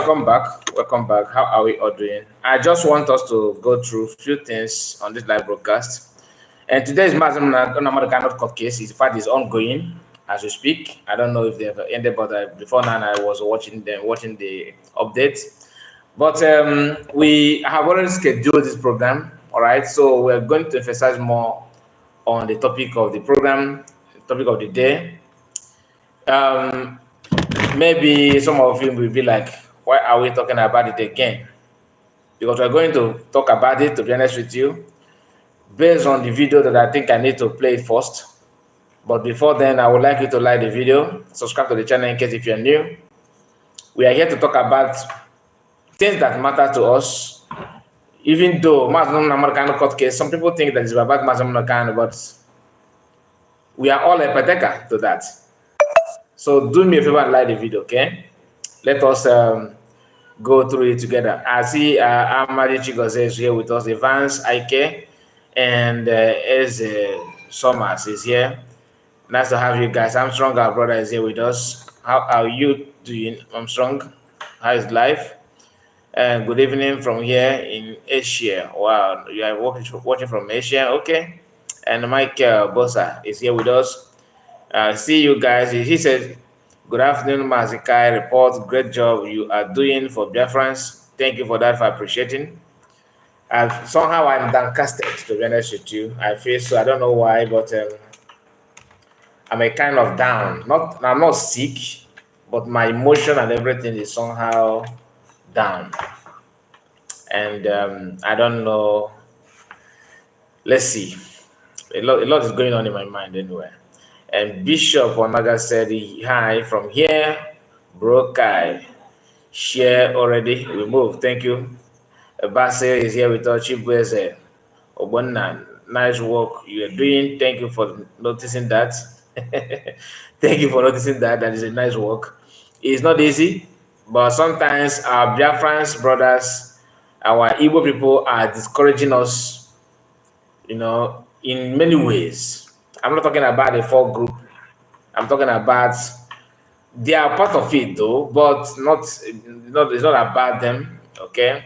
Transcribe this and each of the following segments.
welcome back. Welcome back. How are we all doing? I just want us to go through a few things on this live broadcast. And today's Nnamdi Kanu court case is, in fact, is ongoing as we speak. I don't know if they've ended, but before now I was watching the updates. But we have already scheduled this program. All right, so we're going to emphasize more on the topic of the program, topic of the day. Maybe some of you will be like, why are we talking about it again? Because we're going to talk about it, to be honest with you, based on the video that I think I need to play it first. But before then, I would like you to like the video, subscribe to the channel in case if you're new. We are here to talk about things that matter to us. Even though Nnamdi Kanu court case, some people think that it's about Nnamdi Kanu, but we are all a partaker to that. So do me a favor and like the video, okay? Let us go through it together. I see Ahmed Gulak is here with us, Evans, Ike, and Eze Summers is here. Nice to have you guys. Armstrong, our brother, is here with us. How are you doing, Armstrong? How is life? Good evening from here in Asia. Wow, you are watching from Asia, okay? And Mike Bossa is here with us. See you guys. He said, good afternoon, Mazikai. Report, great job you are doing for Biafrans. Thank you for that, for appreciating. Somehow I'm downcasted, to be honest with you. I feel so, I don't know why, but I'm a kind of down. I'm not sick, but my emotion and everything is somehow down. And I don't know. Let's see. A lot is going on in my mind anyway. And Bishop Onaga said, hi from here, bro Kai. Share already. We move. Thank you. Basel is here with us. Chibweze. Obonna, nice work you are doing. Thank you for noticing that. Thank you for noticing that. That is a nice work. It's not easy, but sometimes our Biafrans brothers, our Igbo people are discouraging us, you know, in many ways. I'm not talking about the folk group. I'm talking about, they are part of it though, but it's not about them, okay?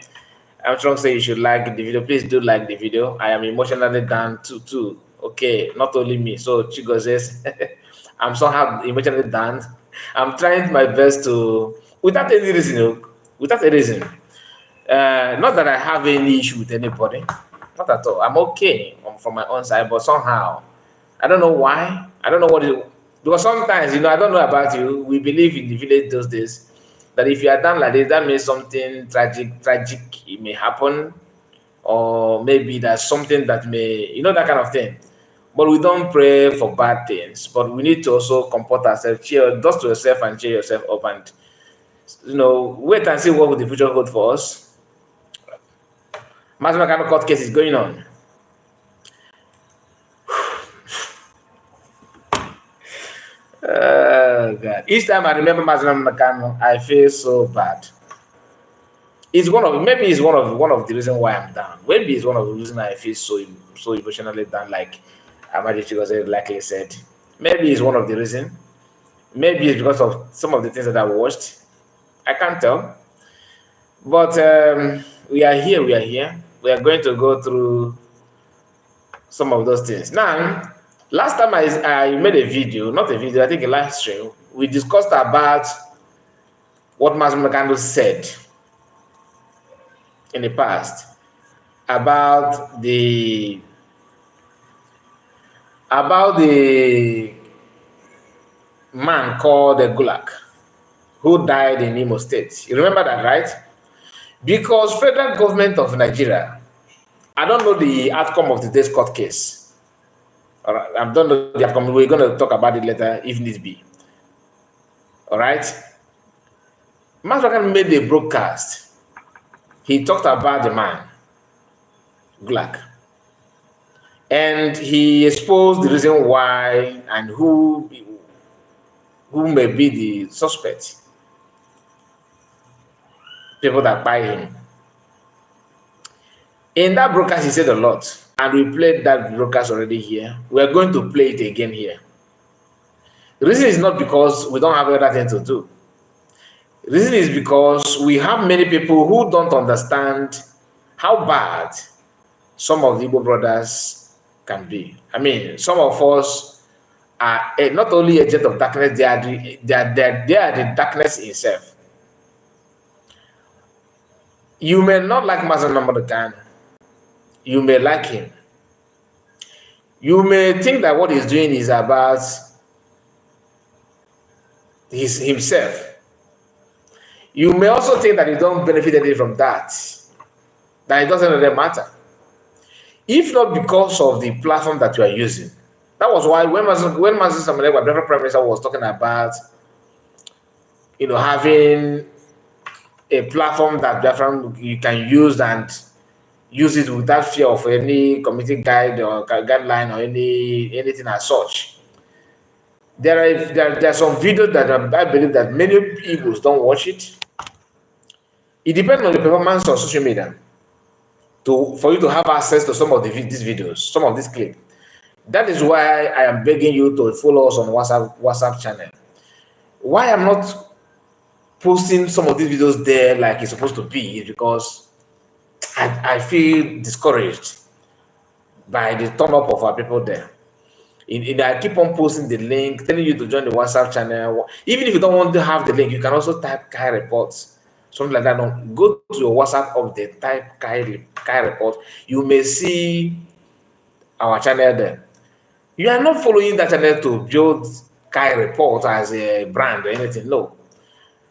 I'm trying to say you should like the video. Please do like the video. I am emotionally down too. Okay, not only me. So Chigo says, I'm somehow emotionally down. I'm trying my best to, without any reason. Not that I have any issue with anybody. Not at all. I'm okay from my own side, but somehow, I don't know why. I don't know what it is. Because sometimes, you know, I don't know about you. We believe in the village those days that if you are done like this, that means something tragic it may happen, or maybe there's something that may, you know, that kind of thing. But we don't pray for bad things. But we need to also comport ourselves, cheer, dust to yourself and cheer yourself up, and, you know, wait and see what will the future hold for us. Nnamdi Kanu court case is going on. God. Each time I remember Nnamdi Kanu, I feel so bad. Maybe it's one of the reasons why I'm down. Maybe it's one of the reasons I feel so emotionally down, like Ahmed Gulak likely said. Maybe it's one of the reasons. Maybe it's because of some of the things that I watched. I can't tell. But we are here. We are going to go through some of those things. Now, last time I made a video, not a video, I think a live stream, we discussed about what Nnamdi Kanu said in the past about the man called Gulak who died in Imo State. You remember that, right? Because federal government of Nigeria, I don't know the outcome of today's court case. All right, I don't know the outcome. We're going to talk about it later if need be. All right. Nnamdi Kanu made a broadcast. He talked about the man, Gulak. And he exposed the reason why and who may be the suspect. People that buy him. In that broadcast, he said a lot. And we played that broadcast already here. We're going to play it again here. The reason is not because we don't have other things to do. The reason is because we have many people who don't understand how bad some of the Igbo brothers can be. I mean, some of us are not only a jet of darkness, they are the darkness itself. You may not like Master Nnamdi Kanu. You may like him. You may think that what he's doing is about himself. You may also think that you don't benefit anything from that it doesn't really matter. If not because of the platform that you are using. That was why when Master Samuel, the Prime Minister, was talking about, having a platform that you can use and use it without fear of any committee guide or guideline or anything as such. There are some videos that I believe that many people don't watch it. It depends on the performance on social media for you to have access to some of these videos, some of these clips. That is why I am begging you to follow us on WhatsApp channel. Why I'm not posting some of these videos there like it's supposed to be is because I feel discouraged by the turn up of our people there. I keep on posting the link, telling you to join the WhatsApp channel. Even if you don't want to have the link, you can also type Kai reports, something like that. Go to your WhatsApp update, type Kai report. You may see our channel there. You are not following that channel to build Kai report as a brand or anything. No.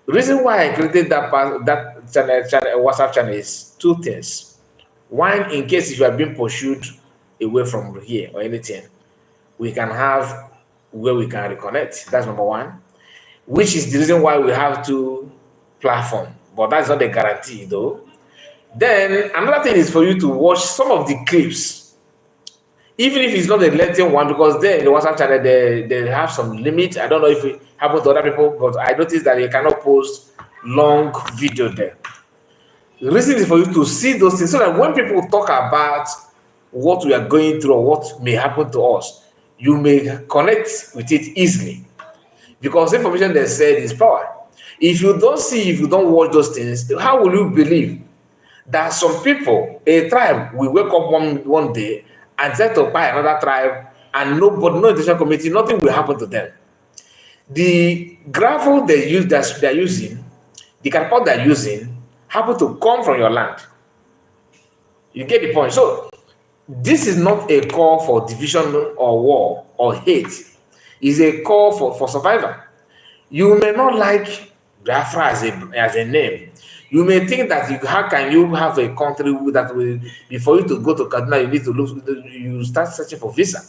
The reason why I created that channel, WhatsApp channel, is two things. One, in case if you are being pursued away from here or anything, we can have where we can reconnect. That's number one, which is the reason why we have two platforms. But that's not a guarantee, though. Then another thing is for you to watch some of the clips, even if it's not a lengthy one, because there in the WhatsApp channel they have some limit. I don't know if it happens to other people, but I noticed that you cannot post long video there. The reason is for you to see those things so that when people talk about what we are going through or what may happen to us, you may connect with it easily, because information they said is power. If you don't watch those things, how will you believe that some people, a tribe, will wake up one day and try to buy another tribe and no intention committee, nothing will happen to them? The gravel they're using, the catapult they're using, happen to come from your land. You get the point? So this is not a call for division or war or hate. It's a call for survival. You may not like Biafra as a name. You may think that how can you have a country that will, before you to go to Kaduna, you need to you start searching for visa.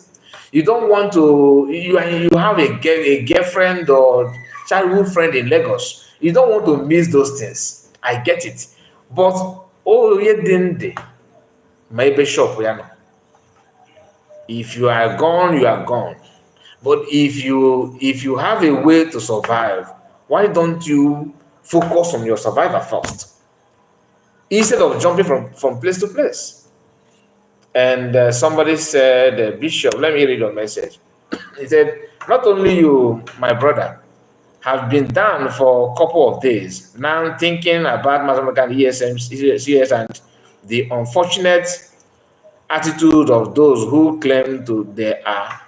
You don't want to, you have a girlfriend or childhood friend in Lagos. You don't want to miss those things. I get it. But, maybe shop, if you are gone, you are gone. But if you have a way to survive, why don't you focus on your survival first instead of jumping from place to place? And somebody said, Bishop, let me read your message. He said, not only you, my brother, have been down for a couple of days, now thinking about mathematical ESMs and the unfortunate attitude of those who claim they are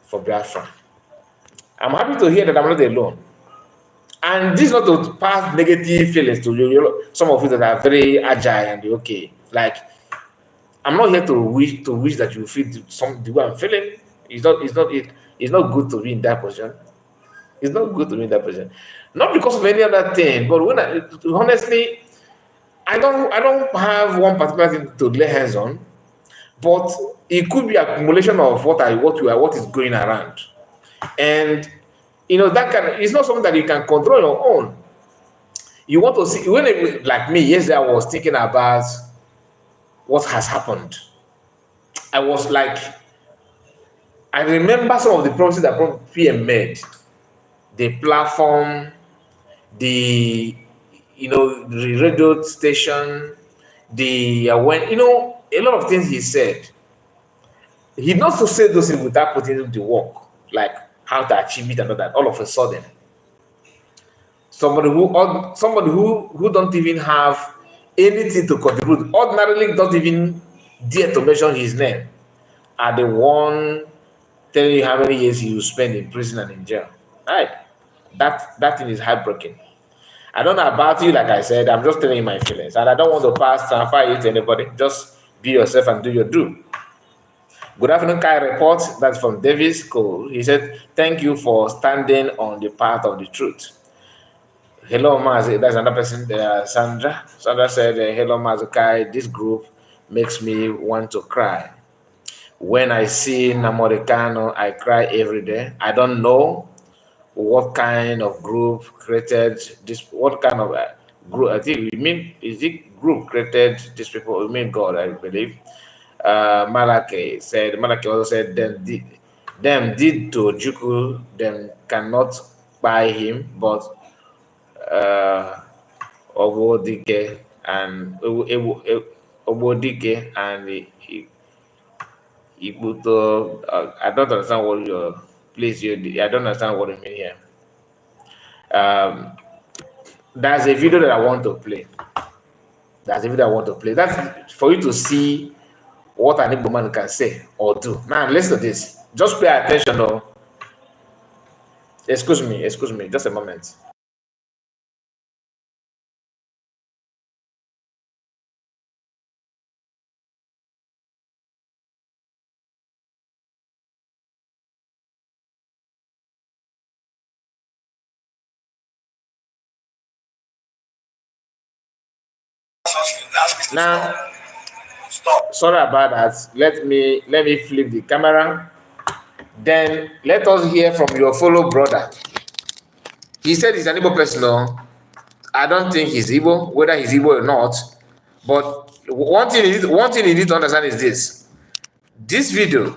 for Biafra. I'm happy to hear that I'm not alone. And this is not to pass negative feelings to you. Some of you that are very agile and okay. Like, I'm not here to wish that you feel the way I'm feeling. It's not good to be in that position. It's not good to be in that position. Not because of any other thing, but honestly, I don't have one particular thing to lay hands on, but it could be accumulation of what is going around. And it's not something that you can control your own. You want to see, like me, yesterday I was thinking about what has happened. I was like, I remember some of the promises that PM made. The platform, the radio station, a lot of things he said. He not to say those things without putting in the work, like how to achieve it and all that, all of a sudden. somebody who don't even have anything to contribute, ordinarily don't even dare to mention his name, are the one telling you how many years you spend in prison and in jail. Right. That thing is heartbreaking. I don't know about you, like I said, I'm just telling you my feelings. And I don't want to transfer it to anybody. Just be yourself and do your do. Good afternoon, Kai report. That's from Davis Cole. He said, thank you for standing on the path of the truth. Hello, Maz. That's another person, Sandra. Sandra said, hello, Mazukai. This group makes me want to cry. When I see Nnamdi Kanu, I cry every day. I don't know what kind of group created this, what kind of group, I think, is it group created these people? We mean God, I believe. Malaki also said, them did to Juku, them cannot buy him, but Obodike and Obodike and Ibuto. I don't understand what your please you. I don't understand what you mean here. There's a video that I want to play. That's for you to see what an Igbo man can say or do. Now, listen to this. Just pay attention. Oh, excuse me, just a moment. Now, sorry about that. Let me flip the camera. Then let us hear from your fellow brother. He said he's an Igbo person. No, I don't think he's Igbo, whether he's Igbo or not. But one thing you need to understand is this. This video,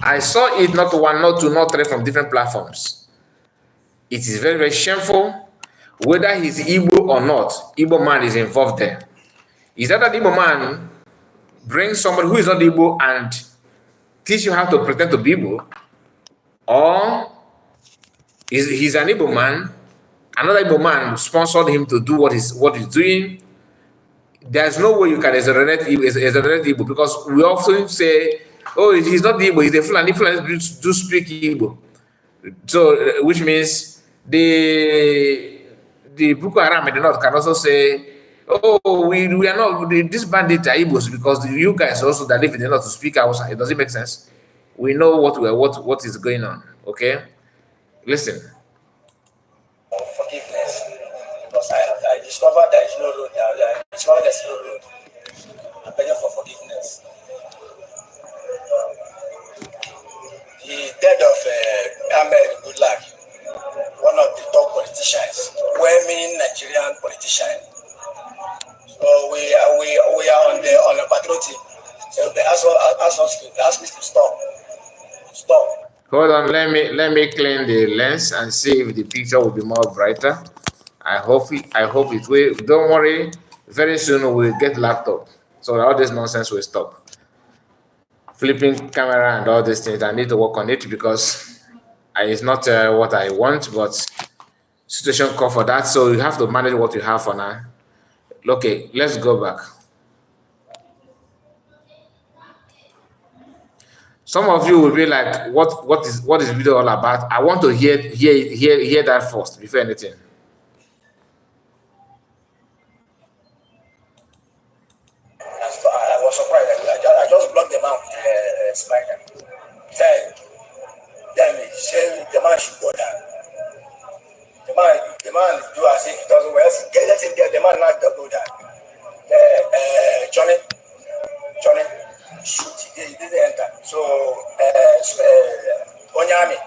I saw it not one, not two, not three from different platforms. It is very, very shameful. Whether he's Igbo or not, Igbo man is involved there. Is that Igbo man brings somebody who is not Igbo and teach you how to pretend to be Igbo? Or he's an Igbo man, another Igbo man sponsored him to do what he's doing? There's no way you can exonerate Igbo, because we often say, oh, he's not Igbo, he's a Fulani. Fulani do speak Igbo. So, which means the Boko Haram in the north can also say, oh, we are not, these bandits are Igbos because you guys also that live in the north to speak outside. Does it make sense? We know what is going on. Okay, listen. Forgiveness, because I discovered there is no road. I discovered there's no road. I'm begging for forgiveness. The death of Ahmed Gulak, one of the top politicians, well-meaning Nigerian politician. So we are on a patriotic. So they ask me to stop. Stop. Hold on, let me clean the lens and see if the picture will be more brighter. I hope it will. Don't worry, very soon we'll get laptop, so all this nonsense will stop. Flipping camera and all these things, I need to work on it because it's not what I want, but situation call for that, so you have to manage what you have for now. Okay, let's go back. Some of you will be like, what is the video all about? I want to hear that first before anything. I was surprised. I just blocked them out with the spider. Tell me, say the man should go down. The man do as if he doesn't well. Let him get the man not go down. Johnny, shoot, he didn't enter. So, Onyami.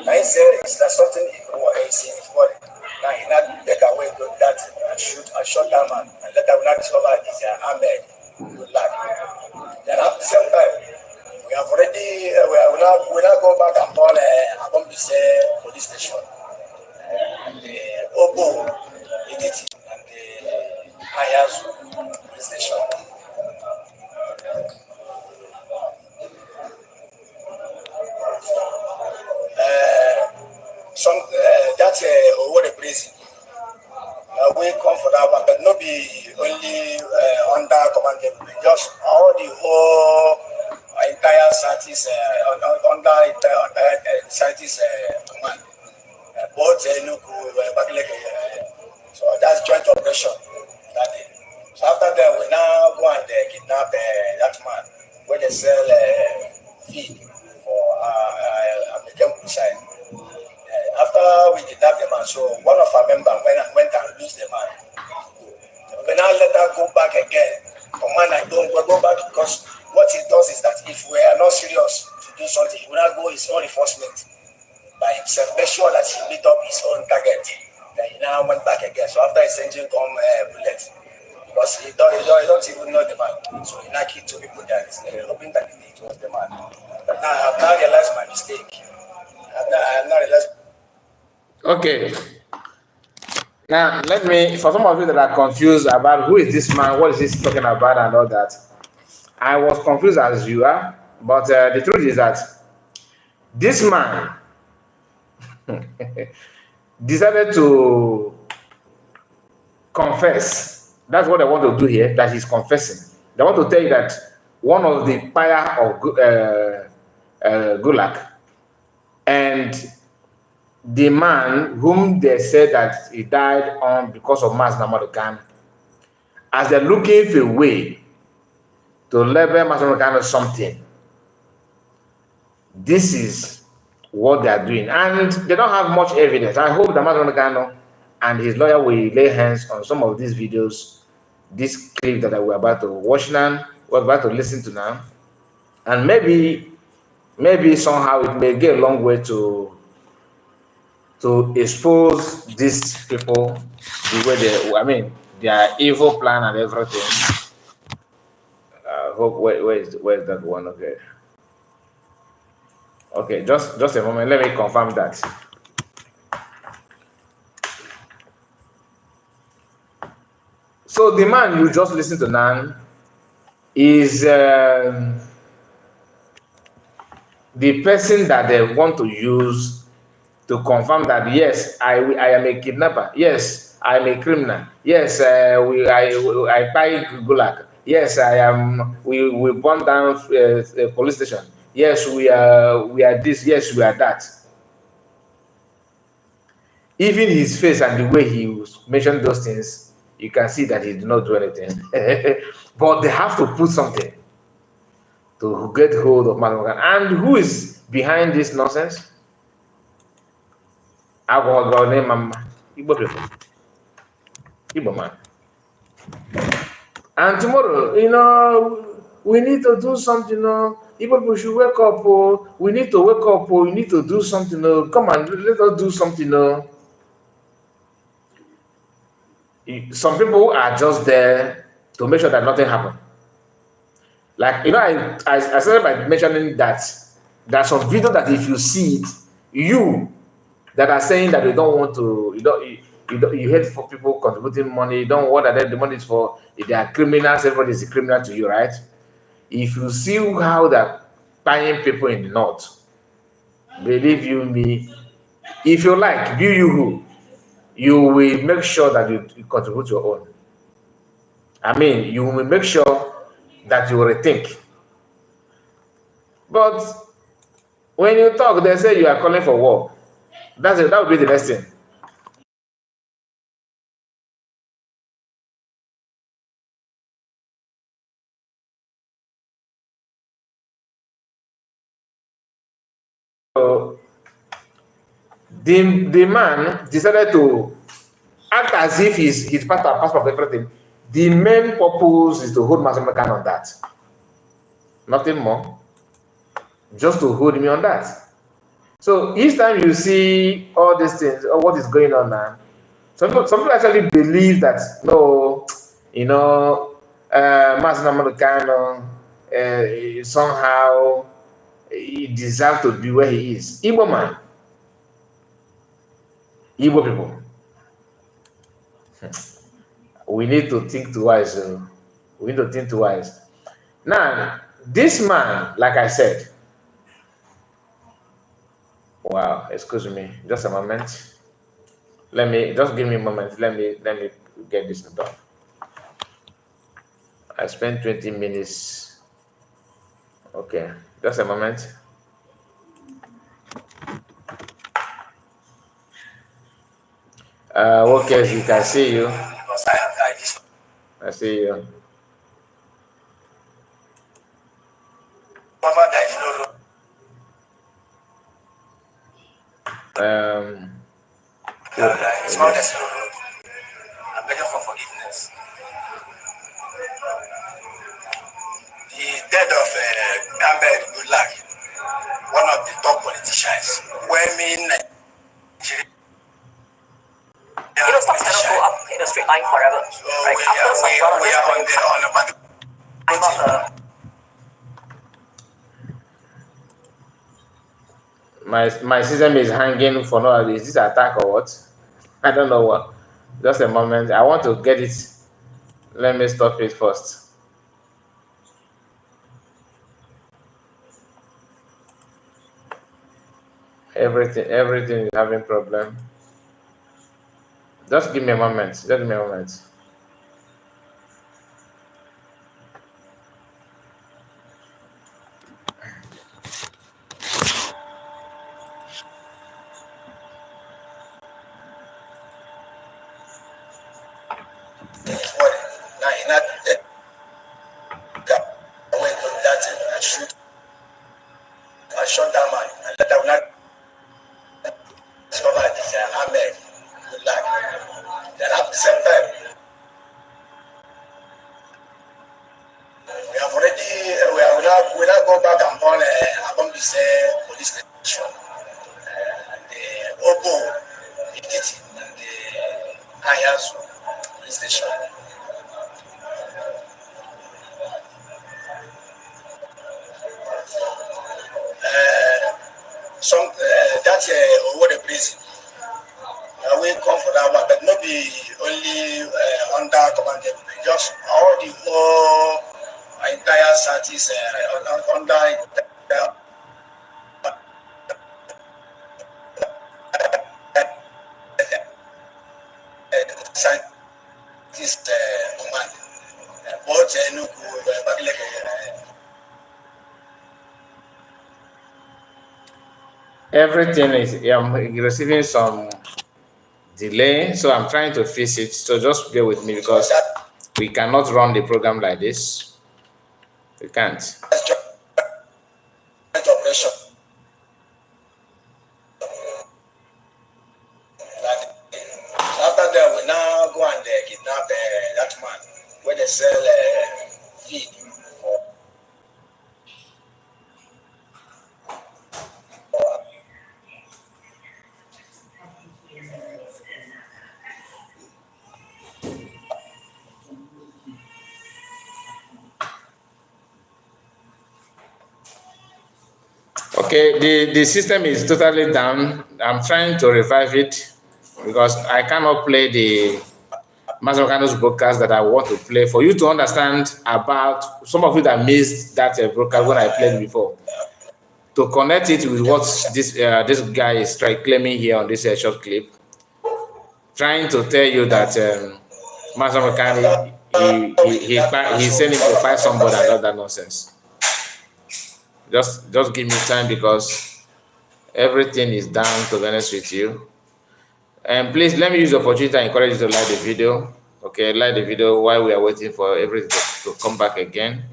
I said it's not something he's in his body. Now he not take away that and shot that man, and let that not discover it's Ahmed Gulak. Then at the same time, we have already we now go back and call Abombise police station, and the Obo Editi and the Ayazu police station. we come for that one, but not be only under command level, just all the whole entire Southeast, under entire Southeast command, both Enugu, Bakaleke. So that's joint operation. So after that, we now go and kidnap that man where they sell feed for American side. After we kidnapped the man, so one of our members went and lose the man. We now let her go back again. Command and don't go back, because what he does is that if we are not serious to do something, he will not go his own enforcement by himself. Make sure that he meet up his own target. Then he now went back again. So after his engine come bullet, because he don't even know the man. So he now killed 2 people that hoping that it was the man. But now I have now realized my mistake. I have now realized. Okay. Now, let me, for some of you that are confused about who is this man, what is he talking about, and all that, I was confused as you are, but the truth is that this man decided to confess. That's what I want to do here, that he's confessing. They want to tell you that one of the fire of Gulak and the man whom they said that he died on because of Nnamdi Kanu, as they're looking for a way to level Nnamdi Kanu something, this is what they are doing. And they don't have much evidence. I hope that Nnamdi Kanu and his lawyer will lay hands on some of these videos, this clip that we're about to watch now, we're about to listen to now. And maybe somehow it may get a long way to expose these people the way their evil plan and everything. Hope where's that one? Okay, just a moment. Let me confirm that. So the man you just listened to now is the person that they want to use to confirm that yes, I am a kidnapper. Yes, I am a criminal. Yes, I buy Gulak. Yes, I am. We burn down a police station. Yes, we are this. Yes, we are that. Even his face and the way he mentioned those things, you can see that he did not do anything. But they have to put something to get hold of Nnamdi. And who is behind this nonsense? Igbo people, Igbo man. And tomorrow, we need to do something. Igbo people should wake up. We need to wake up. We need to do something. Come on, let us do something. Some people are just there to make sure that nothing happens. Like, I started by mentioning that there's some video that if you see it, you that are saying that they don't want to, you hate for people contributing money, you don't want that the money is for, if they are criminals, everybody is a criminal to you, right? If you see how they're buying people in the north, believe you me, if you like, be you who, you will make sure that you contribute your own. I mean, you will make sure that you rethink. But when you talk, they say you are calling for war. That would be the next thing. So the man decided to act as if he's part of everything. The main purpose is to hold Nnamdi Kanu on that. Nothing more. Just to hold me on that. So each time you see all these things, or what is going on now, some people actually believe that no, Nnamdi Kanu somehow he deserves to be where he is. Igbo man, Igbo people. We need to think twice. We need to think twice. Now, this man, like I said, wow, excuse me, just a moment. Let me just give me a moment. Let me get this done. I spent 20 minutes. Okay, just a moment. Okay, you can see you. Because I see you. there is no road. It's not there's no road. I'm begging for forgiveness. The death of Ahmed Gulak, one of the top politicians, when in Nigeria. Stocks cannot go up in a straight line forever. So right? we are on a battle. I'm not My system is hanging for no reason. Is this attack or what? I don't know what. Just a moment. I want to get it. Let me stop it first. Everything is having problem. Just give me a moment. Just give me a moment. I shot that man, and that I will not discover this Ahmed Gulak. Then at the same time, we now go back and burn this police station, and the Obo, Ikiti, and the Ayasu police station. That's over the prison. We come for that one, but not be only under command. Just all the whole entire cities under cities command. Both Everything is I'm receiving some delay, so I'm trying to fix it. So just bear with me because we cannot run the program like this. We can't. Operation. After that, we now go and kidnap that man where they sell feed for. Okay, the system is totally down. I'm trying to revive it because I cannot play the Master Kanu's broadcast that I want to play for you to understand about some of you that missed that broadcast when I played before. To connect it with what this guy is claiming here on this short clip, trying to tell you that Master Kanu he's sending to find somebody and all that nonsense. Just give me time because everything is down, to be honest with you. And please let me use the opportunity to encourage you to like the video. Okay, like the video while we are waiting for everything to come back again.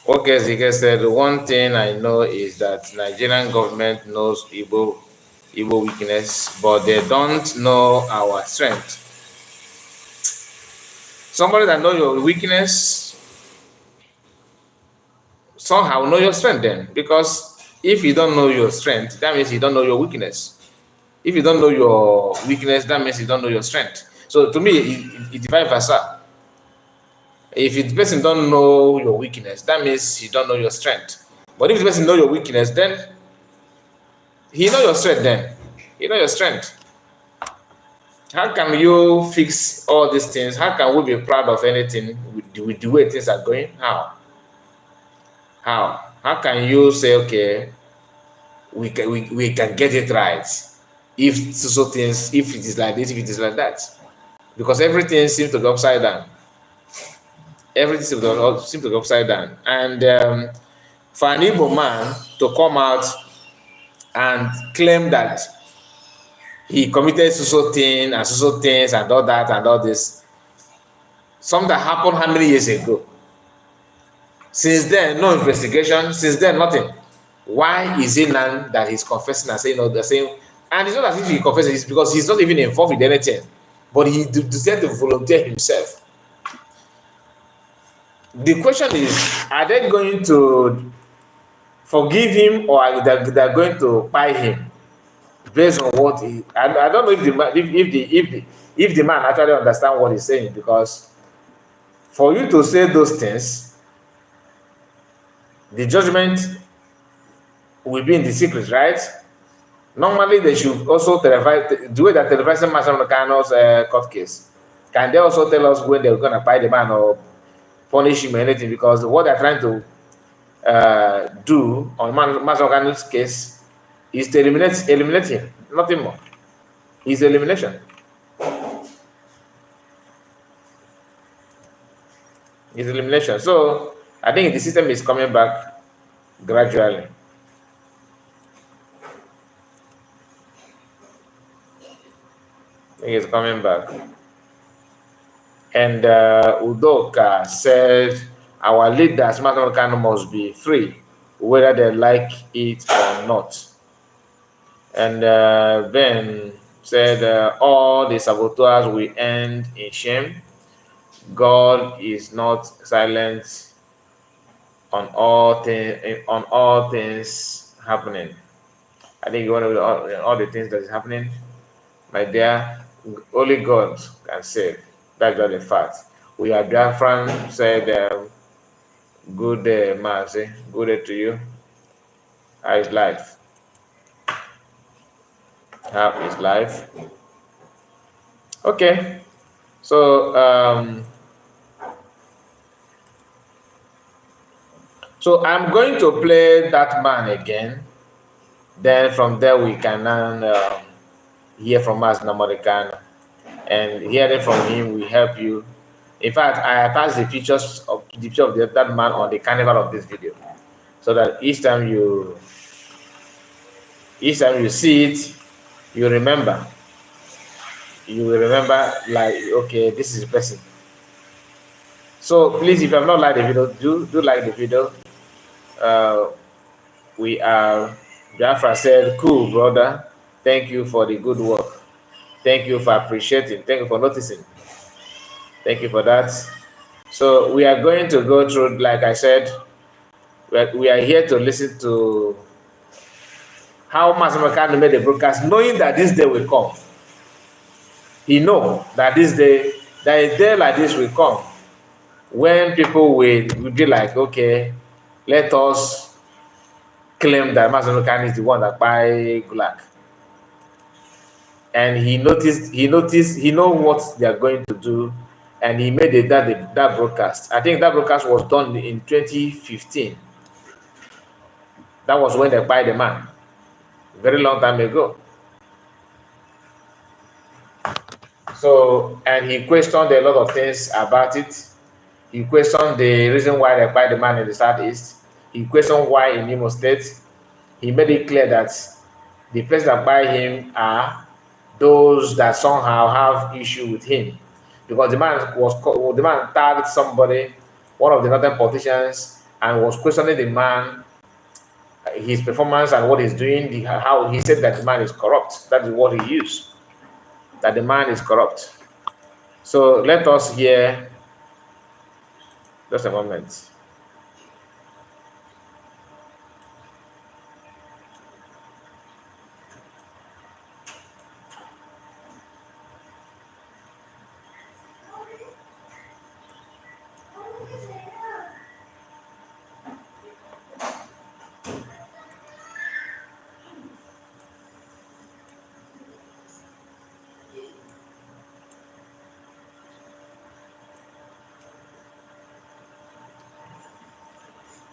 Okay, Zike said, one thing I know is that Nigerian government knows Igbo weakness, but they don't know our strength. Somebody that knows your weakness somehow know your strength then, because if you don't know your strength, that means you don't know your weakness. If you don't know your weakness, that means you don't know your strength. So to me, it's vice versa. If the person don't know your weakness, that means you don't know your strength. But if the person know your weakness, then he know your strength then. He know your strength. How can you fix all these things? How can we be proud of anything with the way things are going? How? How can you say, okay, we can get it right if so things, if it is like this, if it is like that? Because everything seems to go upside down. Everything seems to go upside down. And for an Igbo man to come out and claim that he committed so thing and so things and all that and all this, something that happened how many years ago? Since then, no investigation. Since then, nothing. Why is it now that he's confessing and saying all the same? And it's not as if he confesses, it's because he's not even involved with anything. But he decided to volunteer himself. The question is, are they going to forgive him or are they going to pie him based on what he? I don't know if the man actually understand what he's saying, because for you to say those things, the judgment will be in the secret, right? Normally, they should also televise the way that televising Nnamdi Kanu's court case. Can they also tell us when they're going to pay the man or punish him or anything? Because what they're trying to do on Nnamdi Kanu's case is to eliminate him, nothing more. It's elimination. It's elimination. So I think the system is coming back gradually. I think it's coming back. And Udoka said, our leaders, Nnamdi Kanu, must be free, whether they like it or not. And Ben said, all the saboteurs will end in shame. God is not silent on all things happening. I think one of all the things that is happening, my dear, only God can save. That's just a fact. We are Biafran said, good day, Mazi. Good day to you. How is life? How is life? Okay. So, so I'm going to play that man again. Then from there we can hear from us, Nnamdi Kanu, and hearing from him will help you. In fact, I attached the picture of that man on the carnival of this video, so that each time you see it, you remember. You will remember, like, okay, this is the person. So please, if you have not liked the video, do like the video. We are, Biafra said, cool, brother. Thank you for the good work. Thank you for appreciating. Thank you for noticing. Thank you for that. So we are going to go through, like I said, we are here to listen to how Nnamdi Kanu made the broadcast, knowing that this day will come. He know that this day, that a day like this will come, when people will be like, okay, let us claim that Nnamdi Kanu is the one that buy Gulak. And he know what they are going to do, and he made that broadcast. I think that broadcast was done in 2015. That was when they buy the man, very long time ago. So, and he questioned a lot of things about it. He questioned the reason why they buy the man in the southeast. He questioned why in Imo State. He made it clear that the place that buy him are those that somehow have issue with him, because the man tagged somebody, one of the northern politicians, and was questioning the man, his performance and what he's doing, how he said that the man is corrupt. That is what he used, that the man is corrupt. So let us hear, just a moment.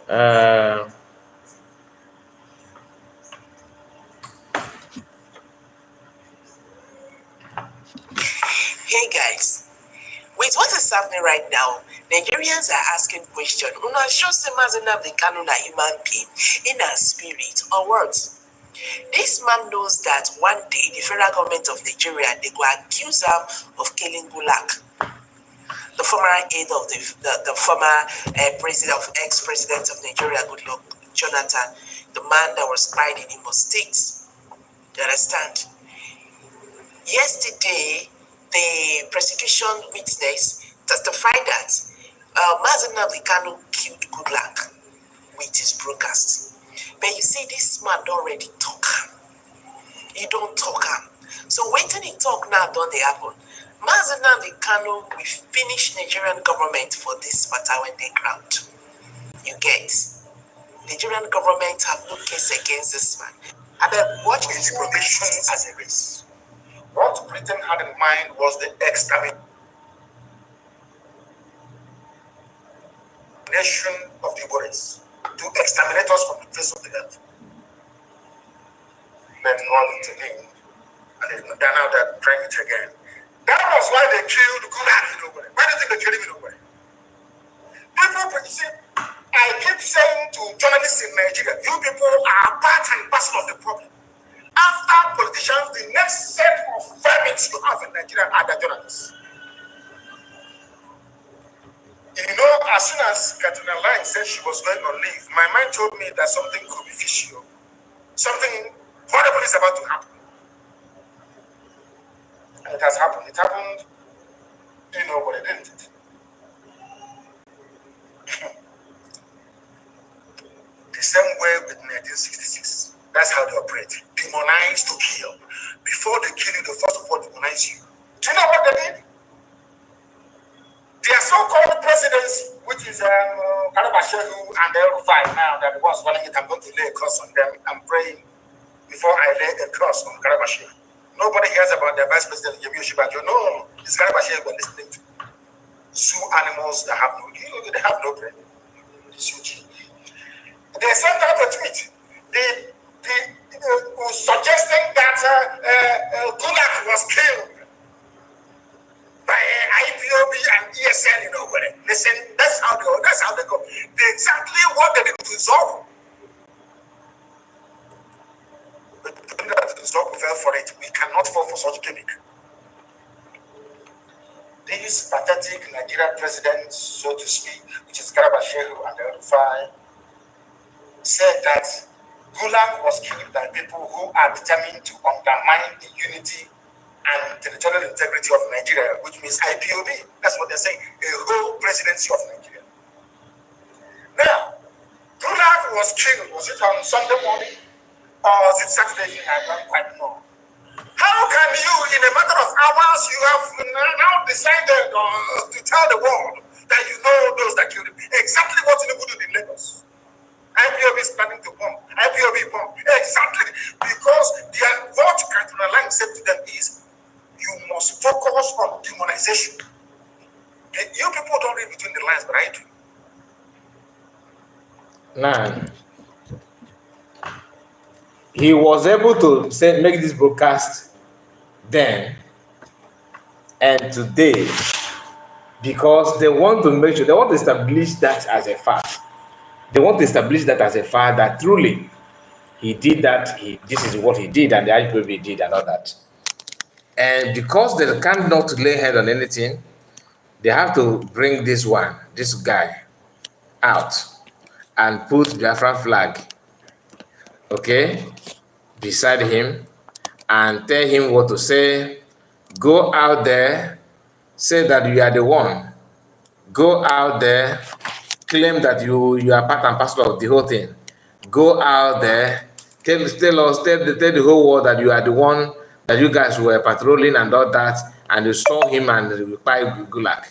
Uh, Hey guys, with what is happening right now, Nigerians are asking questions. Una sure say Nnamdi Kanu na human being in a spirit or what? This man knows that one day the federal government of Nigeria they go accuse him of killing Gulak, the former aide of the former president of ex-president of Nigeria, Goodluck Jonathan, the man that was cried in Imo State. You understand? Yesterday, the prosecution witness testified that Nnamdi Kanu killed Goodluck with his broadcast. But you see, this man don't already talk. He don't talk. So waiting he talk now don't they happen. Nnamdi Kanu will finish Nigerian government for this matter when they ground. You get? Nigerian government have no case against this man. And then what is probation as a race? What Britain had in mind was the extermination of the Aboteurs, to exterminate us from the face of the earth. But all it again, and then now they're trying it again. That was why they killed Gulak in Owerri. Why do you think they killed him in Owerri? People, you see, I keep saying to journalists in Nigeria, you people are part and parcel of the problem. After politicians, the next set of vermin you have in Nigeria are the journalists. You know, as soon as Katrina Line said she was going on leave, my mind told me that something could be fishy. Something horrible is about to happen. And it has happened. It happened, you know what it didn't. The same way with 1966. That's how they operate. Demonize to kill. Before they kill you, they first of all demonize you. Do you know what they did? Their so-called presidency, which is Shehu and El-Rufai now that was running it, I'm going to lay a curse on them. I'm praying before I lay a curse on Shehu. Nobody hears about the vice president, Yemi Oshibajo. No, it's Shehu we're listening to. Zoo animals that have no, they have no brain. They sent out a tweet. Suggesting that Gulak was killed by IPOB and ESN in Owerri. Listen, that's how they go. They exactly what they didn't resolve. But the resolve fell for it. We cannot fall for such gimmick. These pathetic Nigerian presidents, so to speak, which is Shehu and El-Rufai, said that Gulak was killed by people who are determined to undermine the unity and territorial integrity of Nigeria, which means IPOB. That's what they're saying, a whole presidency of Nigeria. Now, Gulak was killed, was it on Sunday morning or was it Saturday evening? I don't quite know. How can you, in a matter of hours, you have now decided to tell the world that you know those that killed him? Exactly what Tinubu did in Lagos. IPOB is planning to bomb. IPOB bomb. Exactly. Because what Katrina Lang said to them is, you must focus on demonization. Okay? You people don't read between the lines, but I do. Man, he was able to make this broadcast then and today because they want to make sure, they want to establish that as a fact. They want to establish that as a fact that truly he did that, this is what he did, and the IPOB did, and all that. And because they cannot lay hand on anything, they have to bring this guy out and put the Biafran flag, okay, beside him and tell him what to say. Go out there, say that you are the one. Go out there, claim that you are part and parcel of the whole thing. Go out there, tell the whole world that you are the one, that you guys were patrolling and all that, and you saw him and reply Gulak.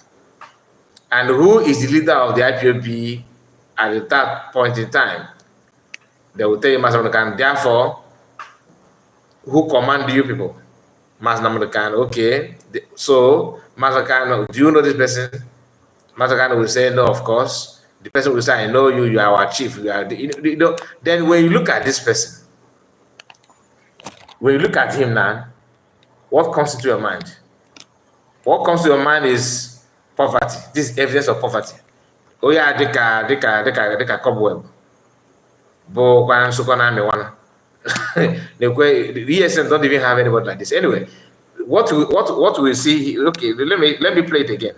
And who is the leader of the IPOB at that point in time? They will tell you, Master Nnamdi, therefore, who command you people? Master Nnamdi Kanu, okay. So, Master Kanu, do you know this person? Master Kanu will say, no, of course. The person will say, I know you, you are our chief. You are then when you look at this person, when you look at him now, what comes into your mind? What comes to your mind is poverty. This is evidence of poverty. Oh yeah, deka cobweb. Bo kwan sukona me one. The ESN don't even have anybody like this. Anyway, what we see? Okay, let me play it again.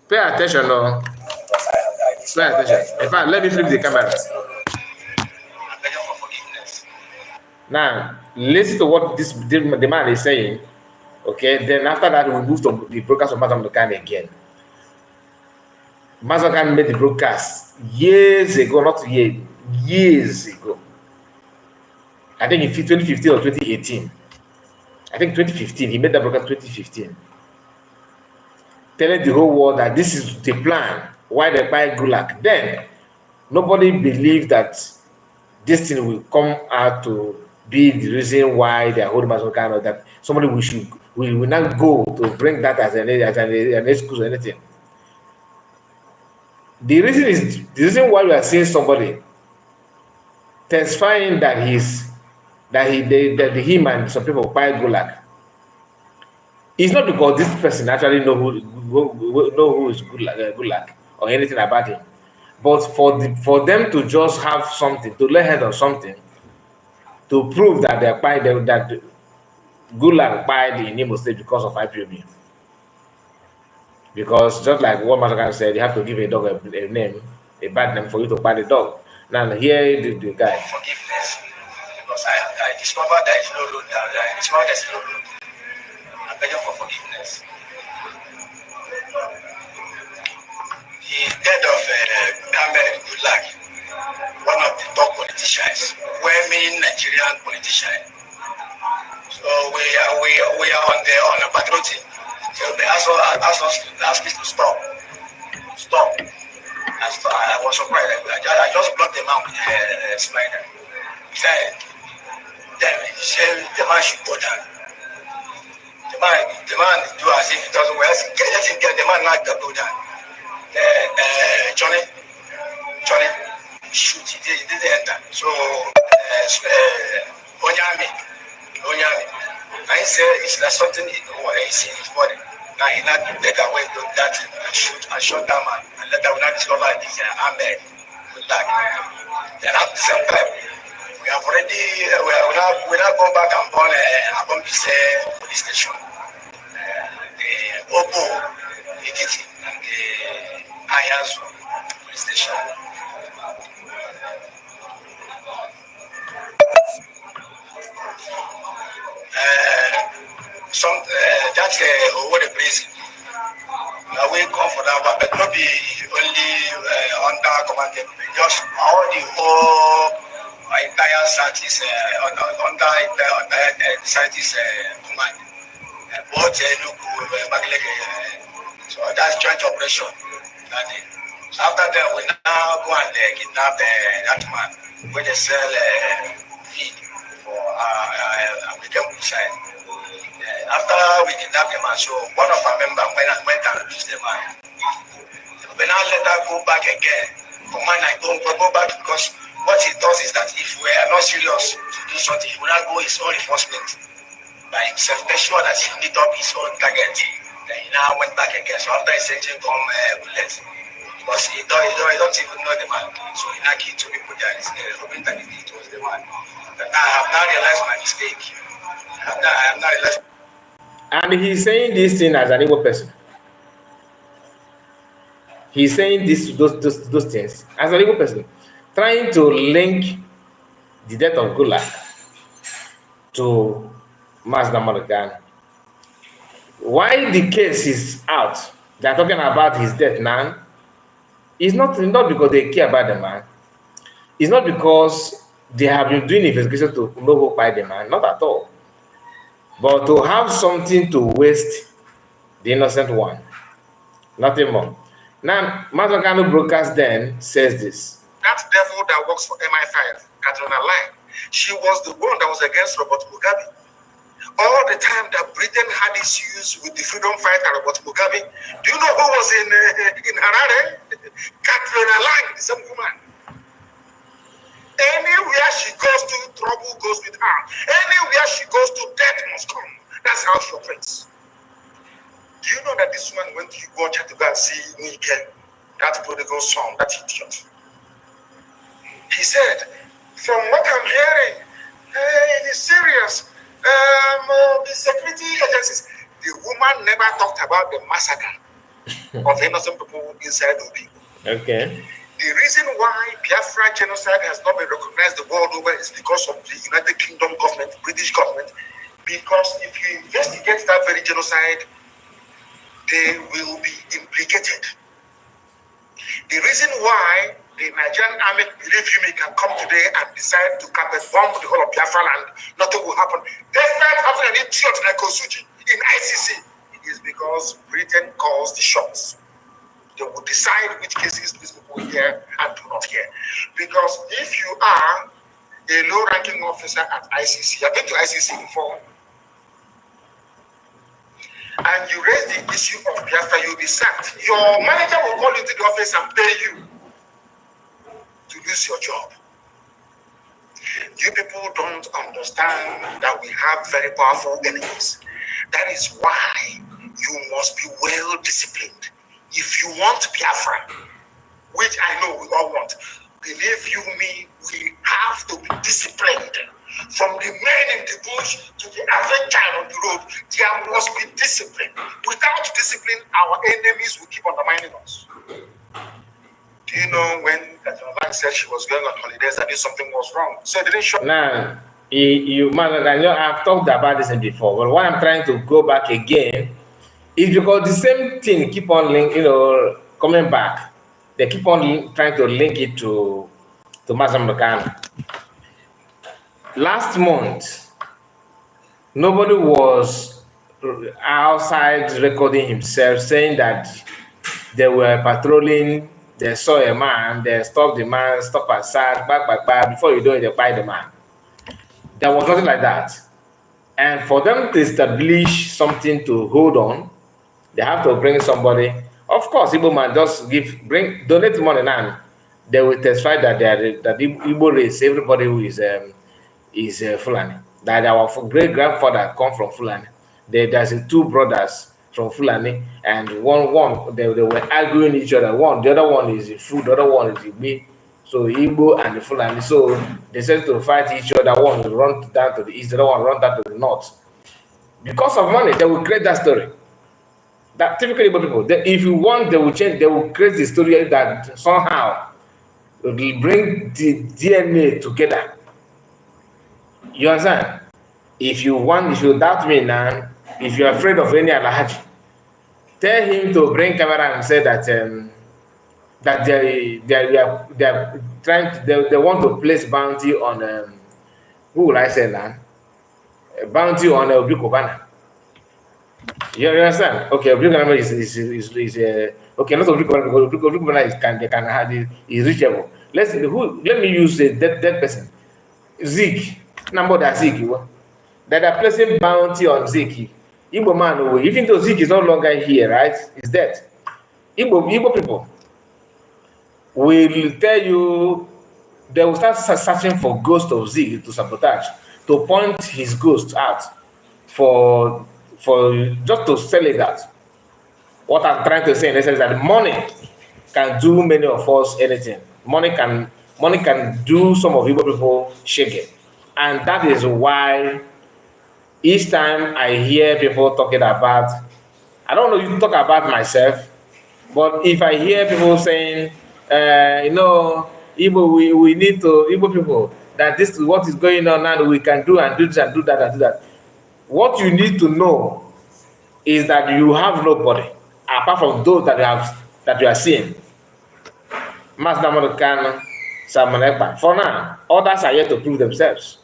Pay attention, no. Pay attention. In fact, let me flip the camera. Now, listen to what the man is saying. Okay, then after that, we move to the broadcast of Madam Kanu again. Madam Kanu made the broadcast years ago, not years ago. I think in 2015 or 2018. I think 2015, he made that broadcast 2015. Telling the whole world that this is the plan, why they buy Gulak. Then, nobody believed that this thing will come out to be the reason why they are holding Madam Kanu, that somebody will not go to bring that as an excuse or anything. The reason why we are seeing somebody testifying that him and some people buy Gulak, it's not because this person actually know who is Gulak or anything about him, but for them to just have something to lay head on something to prove that that Gulak buy the Imo State because of IPOB. Because just like what Masakan said, you have to give a dog a name, a bad name for you to buy the dog. Now here the guy. Forgiveness, because I discovered there is no road. I discovered there is no road. I'm begging for forgiveness. The death of Ahmed Gulak, one of the top politicians, well-meaning Nigerian politician. So we are on the patrol team. So they asked us to stop. I was surprised. I just blocked them out with a slider. He said, the man should go down. The man do as if it doesn't work. The man not go down. Johnny, shoot, he didn't enter. So, Onyami. I said it's like something he's in his body. Now he not take away that and shoot that man and let that we not discover this Ahmed Gulak. Then at the same time, we have already we not go back and burn this police station. The Obo, the Kitty, and the Ayazu police station. That's what the prison. We come for that one, but not be only under command. Just all the whole entire Southeast under Southeast command. Both so that's joint operation. So after that, we now go and kidnap that man when they sell feed for American side. After we kidnapped the man, so one of our members went and released the man. We now let her go back again. For man, I don't go back because what he does is that if we are not serious to do something, he will not go his own enforcement by himself. Make sure that he meet up his own target. Then he now went back again. So after he sent him bullets, because he don't even know the man. So he now killed two people there. He's hoping that it was the man. But now I have now realized my mistake. I have now realized. And he's saying this thing as an evil person. He's saying those things as an evil person, trying to link the death of Gulak to Nnamdi Kanu. Why the case is out, they're talking about his death now. It's not because they care about the man. It's not because they have been doing investigation to know who by the man. Not at all. But to have something to waste the innocent one. Nothing more. Now, Nnamdi Kanu broadcast then says this. That devil that works for MI5, Katrina Lai, she was the one that was against Robert Mugabe. All the time that Britain had issues with the freedom fighter Robert Mugabe, do you know who was in Harare? Katrina Lang, the same woman. Anywhere she goes to, trouble goes with her. Anywhere she goes to, death must come. That's how she operates. Do you know that this woman went to Uganda to go and see Nike, that prodigal son, that idiot? He said, from what I'm hearing, it is serious. The security agencies, the woman never talked about the massacre of innocent people inside Obi. Okay. The reason why Biafra genocide has not been recognized the world over is because of the United Kingdom government, British government, because if you investigate that very genocide, they will be implicated. The reason why the Nigerian army, believe you me, can come today and decide to carpet bomb the whole of Biafra land, nothing will happen. Despite having an idiot like Kosuji in ICC, is because Britain calls the shots. They will decide which cases these people hear and do not hear. Because if you are a low-ranking officer at ICC, I've been to ICC before, and you raise the issue of Biafra, you'll be sacked. Your manager will call you to the office and pay you to lose your job. You people don't understand that we have very powerful enemies. That is why you must be well disciplined. If you want Biafra, which I know we all want, believe you me, we have to be disciplined. From the men in the bush to the average child on the road, there must be discipline. Without discipline, our enemies will keep undermining us. Do you know when Katrina said she was going on holidays, I knew something was wrong? So it didn't show. Now, I've talked about this before, but what I'm trying to go back again is because the same thing keep on coming back. They keep on trying to link it to Nnamdi Kanu. Last month, nobody was outside recording himself saying that they were patrolling, they saw a man, they stopped the man, stop aside, back, before you do it, they buy the man. There was nothing like that. And for them to establish something to hold on, they have to bring somebody. Of course, Igbo man just donate money now. They will testify that that Igbo race, everybody who is Fulani. That our great grandfather come from Fulani. There's two brothers from Fulani, and one they were arguing each other. The other one is food, the other one is Igbo. So Igbo and the Fulani. So they said to fight each other. One will run down to the east, the other one run down to the north. Because of money, they will create that story. That typically Igbo people, if you want, they will change. They will create the story that somehow will bring the DNA together. You understand? If you doubt me now, if you're afraid of any Alhaji, tell him to bring camera and say that they are trying to, they want to place bounty on who will I say now? A bounty on Obi Kobana. You understand? Okay, Obi Kobana is okay. Not Obi Kobana, because Obi Kobana is reachable. Let me use a dead person. Zeke. Number that Zeke, that are placing bounty on Zeke. Igbo man, even though Zeke is no longer here, right? He's dead. Igbo people will tell you they will start searching for ghost of Zeke to sabotage, to point his ghost out for just to sell it out. What I'm trying to say in essence is that money can do many of us anything. Money can do some of Igbo people shaking. And that is why each time I hear people talking about, I don't know, you talk about myself, but if I hear people saying, Igbo, we need to, Igbo people, that this is what is going on now, we can do and do this and do that and do that. What you need to know is that you have nobody apart from those that you are seeing. Master Nnamdi Kanu, Samanekpa. For now, others are yet to prove themselves.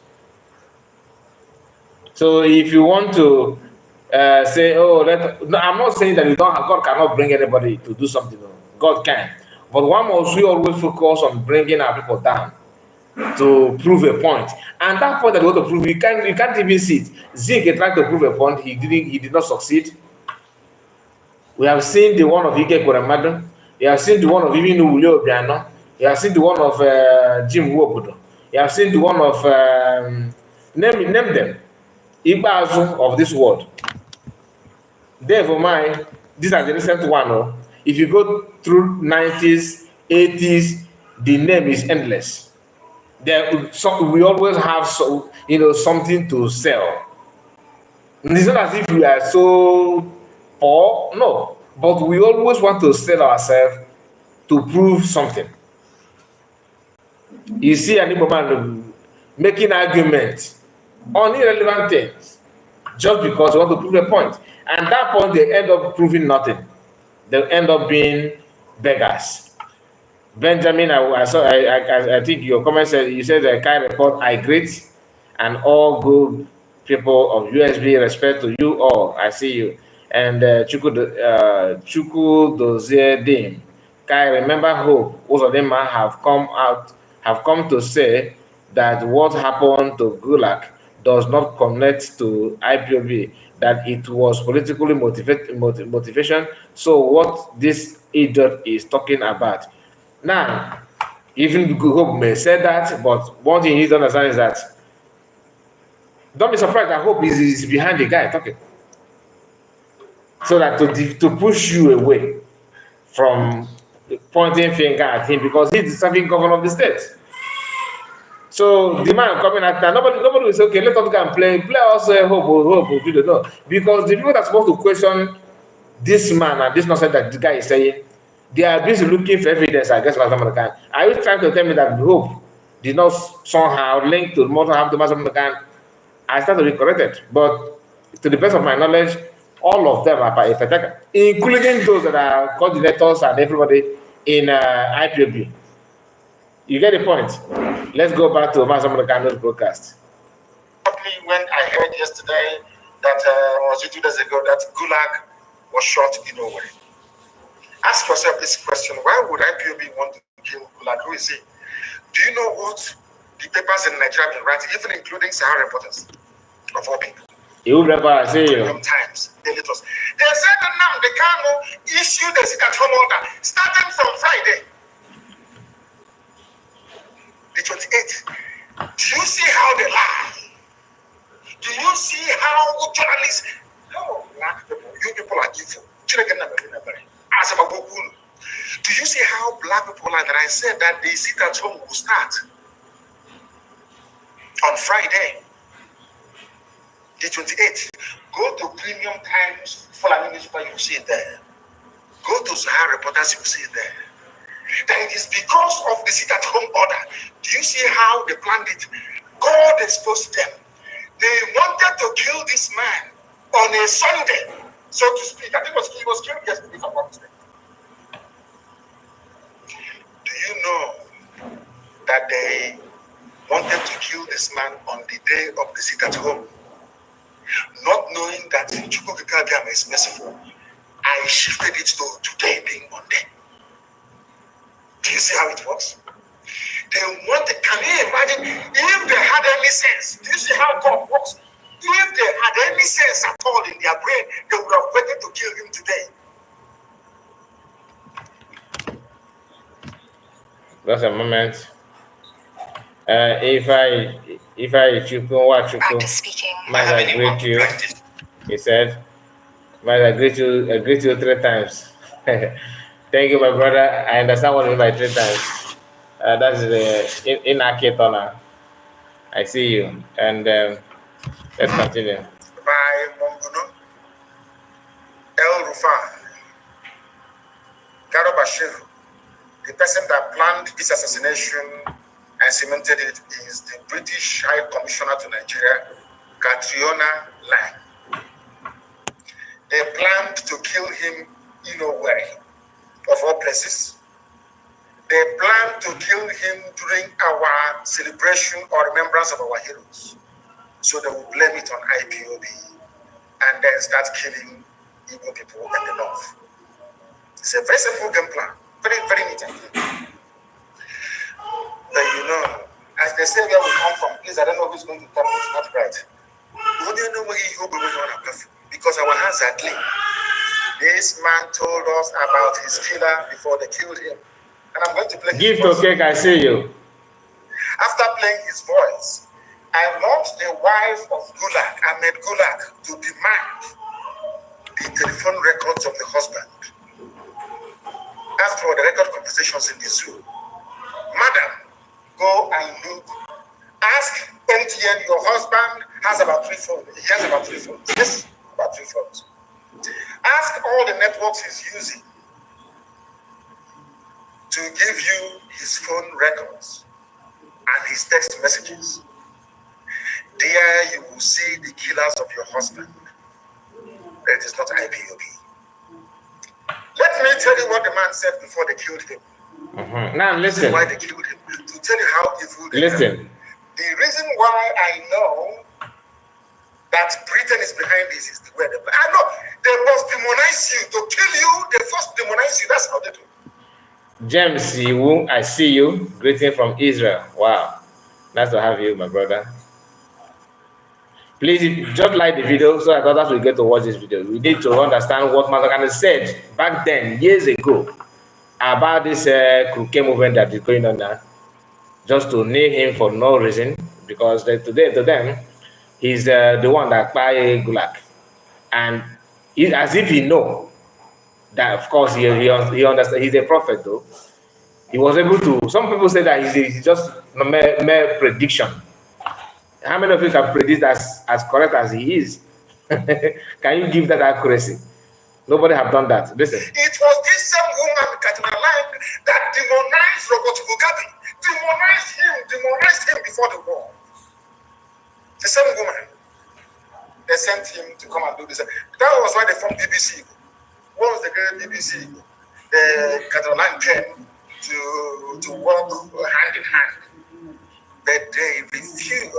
So if you want to say, no, I'm not saying that God cannot bring anybody to do something. God can. But one must we always focus on bringing our people down to prove a point. And that point that we want to prove, you can't even see it. Zeke tried to prove a point, he did not succeed. We have seen the one of Ike Koremadu. You have seen the one of even Ulio Obiano. You have seen the one of Jim Wobodo. You have seen the one of name them. Ibazu of this world. Therefore, mine, these are the recent one. Oh. If you go through 90s, 80s, the name is endless. We always have something to sell. It's not as if we are so poor, no. But we always want to sell ourselves to prove something. You see an Igbo man making arguments on irrelevant things just because they want to prove a point. And at that point, they end up proving nothing. They end up being beggars. Benjamin, I think your comment said, you said, I can report, I greet, and all good people of USB, respect to you all. I see you. And Chuku Dozie Dim, Kai, remember hope. Most of them have come to say that what happened to Gulak does not connect to IPOB, that it was politically motivation. So what this idiot is talking about. Now, even Hope may say that, but one thing you need to understand is that don't be surprised that Hope is behind the guy talking. So that to push you away from pointing finger at him because he's the serving governor of the state. So the man coming at that, nobody will say, okay, let us go and play us hope, no. Because the people that are supposed to question this man and this nonsense that the guy is saying, they are busy looking for evidence, I guess, last time. Are you trying to tell me that hope did not somehow link to the motor have the mass of the I started to be corrected, but to the best of my knowledge, all of them are by including those that are coordinators and everybody in IPOB. You get the point? Let's go back to Masamuna Kano's broadcast. When I heard yesterday that, was it 2 days ago, that Gulak was shot in Norway. Ask yourself this question: why would IPOB want to kill Gulak? Who is he? Do you know what the papers in Nigeria have been writing, even including Sahara Reporters of all people? You remember, I say you. Sometimes they let us. They said that now they can't issue the sit-at-home order starting from Friday, the 28th. Do you see how they lie? Do you see how journalists, how black people, you people are evil? Do you see how black people are that I said that the sit-at-home will start on Friday, the 28th? Go to Premium Times, follow me newspaper, you will see it there. Go to Sahara Reporters, you will see it there. That it is because of the sit-at-home order. Do you see how they planned it? God exposed them. They wanted to kill this man on a Sunday, so to speak. I think he was killed yesterday, if I'm not mistaken. Do you know that they wanted to kill this man on the day of the sit-at-home? Not knowing that Chukwukika is merciful, I shifted it to today being Monday. Do you see how it works? They wanted, can you imagine if they had any sense? Do you see how God works? If they had any sense at all in their brain, they would have waited to kill him today. That's a moment. If you can watch, might I greet you? He said, might I greet you 3 times. Thank you, my brother. I understand what you mean by 3 times. That's the inaccurate honor. I see you. And let's continue. By Monguno, El Rufai, Garo Bashir, the person that planned this assassination and cemented it is the British High Commissioner to Nigeria, Catriona Lang. They planned to kill him in Owerri, of all places. They planned to kill him during our celebration or remembrance of our heroes. So they will blame it on IPOB and then start killing Igbo people in the north. It's a very simple game plan. Very, very neat and clean. But you know, as they say where we come from, please, I don't know who's going to tell me it's not right. We don't know where you go because our hands are clean. This man told us about his killer before they killed him. And I'm going to play Gift his voice. okay, I see you. After playing his voice, I want the wife of Gulak, Ahmed Gulak, to demand the telephone records of the husband. Ask for the record conversations in the zoo. Madam, go and look. Ask MTN, your husband has about 3 phones. He has about 3 phones. Yes, about 3 phones. Ask all the networks he's using to give you his phone records and his text messages. There you will see the killers of your husband. It is not IPOB. Let me tell you what the man said before they killed him. Now listen. Why they killed him. To tell you how evil they Listen. are. The reason why I know that Britain is behind this is the way they I know they must demonize you. To kill you, they first demonize you. That's how they do. James Iwu, I see you. Greeting from Israel. Wow. Nice to have you, my brother. Please just like the video so that others will get to watch this video. We need to understand what Ahmed Gulak said back then, years ago, about this crooked movement that is going on now. Just to nail him for no reason, because today to them, he's the one that by Gulak. And as if he know that, of course, he understands. He's a prophet, though. He was able to. Some people say that he's just a mere prediction. How many of you can predict as correct as he is? Can you give that accuracy? Nobody have done that. Listen. It was this same woman, Katina Line, that demonized Robert Mugabe. Demonized him before the war. The same woman. They sent him to come and do this. That was why they formed BBC. What was the great BBC? The Katina Line came to work hand in hand. But they refused,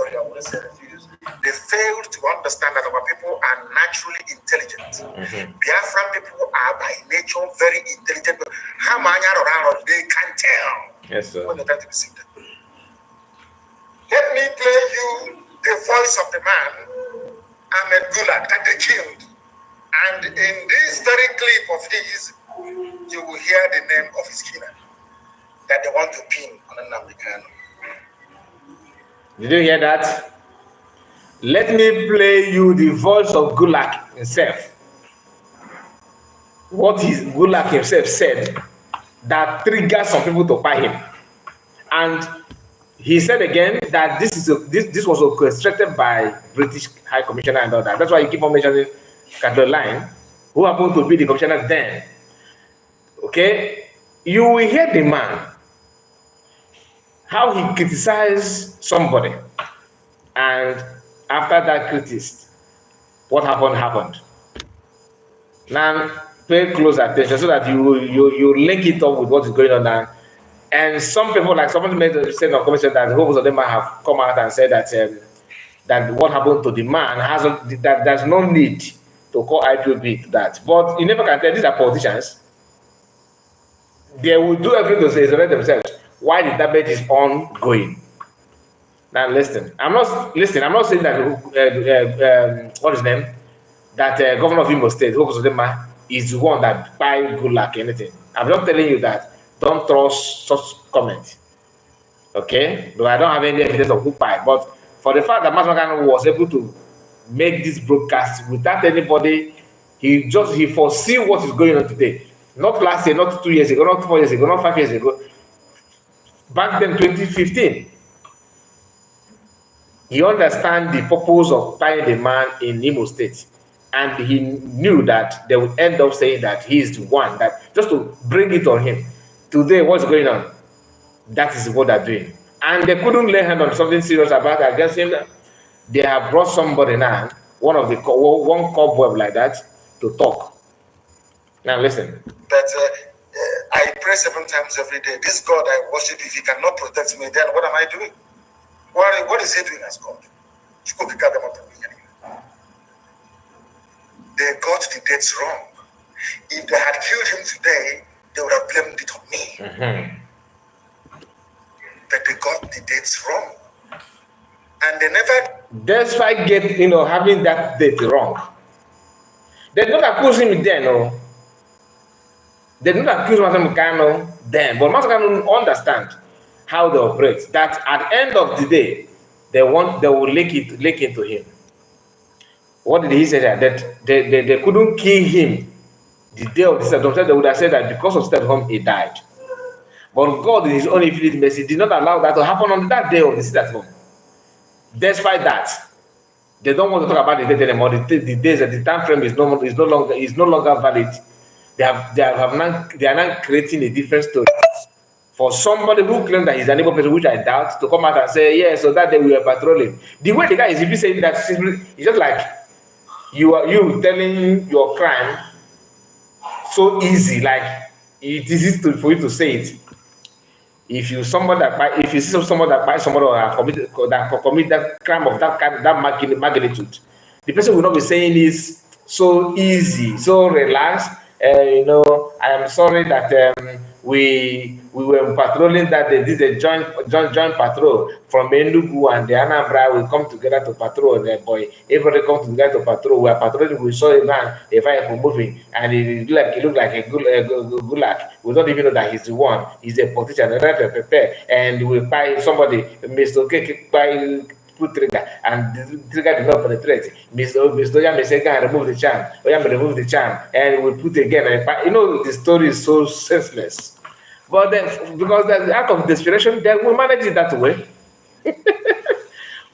they failed to understand that our people are naturally intelligent. Biafran people are by nature very intelligent. They can tell when they're trying to deceive them. Let me play you the voice of the man, Ahmed Gulak, that they killed. And in this very clip of his, you will hear the name of his killer that they want to pin on Nnamdi Kanu. Did you hear that? Let me play you the voice of Gulak himself. What Gulak himself said that triggered some people to buy him. And he said again that this was orchestrated by British High Commissioner and all that. That's why you keep on mentioning Caroline, who happened to be the commissioner then. Okay? You will hear the man, how he criticized somebody, and after that criticized, what happened. Now pay close attention so that you link it up with what is going on now. And some people, like someone made a statement of commission that most of them might have come out and said that that what happened to the man hasn't, that there's no need to call IPOB to that. But you never can tell. These are politicians. They will do everything to isolate themselves while the damage is ongoing. Now listen, I'm not saying that what is his name? That governor of Imo State, is the one that buy Gulak anything. I'm not telling you that. Don't trust such comments. Okay? Though I don't have any evidence of who buy, but for the fact that Ahmed Gulak was able to make this broadcast without anybody, he foresee what is going on today. Not last year, not 2 years ago, not 4 years ago, not 5 years ago. Back then, 2015. He understands the purpose of buying the man in Imo State. And he knew that they would end up saying that he is the one, that just to bring it on him. Today, what's going on? That is what they're doing. And they couldn't lay hand on something serious about it against him. They have brought somebody now, one cobweb like that, to talk. Now listen. But I pray 7 times every day. This God I worship, if he cannot protect me, then what am I doing? What is he doing as God? They got the dates wrong. If they had killed him today, they would have blamed it on me. But they got the dates wrong. And they never... Despite having that date wrong, they don't accuse him then, no. They didn't accuse Nnamdi Kanu then, but Nnamdi Kanu understand how they operate. That at the end of the day, they will link it to him. What did he say that they couldn't kill him the day of the set. They would have said that because of stay home he died. But God, in His own infinite mercy, did not allow that to happen on that day of the sit at home. Despite that, they don't want to talk about the date anymore. The days that the time frame is no longer valid. They are now creating a different story for somebody who claims that he's an able person, which I doubt, to come out and say, yeah, so that day we were patrolling. The way the guy is even saying that, it's just like you telling your crime so easy, like it is easy for you to say it. If you see somebody that buys somebody or commit that crime of that magnitude, the person will not be saying this so easy, so relaxed. I am sorry that we were patrolling that day. This is a joint patrol from Enugu and the Anambra. We come together to patrol. Boy, everybody come together to patrol. We are patrolling. We saw a man, a vehicle moving, and it looked like a Gulak. We don't even know that he's the one. He's a politician. And we buy somebody, Mr. K, put trigger, and the trigger did not penetrate. Mr. Oya may say, remove the charm. Oya may remove the charm, and we put again. And the story is so senseless. But then, because there's out of desperation, they will manage it that way.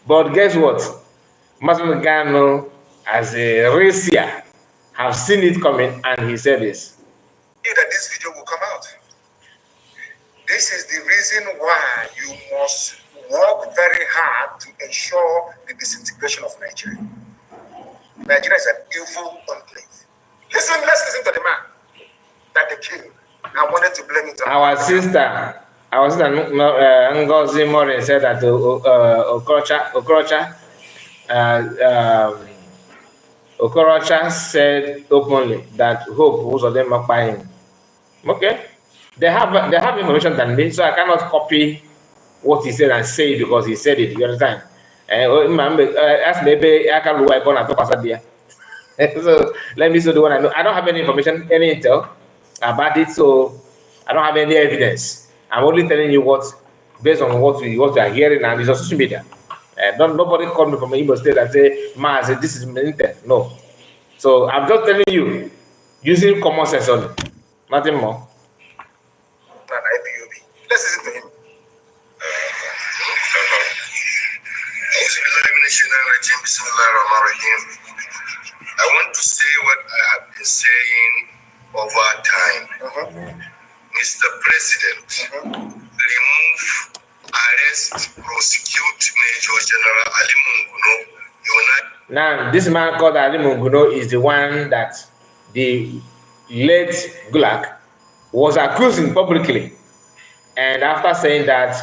But guess what? Nnamdi Kanu, as a racier, have seen it coming, and he said this. That this video will come out. This is the reason why you must work very hard to ensure the disintegration of Nigeria. Nigeria is an evil enclave. Let's listen to the man that they killed. I wanted to blame it on our sister Ngozi Morin said that Okorocha said openly that Hope was of them by him. Okay, they have information than me, so I cannot copy what he said and say it because he said it. You understand? Ask maybe I can work on a top there. So let me see the one I know. I don't have any information, any intel about it, so I don't have any evidence. I'm only telling you what, based on what you are hearing, and it's on social media. Nobody called me from Igbo State and say, "Ma, I said this is my intent." No. So I'm just telling you, using common sense only, nothing more. IPOB. Let's listen to him. I want to say what I have been saying over time. Mr. President, remove, arrest, prosecute Major General Ali Munguno. Now, this man called Ali Munguno is the one that the late Gulak was accusing publicly. And after saying that,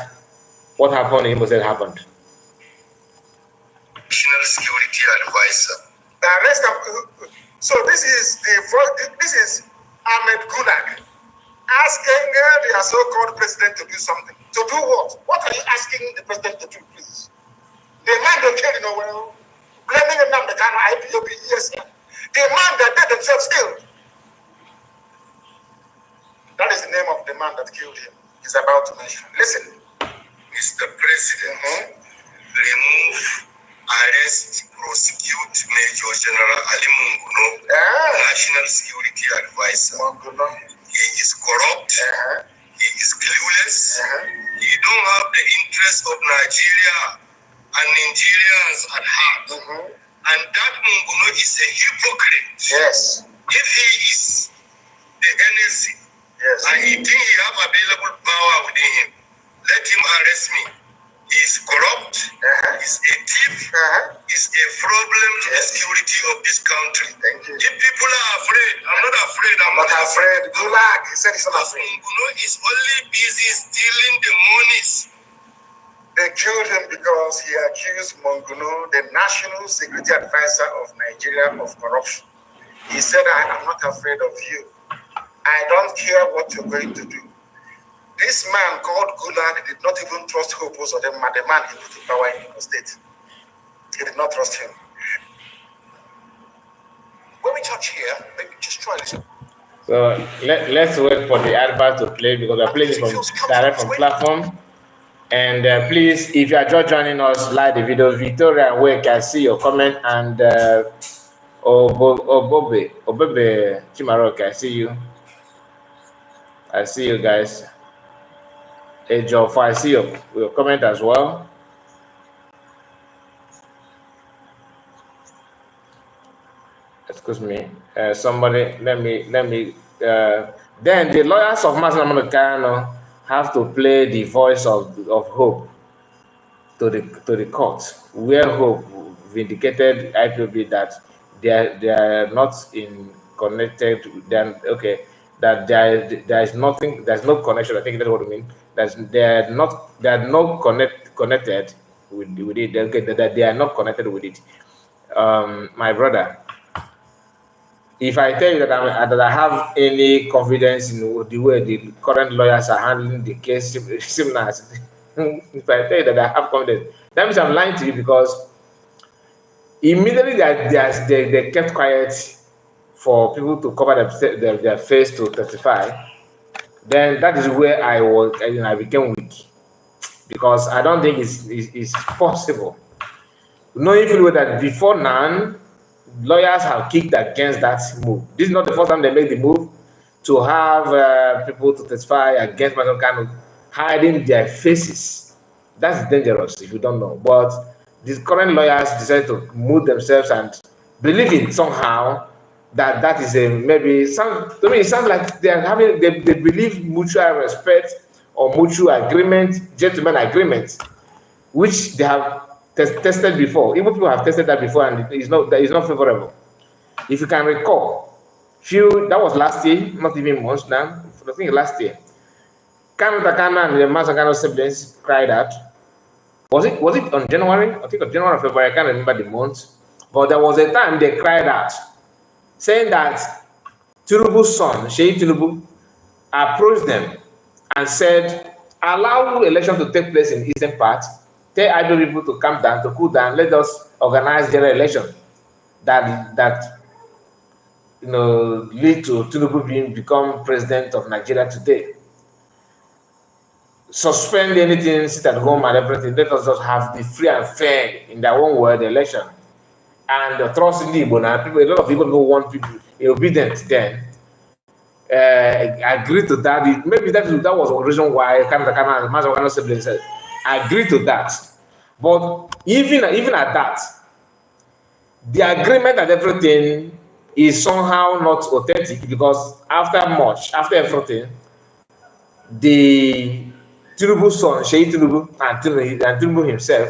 what happened, he said happened. National Security Advisor. The arrest of, so this is Ahmed Gulak asking the so-called president to do something. To do what? What are you asking the president to do, please? The man they killed, blaming Nnamdi Kanu, IPOB, yes. The man that they themselves killed. That is the name of the man that killed him. He's about to mention. Listen. Mr. President, remove, arrest, prosecute Major General Ali Munguno, National Security Advisor. He is corrupt. He is clueless. He don't have the interest of Nigeria and Nigerians at heart. And that Munguno is a hypocrite. Yes. If he is the NSC, and he think he have available power within him, let him arrest me. He is corrupt. He's a thief. He's a problem to the security of this country. Thank you. If people are afraid, I'm not afraid. I'm not afraid. Gulak, he said he's not afraid. Munguno is only busy stealing the monies. They killed him because he accused Munguno, the National Security Advisor of Nigeria, of corruption. He said, I am not afraid of you. I don't care what you're going to do. This man called Gulak did not even trust Hope or the man he put in power in the state. He did not trust him. When we touch here, maybe just try this. So let's wait for the advert to play because we're playing it from direct from platform. And please, if you are just joining us, like the video. Victoria Wake, I see your comment, and Obebe Chimaroke, I see you. I see you guys. Ejof, I see your comment as well. Excuse me. Somebody, let me. Then the lawyers of Nnamdi Kanu have to play the voice of hope to the court, where hope vindicated IPOB that they are not in connected. Then okay, that there is nothing. There's no connection. I think that's what I mean. They are not connected with it. Okay, that they are not connected with it. My brother, if I tell you that I have any confidence in the way the current lawyers are handling the case, similar, if I tell you that I have confidence, that means I'm lying to you, because immediately they kept quiet for people to cover their face to testify. Then that is where I became weak, because I don't think it's possible. Knowing fully well that before now, lawyers have kicked against that move. This is not the first time they make the move to have people to testify against Nnamdi Kanu hiding their faces. That's dangerous if you don't know. But these current lawyers decided to move themselves and believing somehow that is a maybe to me it sounds like they believe mutual respect or mutual agreement, gentleman agreement, which they have tested before. Even people have tested that before, and it's not favorable. If you can recall, that was last year, not even months now. I think last year, Kanu and the Nnamdi siblings cried out. Was it on January? I think on January or February. I can't remember the month, but there was a time they cried out, saying that Tinubu's son, Sheikh Tinubu, approached them and said, "Allow election to take place in eastern part. Tell IPOB people to calm down, to cool down. Let us organize general election that lead to Tinubu become president of Nigeria today. Suspend anything, sit at home and everything. Let us just have the free and fair, in their own word, election." And trust in people, a lot of people who want people obedient then agreed to that. Maybe that was the reason why Nnamdi siblings said agreed to that. But even at that, the agreement and everything is somehow not authentic, because after everything, the Tinubu's son, Sheikh Tinubu, and Tinubu himself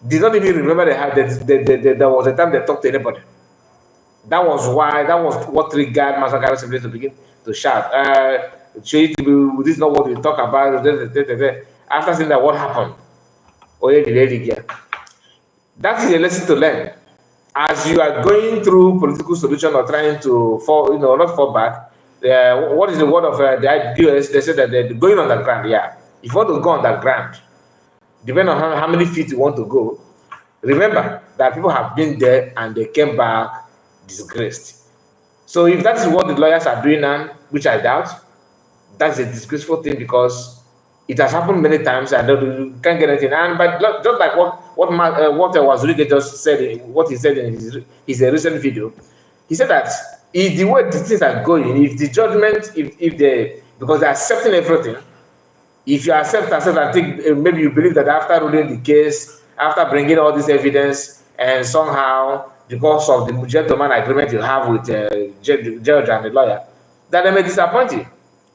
did not even remember there was a time they talked to anybody. That was what triggered Nnamdi siblings to begin to shout, Sheikh Tinubu, this is not what we talk about. After saying that, what happened? That is a lesson to learn. As you are going through political solution or trying to not fall back, what is the word of the US? They said that they're going underground. Yeah, if you want to go underground, depending on how many feet you want to go, remember that people have been there and they came back disgraced. So if that is what the lawyers are doing now, which I doubt, that's a disgraceful thing, because it has happened many times and you can't get anything. But just like what Wazirike just said, what he said in his recent video, he said that the way the things are going, if the judgment, because they're accepting everything, if you accept, I think maybe you believe that after ruling the case, after bringing all this evidence, and somehow because of the gentleman agreement you have with the judge and the lawyer, that they may disappoint you.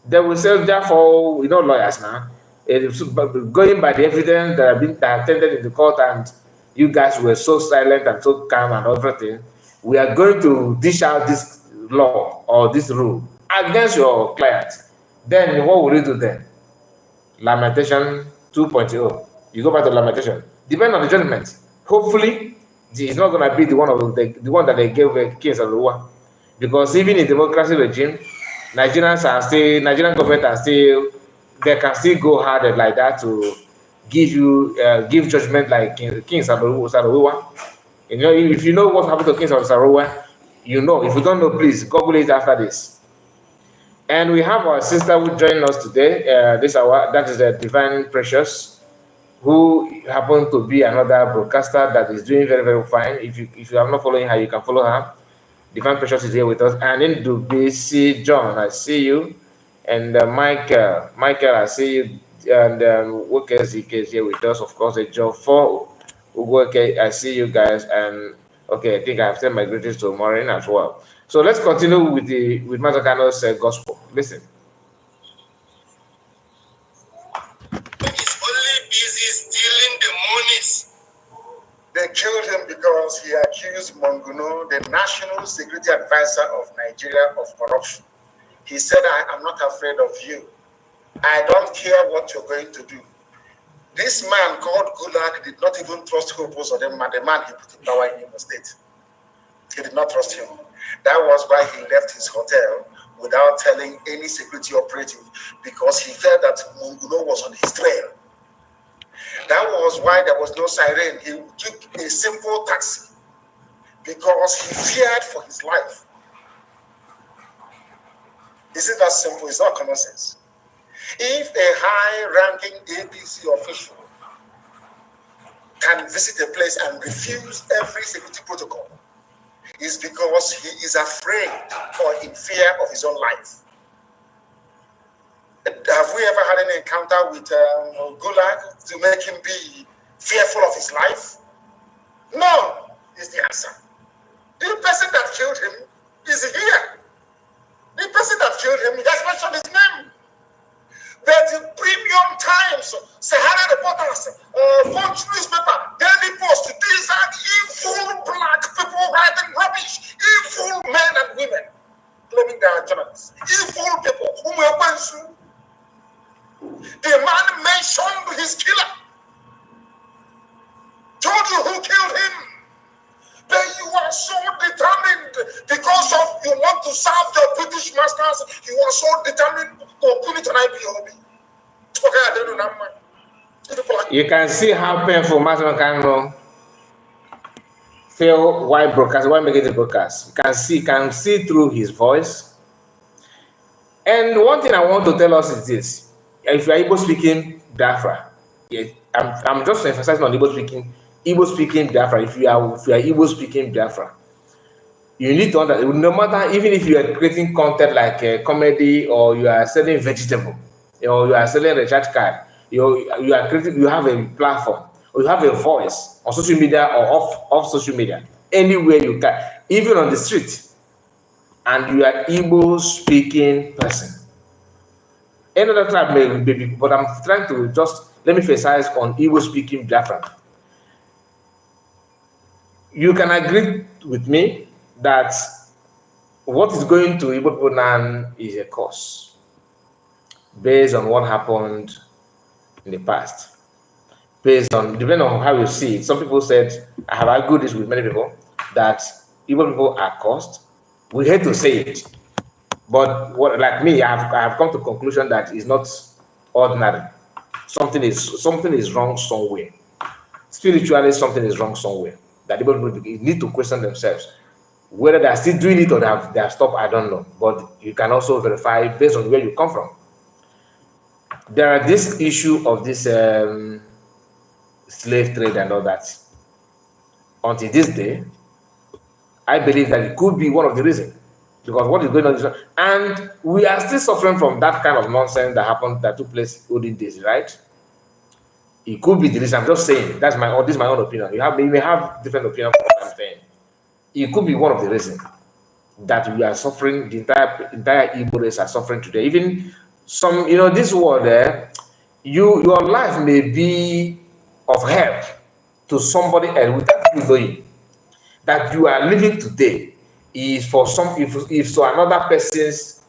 They will say, therefore, lawyers now, going by the evidence that have been attended in the court, and you guys were so silent and so calm and everything, we are going to dish out this law or this rule against your client. Then what will you do then? Lamentation 2.0. You go back to lamentation. Depending on the judgment. Hopefully, it's not going to be the one that they gave King Salwa, because even in democracy regime, Nigerian government are still, they can still go harder like that to give judgment like King Salwa. If you know what happened to King Salwa, if you don't know, please Google it after this. And we have our sister who joined us today. This hour, that is Divine Precious, who happened to be another broadcaster that is doing very, very fine. If you are not following her, you can follow her. Divine Precious is here with us. And in Dubisi, John, I see you. And Michael, I see you. And Wokez is here with us, of course. Joe 4, Ugoke, I see you guys. And okay, I think I have sent my greetings to Maureen as well. So let's continue with Master Kano's gospel. Listen. He's only busy stealing the monies. They killed him because he accused Monguno, the National Security Advisor of Nigeria, of corruption. He said, I am not afraid of you. I don't care what you're going to do. This man called Gulak did not even trust Hopos or the man he put in power in Imo State. He did not trust him. That was why he left his hotel without telling any security operative, because he felt that Monguno was on his trail. That was why there was no siren. He took a simple taxi because he feared for his life. Is it that simple? It's not common sense. If a high-ranking APC official can visit a place and refuse every security protocol, it's because he is afraid or in fear of his own life. Have we ever had an encounter with Gulak to make him be fearful of his life? No, is the answer. The person that killed him is here. The person that killed him, he has mentioned his name. But in premium times, Sahara Reporters, Punch newspaper, Daily Post, these are evil black people writing rubbish, evil men and women claiming they are journalists, evil people whom we are going to. The man mentioned his killer, told you who killed him. But you are so determined because of you want to serve your British masters. You are so determined to put it on IPOB. Okay, I don't know that man. You can see how painful Master Kano feel why broadcast, why make it a broadcast. You can see through his voice. And one thing I want to tell us is this: if you are Igbo speaking Biafra, I'm just emphasizing on Igbo speaking Biafra. If you are Igbo speaking Biafra, you need to understand. No matter, even if you are creating content like a comedy, or you are selling vegetable, or you are selling a recharge card, you are creating. You have a platform, or you have a voice on social media or off social media, anywhere you can, even on the street, and you are Igbo speaking person. Another tribe may be, but I'm trying to just let me emphasize on Igbo speaking Biafra. You can agree with me that what is going to Igbo people now is a curse based on what happened in the past. Based on, depending on how you see it. Some people said, I have argued this with many people, that Igbo people are cursed. We hate to say it, but like me, I have come to the conclusion that it's not ordinary. Something is wrong somewhere. Spiritually, something is wrong somewhere. That people need to question themselves. Whether they are still doing it or they have stopped, I don't know. But you can also verify based on where you come from. There are this issue of this slave trade and all that. Until this day, I believe that it could be one of the reasons. Because what is going on is, and we are still suffering from that kind of nonsense that took place olden days, right? It could be the reason. I'm just saying this is my own opinion. You may have different opinion from what I'm saying. It could be one of the reasons that we are suffering. The entire Igbo race are suffering today. Even some, this world there, your life may be of help to somebody else without you knowing that you are living today is for some, if so another person's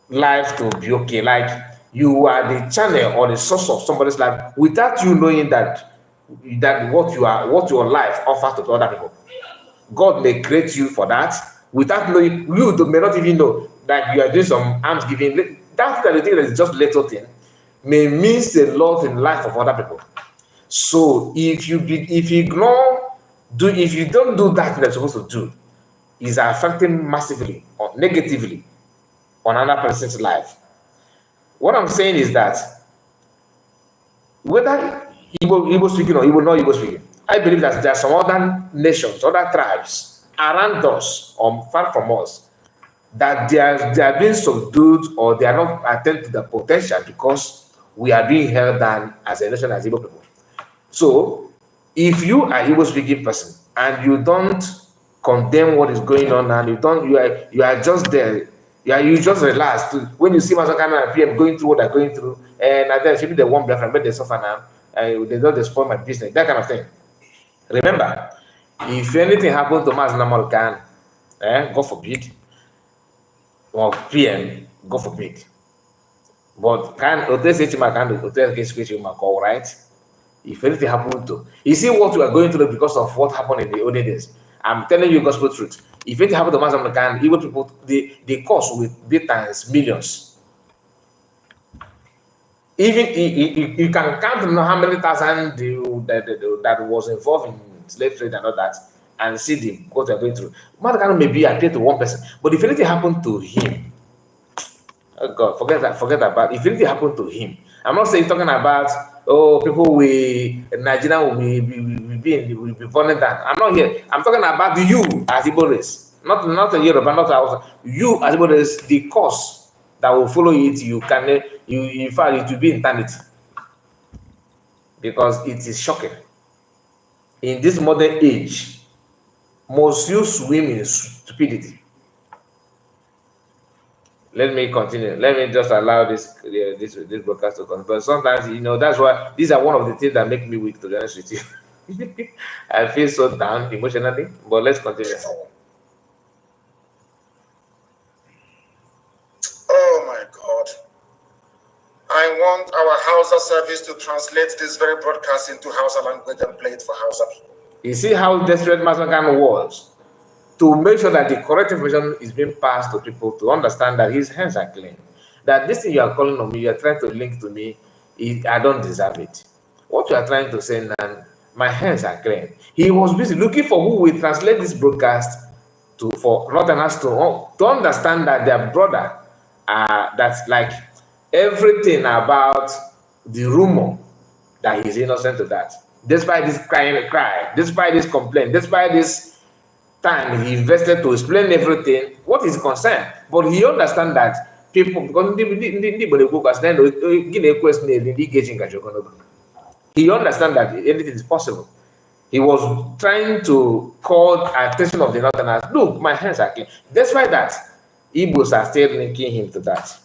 life to be okay. Like you are the channel or the source of somebody's life without you knowing that what your life offers to other people. God may create you for that without knowing. You may not even know that you are doing some alms giving. That kind of thing that is just little thing may mean a lot in the life of other people. So if you don't do that you're supposed to do, is affecting massively or negatively on another person's life. What I'm saying is that whether Igbo speaking or Igbo not Igbo speaking, I believe that there are some other nations, other tribes around us or far from us that they are being subdued or they are not attend to the potential because we are being held down as a nation as Igbo people. So if you are Igbo speaking person and you don't condemn what is going on and you are just there, you just relax when you see Masakana and PM going through what they're going through, and then maybe they want Biafra, but they suffer now, they don't spoil my business, that kind of thing. Remember, if anything happened to Nnamdi Kanu, God forbid, or PM, God forbid. But right? If anything happened to, you see what we are going through because of what happened in the olden days. I'm telling you gospel truth. If it happened to Nnamdi Kanu, Igbo people, the cost will be times millions. Even you can count how many thousand that was involved in slave trade and all that, and see what they're going through. Nnamdi Kanu maybe appear to one person, but if anything happened to him, oh God, forget about. If anything happened to him, I'm not saying talking about people Nigeria will be burning down. I'm not here. I'm talking about you as Igbo race, not a Yoruba, not Hausa. You as Igbo race, the cost that will follow it, in fact it will be eternity, because it is shocking. In this modern age, must you swim in stupidity? Let me continue. Let me just allow this broadcast to continue. But sometimes, that's why these are one of the things that make me weak, to be honest with you. I feel so down emotionally. But let's continue. Oh my God. I want our Hausa service to translate this very broadcast into Hausa language and play it for Hausa people. You see how desperate Nnamdi Kanu was to make sure that the correct information is being passed to people to understand that his hands are clean. That this thing you are calling on me, you are trying to link to me, I don't deserve it. What you are trying to say now, my hands are clean. He was busy looking for who will translate this broadcast for Northerners to understand that their brother, that's like everything about the rumor that he's innocent to that. Despite this cry, despite this complaint, despite this time he invested to explain everything, what is concerned. But he understands that people, because he understands that anything is possible. He was trying to call attention of the Northerners. Look, my hands are clean. Despite that, Igbos are still linking him to that.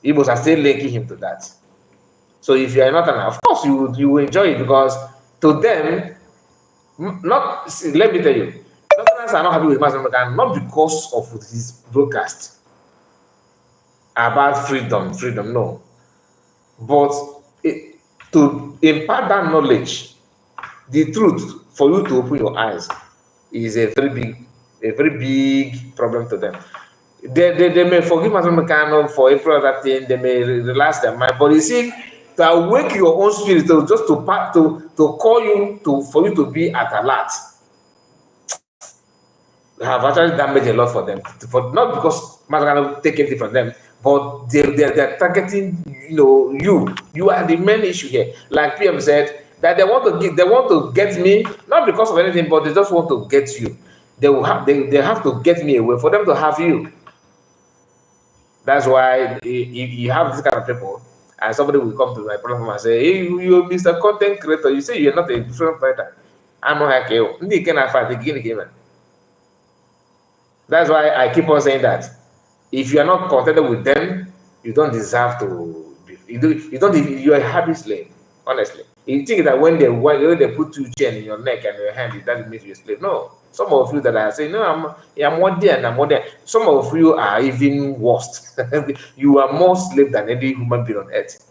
Igbos are still linking him to that. So if you are not, of course you will enjoy it, because to them, let me tell you, Northerners are not happy with Nnamdi Kanu, not because of his broadcast about freedom, no. But to impart that knowledge, the truth, for you to open your eyes, is a very big problem to them. They may forgive Nnamdi Kanu for every other thing, they may relax their mind, but you see, to awake your own spirit, to call you for you to be at alert, have actually damaged a lot for them. Not because Nnamdi Kanu take anything from them, but they're targeting you are the main issue here. Like PM said, that they want to get me, not because of anything, but they just want to get you. They have to get me away for them to have you. That's why if you have this kind of people, and somebody will come to my platform and say, hey, you're Mr. Content Creator, you say you're not a different fighter. I'm not like you. That's why I keep on saying that if you are not contented with them, you don't deserve to be, you're a happy slave, honestly. You think that when they put two chains in your neck and your hand, that makes you a slave. No. Some of you that are saying, no, I'm more there and I'm more there. Some of you are even worse. You are more slave than any human being on earth.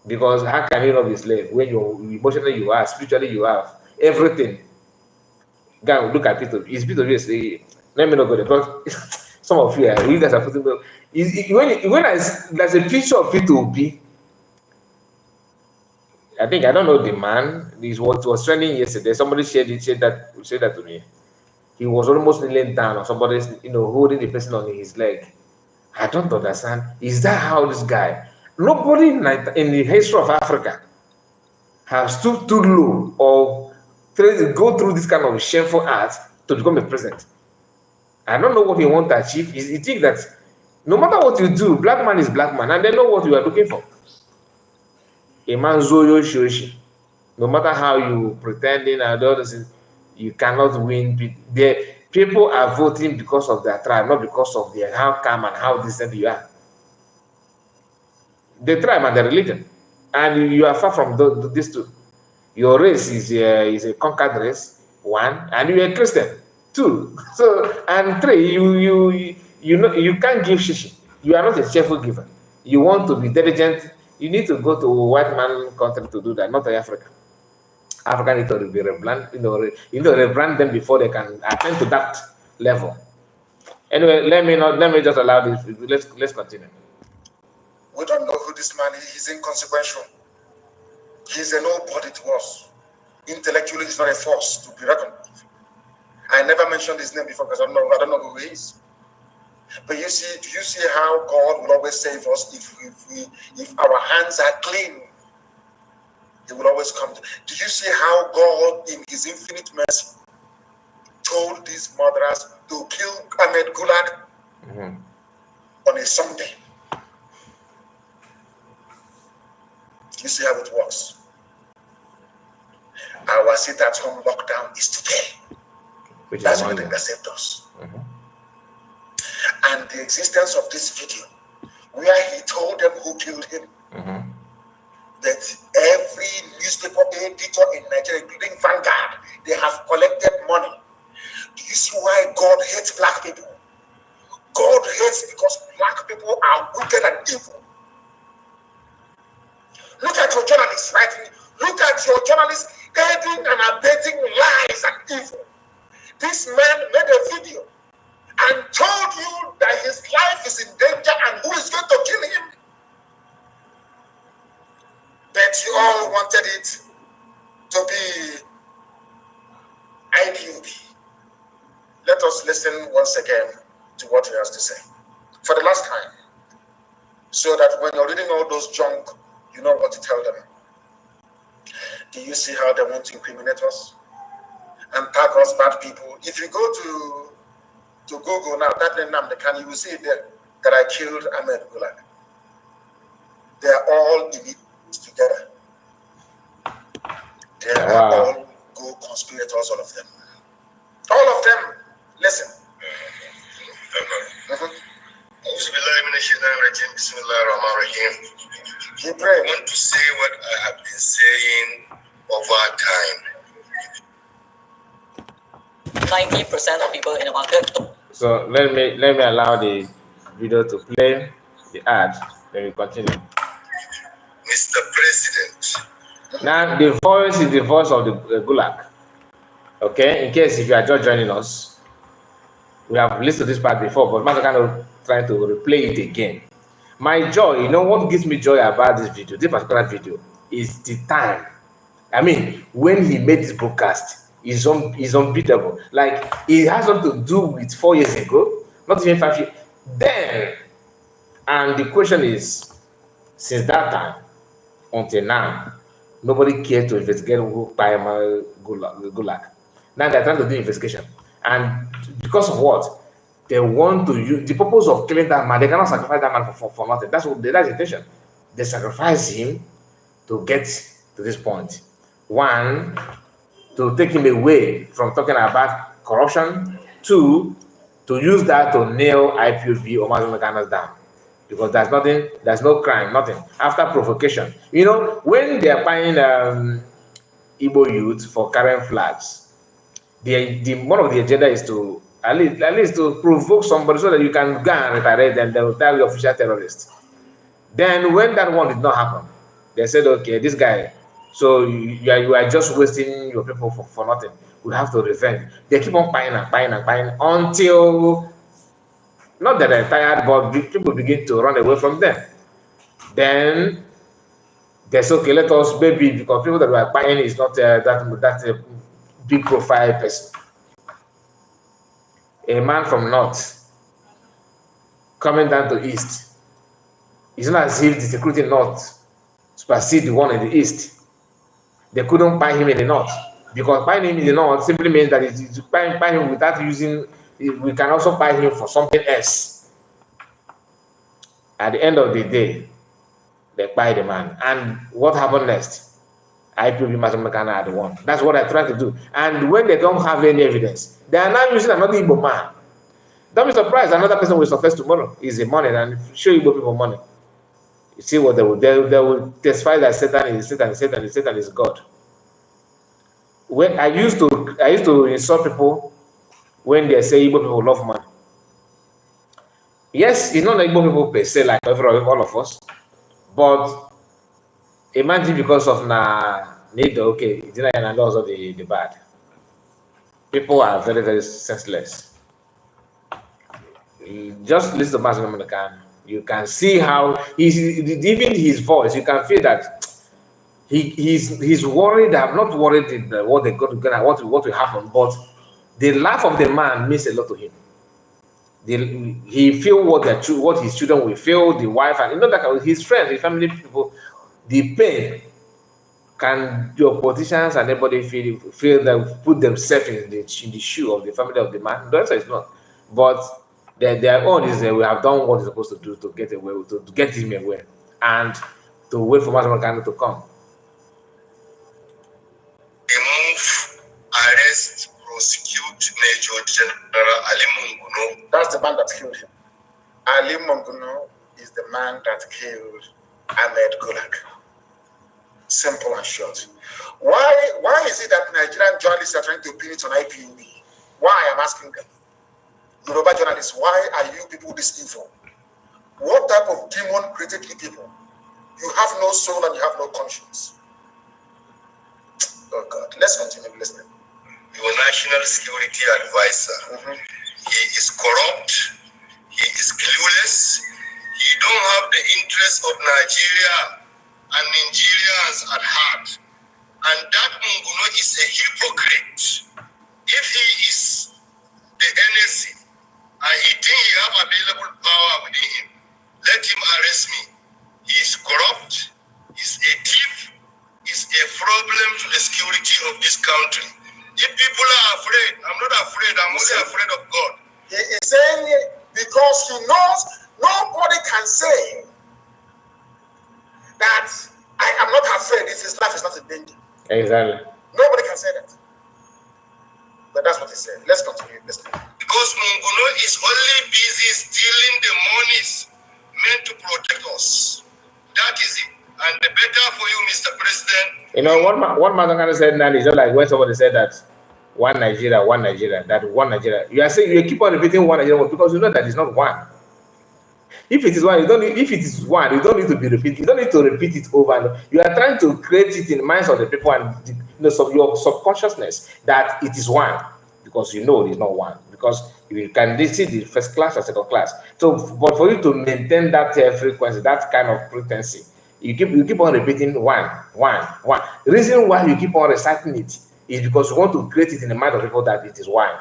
Because how can you not be slave when emotionally you are, spiritually you have everything? God, look at Peter. It's Peter say, let me not go there. But some of you guys are putting when there's a picture of Peter B. I think I don't know the man. This what was trending yesterday. Somebody said that to me. he was almost kneeling down or somebody's, holding the person on his leg. I don't understand. Is that how this guy? Nobody in the history of Africa has stood too low or go through this kind of shameful act to become a president. I don't know what he wants to achieve. He think that no matter what you do, black man is black man, and they know what you are looking for. A man zoyo shoshi. No matter how you pretending and others, you cannot win. People are voting because of their tribe, not because of how calm and how decent you are. The tribe and the religion, and you are far from these two. Your race is a conquered race, one, and you are a Christian, two. So and three, you can't give shishi. You are not a cheerful giver. You want to be diligent. You need to go to a white man country to do that, not to Africa. Africa need to be rebrand, rebrand them before they can attend to that level. Anyway, let me just allow this. Let's continue. We don't know who this man is. He's inconsequential. He's a nobody to us. Intellectually, he's not a force to be reckoned with. I never mentioned his name before because I don't know who he is. But do you see how God will always save us if our hands are clean? He will always come. Do you see how God, in his infinite mercy, told these murderers to kill Ahmed Gulak on a Sunday? Do you see how it works? Our sit-at-home lockdown is today. That's the thing that saved us. And the existence of this video, where he told them who killed him, that every newspaper editor in Nigeria, including Vanguard, they have collected money. Do you see why God hates black people? God hates because black people are wicked and evil. Look at your journalists writing. Look at your journalists aiding and abetting lies and evil. This man made a video and told you that his life is in danger and who is going to kill him. But you all wanted it to be IPOB. Let us listen once again to what he has to say for the last time, so that when you're reading all those junk, you know what to tell them. Do you see how they want to incriminate us and tag us bad people? If you go to Google now, that Nnamdi Kanu, you will see there that I killed Ahmed Gulak. They are all in it together. They are all co-conspirators, all of them. All of them. Listen. You pray. I want to say what I have been saying over time. 90% of people in the market. So let me allow the video to play, the ad, then we continue. Mr. President. Now the voice is the voice of the Gulak. Okay, in case if you are just joining us, we have listened to this part before, but I'm kind of trying to replay it again. My joy, what gives me joy about this particular video, is the time. I mean, when he made this broadcast, is unbeatable. Like, it has something to do with 4 years ago, not even 5 years. Then, and the question is, since that time until now, nobody cared to investigate who by Gulak. Now they're trying to do investigation, and because of what? They want to use the purpose of killing that man. They cannot sacrifice that man for nothing. That's the intention. They sacrifice him to get to this point. One, to take him away from talking about corruption. Two, to use that to nail IPOB or Nnamdi down. Because there's no crime, nothing. After provocation. When they are buying Igbo youth for carrying flags, one of the agenda is to at least to provoke somebody so that you can go and retaliate them. They will tell you official terrorist. Then when that one did not happen, they said, okay, this guy, so you are just wasting your people for nothing. We have to revenge. They keep on buying until, not that they're tired, but people begin to run away from them. Then they say, okay, let us maybe, because people that were buying is not that big profile person. a man from north coming down to east, it's not as if the security in north supersede the one in the east. They couldn't buy him in the north because buying him in the north simply means that it's buy him without using. We can also buy him for something else. At the end of the day, they buy the man. And what happened next? IPOB Nnamdi Kanu are the one. That's what I try to do. And when they don't have any evidence, they are now using another Igbo man. Don't be surprised, another person will surface tomorrow. Is the money and show Igbo people money. You see what they will testify that Satan is God. When I used to insult people when they say Igbo people love money. Yes, it's not like Igbo people per se, like all of us, but imagine because of need okay, and also the bad. People are very, very senseless. Just listen to Nnamdi Kanu. You can see how even his voice, you can feel that he's worried. I'm not worried what they're going to what will happen, but the life of the man means a lot to him. He feel what his children will feel, the wife, and that his friends, his family people, the pain. Can your politicians and everybody feel that put themselves in the shoe of the family of the man? The answer is not. But their own is that we have done what we're supposed to do to get away, to get him away, and to wait for Nnamdi Kanu to come. Remove, arrest, prosecute Major General Ali Munguno. That's the man that killed him. Ali Munguno is the man that killed Ahmed Gulak. Simple and short. Why is it that Nigerian journalists are trying to pin it on IPOB? Why? I'm asking them. Yoruba journalists, why are you people this evil? What type of demon created you people? You have no soul and you have no conscience. Oh God, let's continue listening. Your national security advisor. He is corrupt. He is clueless. He don't have the interests of Nigeria and Nigerians at heart. And that Munguno is a hypocrite. If he is the NSC and he think he have available power within him, let him arrest me. He is corrupt, he's a thief, he's a problem to the security of this country. If people are afraid, I'm not afraid, I'm only afraid of God. He is saying it because he knows nobody can say that I am not afraid if his life is not in danger. Exactly. Nobody can say that. But that's what he said. Let's continue. Because Munguno is only busy stealing the monies meant to protect us. That is it. And the better for you, Mr. President. You know, what Nnamdi said now is just like when somebody said that one Nigeria, that one Nigeria. You are saying you keep on repeating one Nigeria because you know that it's not one. If it is one, you don't need to be repeated. You don't need to repeat it over and over. You are trying to create it in the minds of the people and your subconsciousness that it is one, because you know it is not one. Because you can see the first class or second class. So, but for you to maintain that frequency, that kind of frequency, you keep on repeating one. The reason why you keep on reciting it is because you want to create it in the mind of people that it is one.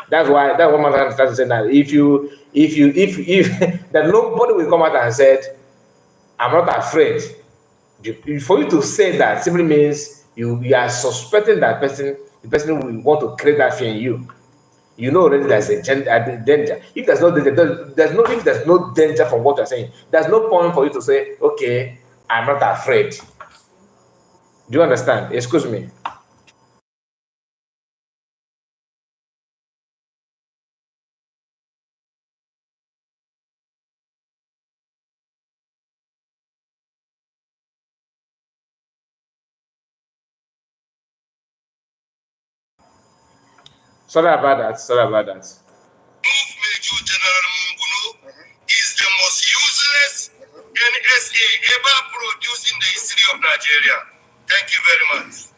That's what my started saying that if that nobody will come out and said, I'm not afraid. For you to say that simply means you are suspecting that person, the person will want to create that fear in you. You know already there's a danger. If there's no danger, if there's no danger from what you're saying, there's no point for you to say, okay, I'm not afraid. Do you understand? Excuse me. Sorry about that. Major General Munguno is the most useless NSA ever produced in the history of Nigeria. Thank you very much.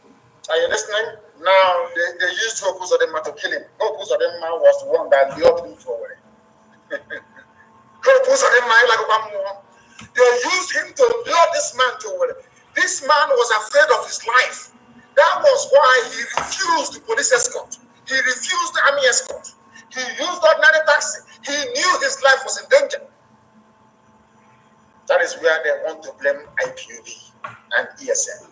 Are you listening? Now, they used Hope Uzodinma to kill him. Hope Uzodinma was the one that lured him forward. Hope Uzodinma, like one more. They used him to lure this man forward. This man was afraid of his life. That was why he refused the police escort. He refused the army escort. He used ordinary taxi. He knew his life was in danger. That is where they want to blame IPOB and ESN.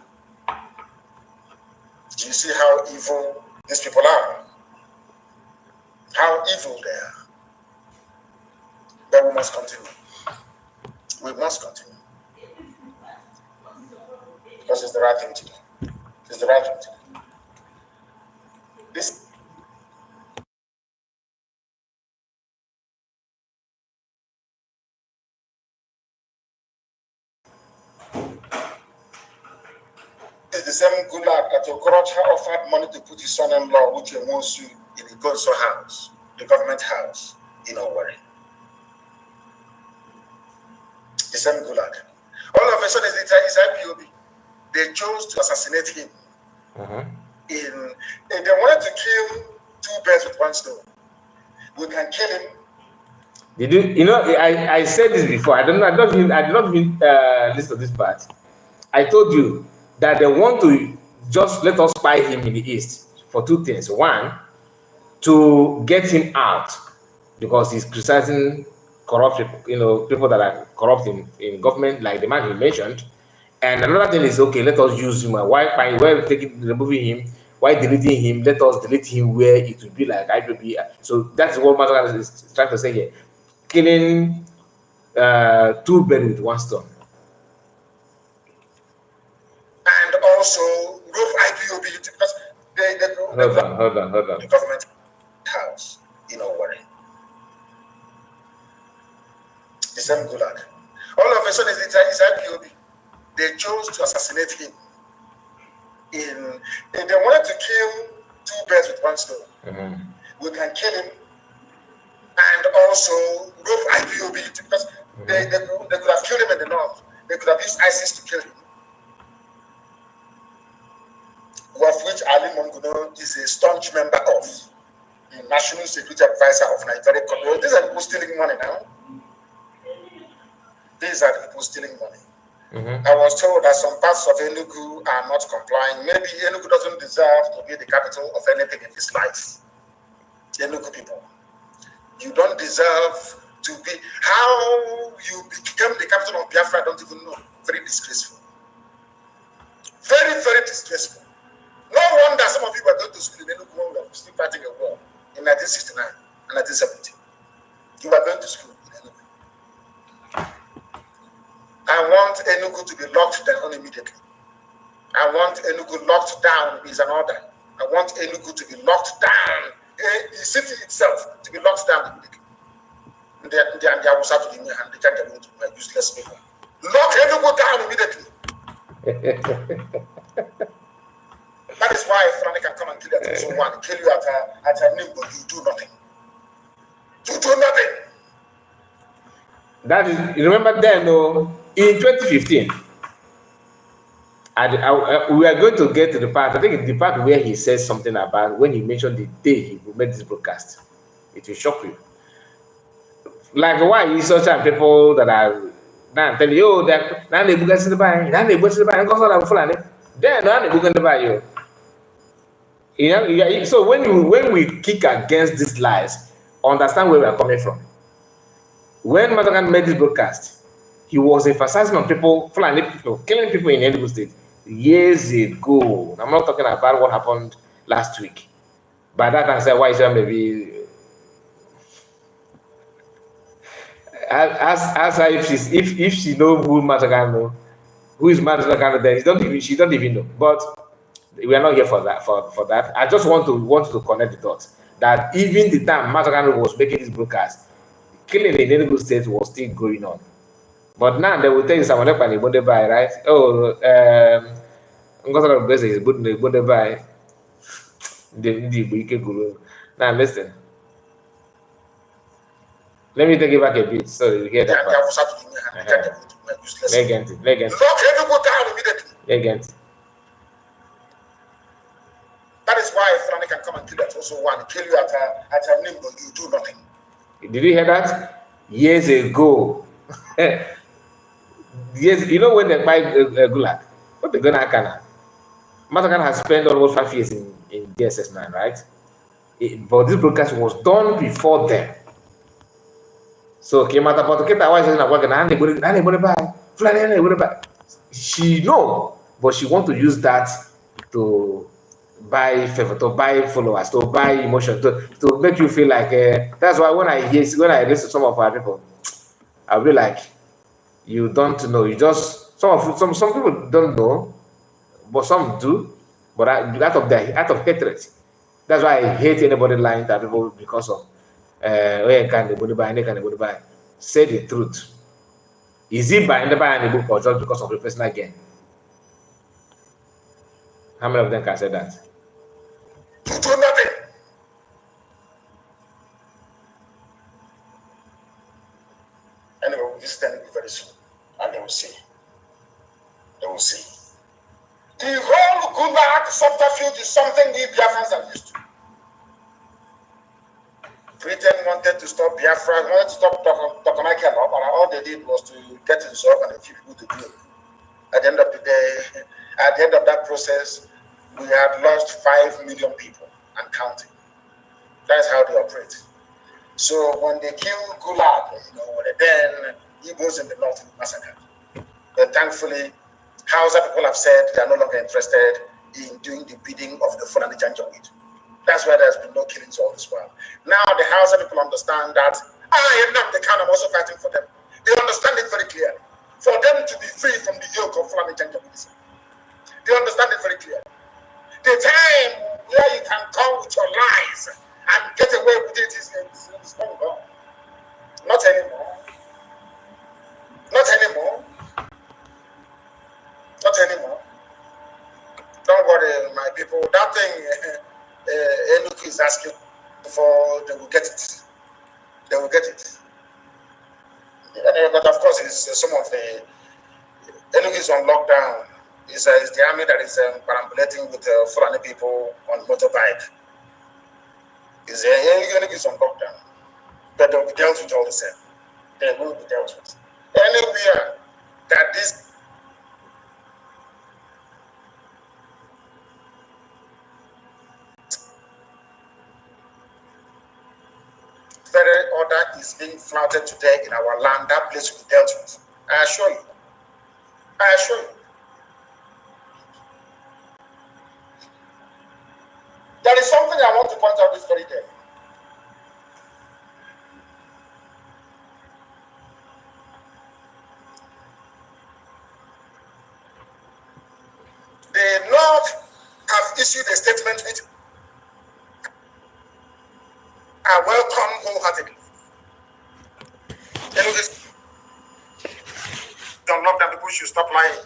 Do you see how evil these people are? How evil they are. But we must continue. We must continue. Because it's the right thing to do. It's the right thing to do. This is the same Gulak that Okorocha offered money to put his son-in-law, which he wants to, in the Gonso house, the government house, in Owerri. The same Gulak. All of a sudden, it's IPOB. They chose to assassinate him. They wanted to kill two birds with one stone. We can kill him. Did you know? I said this before. I did not even listen to this part. I told you that they want to just let us spy him in the east for two things. One, to get him out because he's criticizing corrupt people, people that are corrupt in government, like the man he mentioned. And another thing is, okay, let us use him. Why removing him? Why deleting him? Let us delete him where it will be like IPOB. So that's what Master is trying to say here. Killing two birds with one stone. And also remove IPOB because Hold on. the government house in Owerri. The same Gulak. All of a sudden, it's IPOB. They chose to assassinate him. They wanted to kill two birds with one stone. We can kill him and also remove IPOB because they could have killed him in the north. They could have used ISIS to kill him. Of which Ali Monguno is a staunch member of, the National Security Advisor of Nigeria. These are people stealing money now. These are the people stealing money. I was told that some parts of Enugu are not complying. Maybe Enugu doesn't deserve to be the capital of anything in this life. Enugu people, you don't deserve to be. How you became the capital of Biafra, I don't even know. Very disgraceful. Very, very disgraceful. No wonder some of you were going to school in Enugu when we were still fighting a war in 1969 and 1970. You were going to school in Enugu. I want Enugu to be locked down immediately. I want Enugu locked down is an order. I want Enugu to be locked down. The city itself to be locked down immediately. And they will start to give me a hand. They can't get into my useless people. Lock Enugu down immediately. That is why Fulani can come and kill you at someone, kill you at a name, but you do nothing. You do nothing. That is, you remember then, in 2015, we are going to get to the part, I think it's the part where he says something about when he mentioned the day he will make this broadcast. It will shock you. Like, why you such people that are now telling you that now they book us to buy, now they book us to buy, and go for Fulani. Then now they book us to buy you. So when we kick against these lies, understand where we are coming from. When Matakan made this broadcast, he was emphasizing on people, Fulani people, killing people in Enugu State years ago. I'm not talking about what happened last week. By that I said, why is there maybe ask her if she knows who Matakan who is Matakan, then she don't even know. But we are not here for that. For that, I just want to connect the dots. That even the time Matakan was making this broadcast, killing in Enugu State was still going on. But now they will tell you someone up and they buy, right? Oh, I'm going to is good to buy. Now listen. Let me take it back a bit. Sorry, you hear that part. Legend. That is why Fulani can come and kill that also one, kill you at a name, but you do nothing. Did you hear that? Years ago. Yes, you know when they buy Gulak, what they're gonna Kana? Matakan has spent almost 5 years in DSS9, right? but this broadcast was done before them. So Kimata Potoketa, why is not working? She know, but she want to use that to buy favor, to buy followers, to buy emotion, to make you feel like. That's why when I listen to some of our people, I'll be like, you don't know. You just some people don't know, but some do. But out of hatred, that's why I hate anybody lying to people because of say the truth. Is it by anybody in the book or just because of the personal gain? How many of them can say that? To do nothing. Anyway, we'll visit them very soon, and they will see. They will see. The whole Gulak subterfuge is something we Biafrans are used to. Britain wanted to stop Biafra, wanted to stop Dr. Michael, but all they did was to get himself and a few people to do it. At the end of the day, at the end of that process, we had lost 5 million people and counting. That's how they operate. So when they killed Gulak, then Igbos in the north massacred. But thankfully, Hausa people have said they are no longer interested in doing the bidding of the Fulani Janjaweed. That's why there's been no killings all this while. Now the Hausa people understand that Nnamdi Kanu, I'm also fighting for them. They understand it very clearly. For them to be free from the yoke of Fulani Janjaweedism. They understand it very clearly. The time where you can come with your lies and get away with it is long gone. Not anymore. Not anymore. Not anymore. Don't worry, my people. That thing Enugu is asking for, they will get it. They will get it. But of course, it's some of the Enugu is on lockdown. It's the army that is perambulating with Fulani people on motorbike. Enugu is on lockdown. But they'll be dealt with all the same. They will be dealt with. Anywhere that this very order is being flouted today in our land, that place will be dealt with. I assure you. I assure you. There is something I want to point out this very day. The North have issued a statement which I welcome wholeheartedly. Don't love that people should stop lying.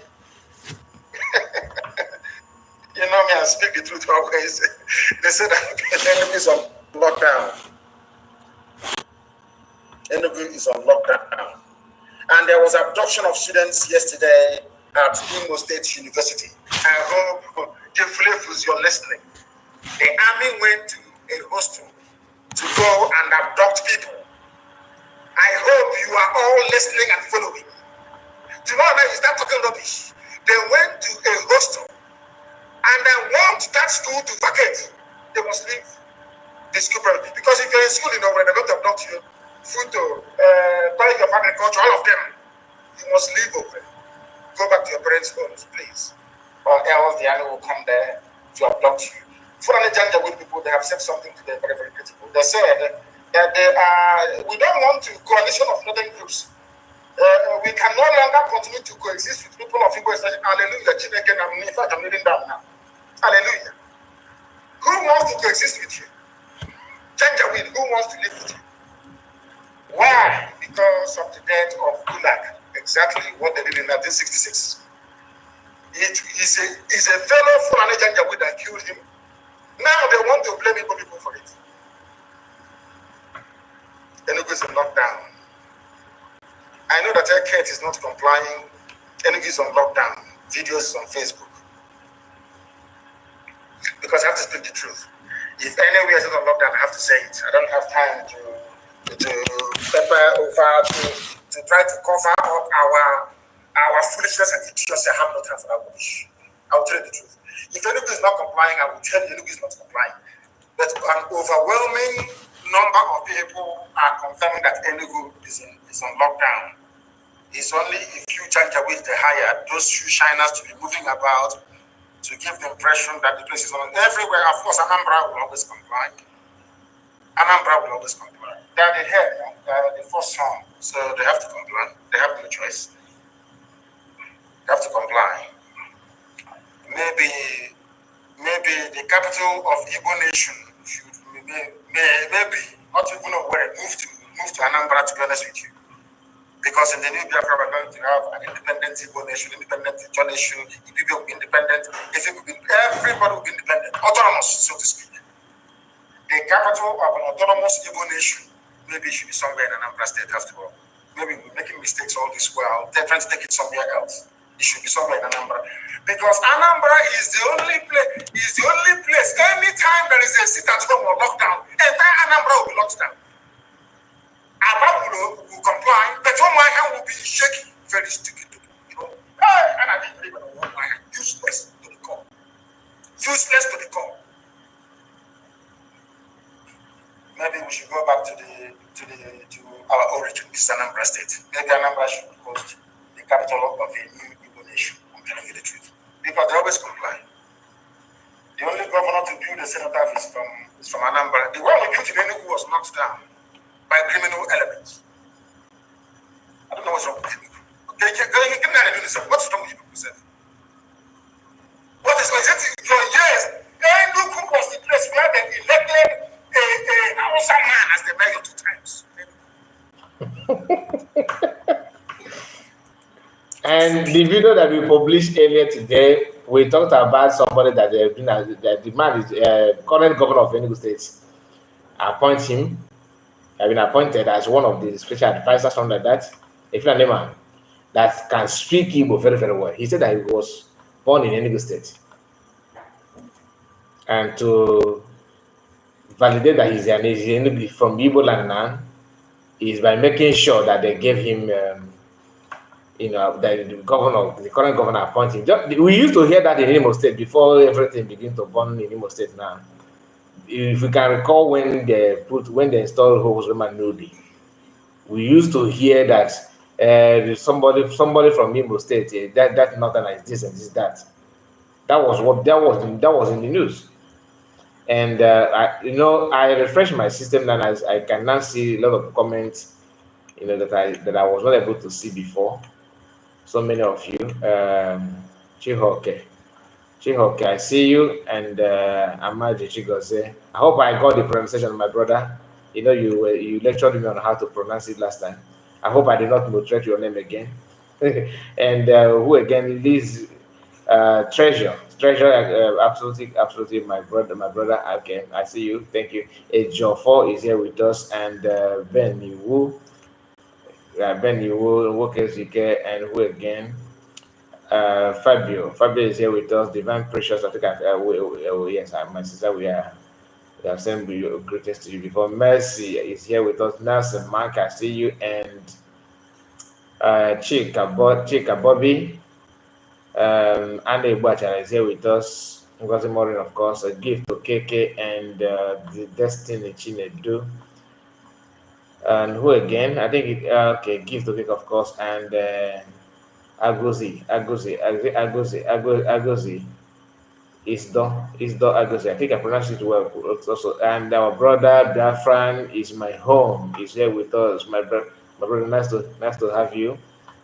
You know me, I speak the truth always. They said that Enugu is on lockdown. Enugu is on lockdown. And there was abduction of students yesterday at Imo State University. I hope the flavors you're listening. The army went to a hostel to go and abduct people. I hope you are all listening and following. Tomorrow night you start talking rubbish. They went to a hostel and they want that school to vacate. They must leave the school period. Because if you're in school, when they're going to abduct you, food to college of agriculture, all of them, you must leave over. Go back to your parents' homes, please. Or else the army will come there to abduct you. Fulani Janjaweed people, they have said something today very, very critical. They said that we don't want to coalition of northern groups. We can no longer continue to coexist with people of Igbo. Hallelujah. In fact, I'm reading down now. Hallelujah. Who wants to coexist with you? Janjaweed, who wants to live with you? Why? Because of the death of Gulak. Exactly what they did in 1966. It is a fellow Fulani Janjaweed that killed him. Now they want to blame Igbo people for it. Enugu is in lockdown. I know that Kate is not complying. Enugu is on lockdown. Videos is on Facebook. Because I have to speak the truth. If anywhere is on lockdown, I have to say it. I don't have time to pepper over to try to cover up our foolishness and idiocy. I have no time for that bullshit. I will tell you the truth. If Enugu is not complying, I will tell you Enugu is not complying. but an overwhelming number of people are confirming that Enugu is on lockdown. It's only a few Janjaweed they hired, those few shiners to be moving about to give the impression that the place is on everywhere. Of course, Anambra will always comply. Anambra will always comply. They are the head, they are the first song, so they have to comply. They have no choice. They have to comply. Maybe the capital of Igbo nation should maybe not even know where move to Anambra, to be honest with you. Because in the new Biafra we're going to have an independent Igbo nation, independent Ijaw nation, people will be independent, everybody will be independent, autonomous, so to speak. The capital of an autonomous Igbo nation maybe should be somewhere in Anambra State after all. Maybe we're making mistakes all this while they're trying to take it somewhere else. It should be somewhere in Anambra. Because Anambra is the only place, anytime there is a sit at home or lockdown, entire Anambra will be locked down. Aba will comply, but one my hand will be shaky, very sticky, Hey, and I didn't believe it. My hand, useless to the core. Useless to the core. Maybe we should go back to our origin, this Anambra State. Maybe Anambra should be called the capital of a new Igbo nation. I'm telling you the truth. Because they always comply. The only governor to build a cenotaph is from Anambra. The one we built in Enugu was knocked down by criminal elements. I don't know what's wrong with Enugu. Okay, what's wrong with you people, sir? What is it? For years, Enugu was the place where they elected a Hausa man as the mayor 2 times. And the video that we published earlier today, we talked about somebody that the man is current governor of Enugu State. Appoint him. Have been appointed as one of the special advisors, something like that. If you're a man that can speak Igbo very, very well. He said that he was born in Enugu State. And to validate that he's Enugu from Igbo land now is by making sure that they gave him that the current governor appointed him. We used to hear that in Imo State before everything began to burn in Imo State now. If we can recall when they installed Hope's Roman Nudi, we used to hear that somebody from Imo State that northern is this and this that. That was in the news. And I refreshed my system and I can now see a lot of comments that I was not able to see before. So many of you, Chihoke, I see you, and Amaji Chigose. I hope I got the pronunciation, my brother. You lectured me on how to pronounce it last time. I hope I did not butcher your name again. And who again? Liz Treasure, absolutely, my brother. Okay, I see you. Thank you. Ejofo is here with us, and Ben Iwu, Wokezike, and who again? Fabio is here with us. Divine Precious, I think yes, my sister, we have sent greetings to you before. Mercy is here with us. Nelson Mark, I see you, and Chika Bobby, Andy Bachar is here with us. Ngozi Morin, of course. A gift to KK and the Destiny Chinedu. And who again? I think gift to Vic, of course, and Agozi. Isdo Agozi. I think I pronounced it well also. And our brother Biafran is my home. Is here with us. My brother, nice to have you.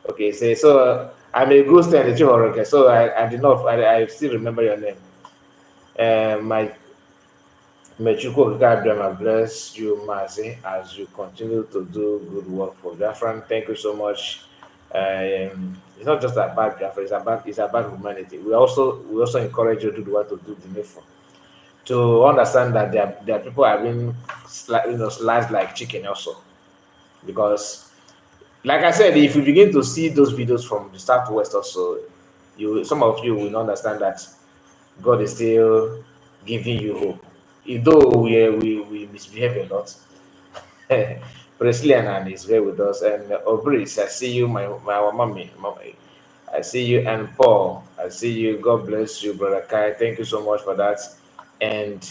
Okay, so I'm a ghost and a Chihoroke, so I still remember your name. My Mechuko Gabriel, bless you, Mazi, as you continue to do good work for Biafran. Thank you so much. It's not just about Biafra, it's about humanity. We also encourage you to do what to do the needful. To understand that there are people have been sliced like chicken also. Because like I said, if you begin to see those videos from the Southwest also, some of you will understand that God is still giving you hope. Though we misbehave a lot. Preslian is here with us, and Obris, I see you, my mommy. I see you, and Paul, I see you. God bless you, Brother Kai. Thank you so much for that. And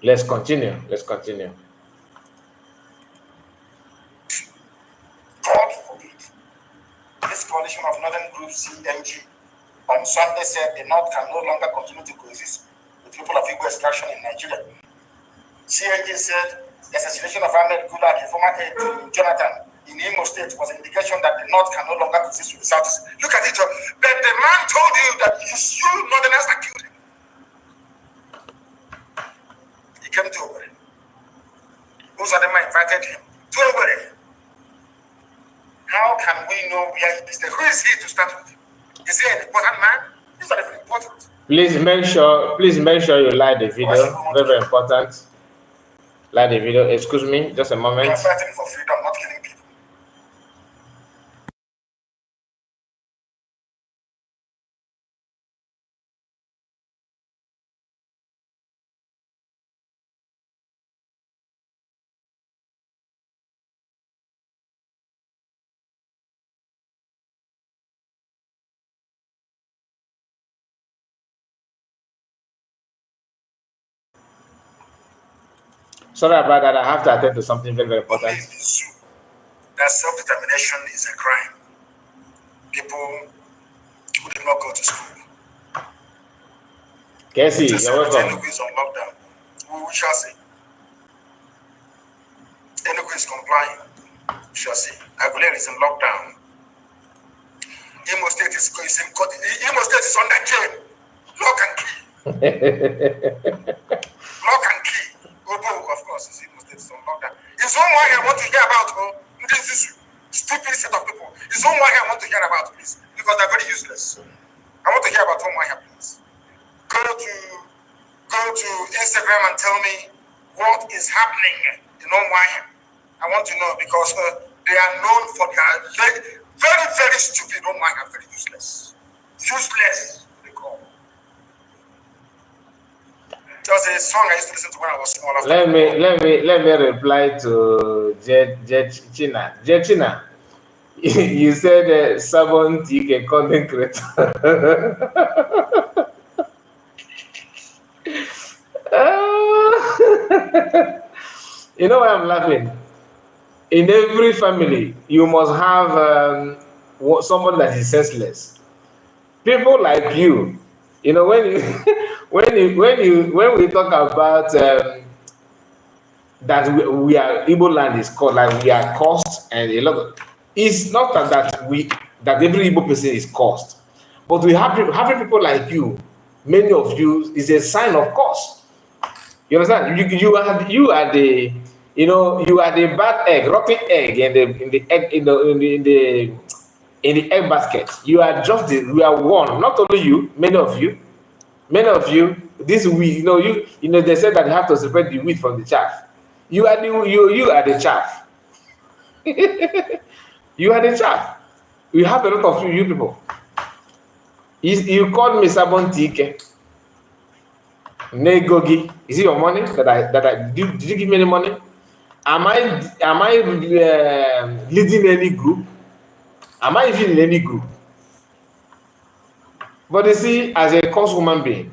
Let's continue. Let's continue. God forbid. This coalition of northern group CNG on Sunday said the North can no longer continue to coexist with people of Igbo extraction in Nigeria. CNG said the assassination of Ahmed Gulak, a former aide to Jonathan in Imo State, was an indication that the North can no longer coexist with the South. Look at it. But the man told you that you Northerners accused him. He came to Owerri. Those are the men invited him to Owerri. How can we know where he is? Who is he to start with? Is he an important man? These are very important. Please make sure you like the video. Very, very important. Like the video. Excuse me, just a moment. We are fighting for freedom, not killing people. Sorry about that. I have to attend to something very, very important. That self-determination is a crime. People who did not go to school. Casey, you're welcome. Enugu is on lockdown. We shall see. Enugu is complying. We shall see. Aguilera is in lockdown. Imo State is under jail. Lock and key. Lock and key. Obo, of course, is Imo State is on lockdown. It's one more I want to hear about. This stupid set of people. It's one more I want to hear about, please, because they're very useless. I want to hear about one more here, please. Go to Instagram and tell me what is happening in Omwaya. I want to know because they are known for their very, very, very stupid. Omwaya, very useless. Useless, they call. There was a song I used to listen to when I was small. Let me reply to China. You said Sabon TK content creator. You know why I'm laughing? In every family, you must have someone that is senseless. People like you, you know, when we talk about that we are Igbo land is called, like we are cursed, and a lot of, it's not that every Igbo person is cursed, but we have having people like you, many of you, is a sign of curse. You understand? You are the, you know, you are the bad egg, rotten egg in the egg basket. You are just we are one. Not only you, many of you. This wheat, you know, they said that you have to separate the wheat from the chaff. You are the chaff. You are the chaff. We have a lot of you people. You called me Sabon TK. Negogi. Is it your money did you give me any money? Am I leading any group? Am I even in any group? But you see, as a cursed human being,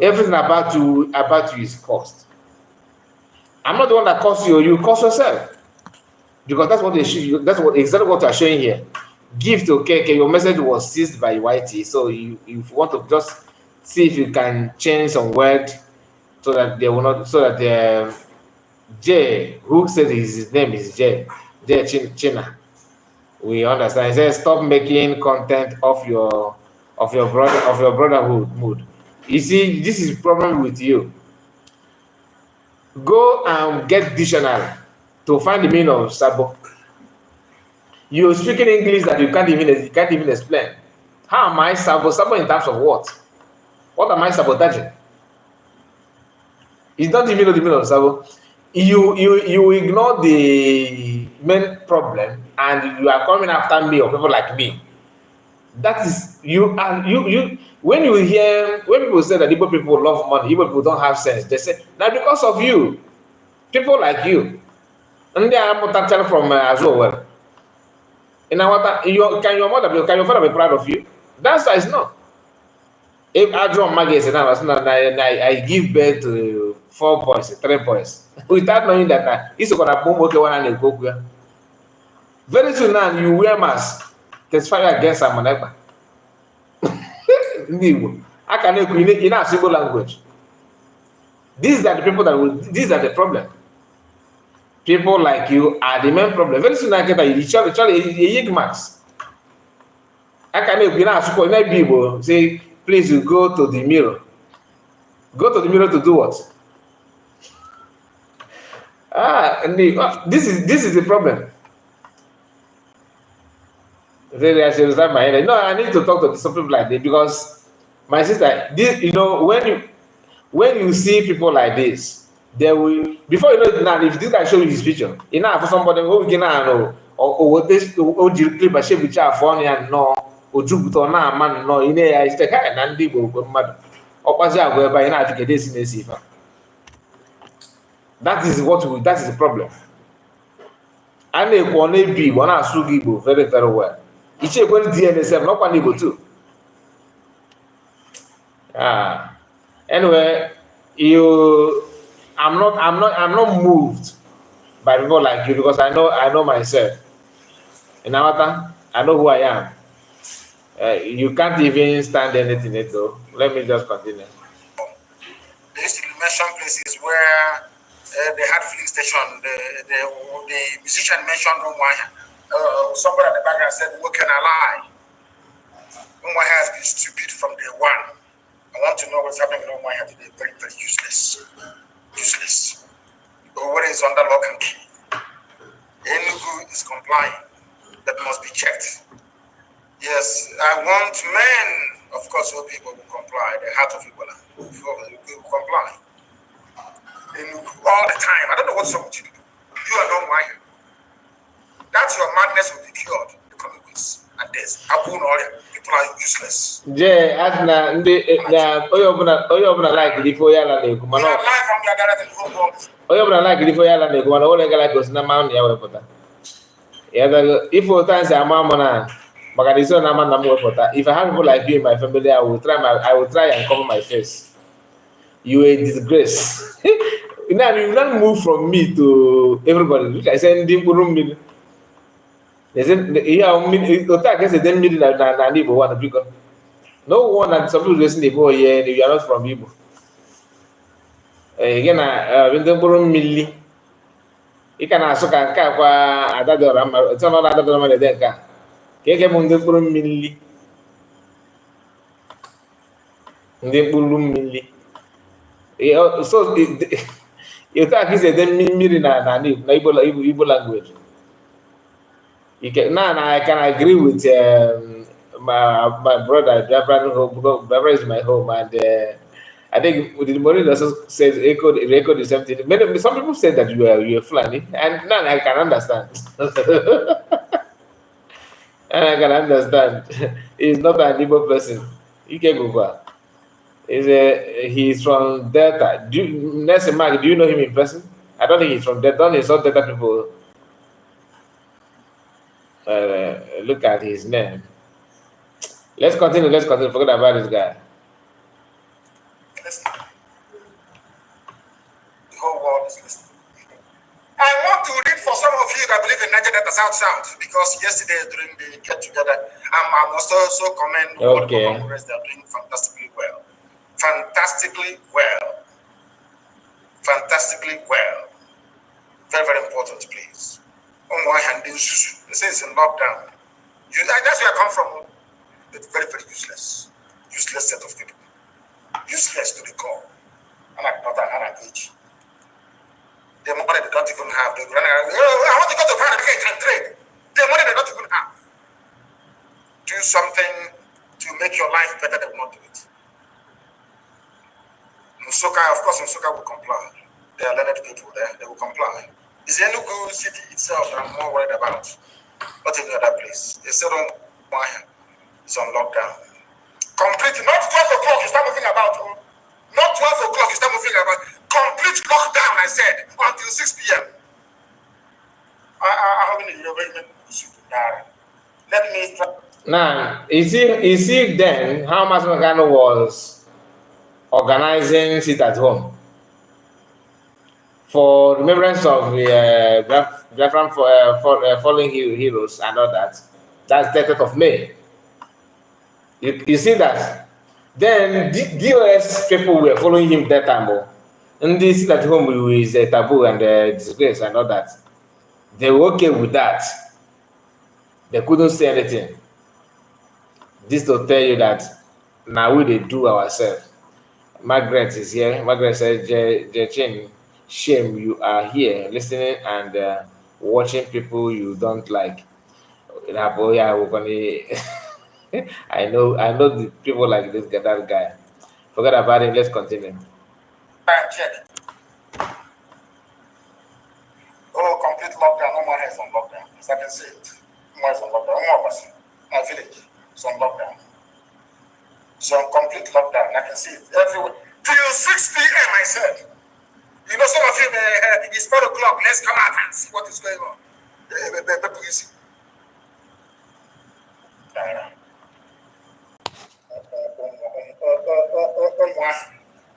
everything about you is cursed. I'm not the one that cursed you. You curse yourself, because that's what exactly what you're showing here. Give to KK. Your message was seized by YT, so if you want to just see if you can change some word so that they will not, so that J, who said his name is J China. We understand. He says, stop making content of your brotherhood mood. You see, this is problem with you. Go and get dictionary to find the meaning of sabo. You're speaking English that you can't even explain. How am I sabo? Sabo in terms of what? What am I sabotaging? It's not even the meaning of sabo. You ignore the main problem and you are coming after me or people like me. That is when people say that Igbo people love money, Igbo people don't have sense, they say now because of you, people like you. And they are potential from as well. Can your father be proud of you? The answer is no. If I draw Maggie and I give birth to 4 boys, 3 boys, without knowing that it's gonna boom okay one and go. Very soon now you wear mask, testify against someone. I can in a simple language. These are the people that will, these are the problem. People like you are the main problem. Very soon I get a young max. I can people say, please you go to the mirror. Go to the mirror to do what? This is the problem. Really, I should reserve my head. No, I need to talk to some people like this because my sister, this, when you see people like this, they will before you know it now. If this guy show you his picture, you know for somebody who can know or this or clip a shape which are funny and no or jubuto na man no in a is the kind Nnamdi go mad or pass out whereby you know to get this in a safer. That is that is the problem. And they want to be one as Sugibo very, very well. It's a good DNA, not one able to. Anyway, I'm not moved by people like you because I know myself. In Amata, I know who I am. You can't even stand anything, though. Let me just continue. They used to mention places where they had filling station. The musician mentioned somebody at the background said, "What can I lie?" Umwaya has been stupid from day one. I want to know what's happening in Umwaya today. Very, very useless. Useless. What is under lock and key? Enugu is complying. That must be checked. Yes, I want men, of course, all people will comply. The heart of Ebola will comply. Enugu all the time. I don't know what's wrong with you. You are not Umwaya. That's your madness will be cured in the coming weeks. And there's Abu Noria. People are useless. Je, asna oyo like before yala le kumano. We are live from the direct and home world. Oyo like before yala le kumano ole gala ko sina maun ya wepota. Ya da ifo times amamo na magadiso na man na mo wepota. If I have people like you in my family, I will try and cover my face. You a disgrace. Now you don't move from me to everybody. Look, I said ndimburum. They said, yeah, I guess they didn't mean that Igbo one because no one and some people listen to Igbo here, you are not from Igbo. Again, when they borrow milli, you can ask a car, it's not another drama than that. Keke Mundo borrow milli. They borrow milli. So, you thought he said, then milli na Igbo language. You can, now I can agree with my brother. Biafra is my home, and I think with the Mori also says echo the same thing. Some people say that you are Fulani, and now I can understand. And I can understand. He's not an Igbo person. You can go back. He's from Delta. Nelson Mark, do you know him in person? I don't think he's from Delta. Don't he saw Delta people? Look at his name. Let's continue. Forget about this guy. Listen. The whole world is listening. I want to read for some of you that believe in Niger Delta South because yesterday during the get together, I must also commend all the Congress. They are doing fantastically well. Fantastically well. Very, very important, please. This is in lockdown. That's where I come from. It's very, very useless. Useless set of people. Useless to the core. And I not an age. The money they don't even have. They run around. I want to go to Panama and trade. The money they don't even have. Do something to make your life better. They will not do it. Musoka, of course, Musoka will comply. There are learned people there. They will comply. It's the Enugu city itself that I'm more worried about. Not any other place. They said on Maya, it's on lockdown. Complete, not 12 o'clock you start moving about. Not 12 o'clock you start moving about. Complete lockdown, I said, until 6 p.m. Let me Now, you see then how Ahmed Gulak was organizing sit at home for remembrance of the Biafran fallen heroes and all that. That's 30th of May. You see that. Then DOS people were following him that time. And they sit at home with taboo and disgrace and all that. They were okay with that. They couldn't say anything. This to tell you that now we they do ourselves. Margaret is here. Margaret said, Jechin, shame you are here listening and watching people you don't like. Yeah, we're gonna I know the people like this guy, that guy. Forget about it, let's continue. Check. Oh, complete lockdown. No more heads on lockdown. As I can see it. No more heads on lockdown. No more of us. My village. It's on lockdown. So on complete lockdown. I can see it everywhere. Till 6 p.m. I said. You know, some of you, it's 4 o'clock. Let's come out and see what is going on. Please.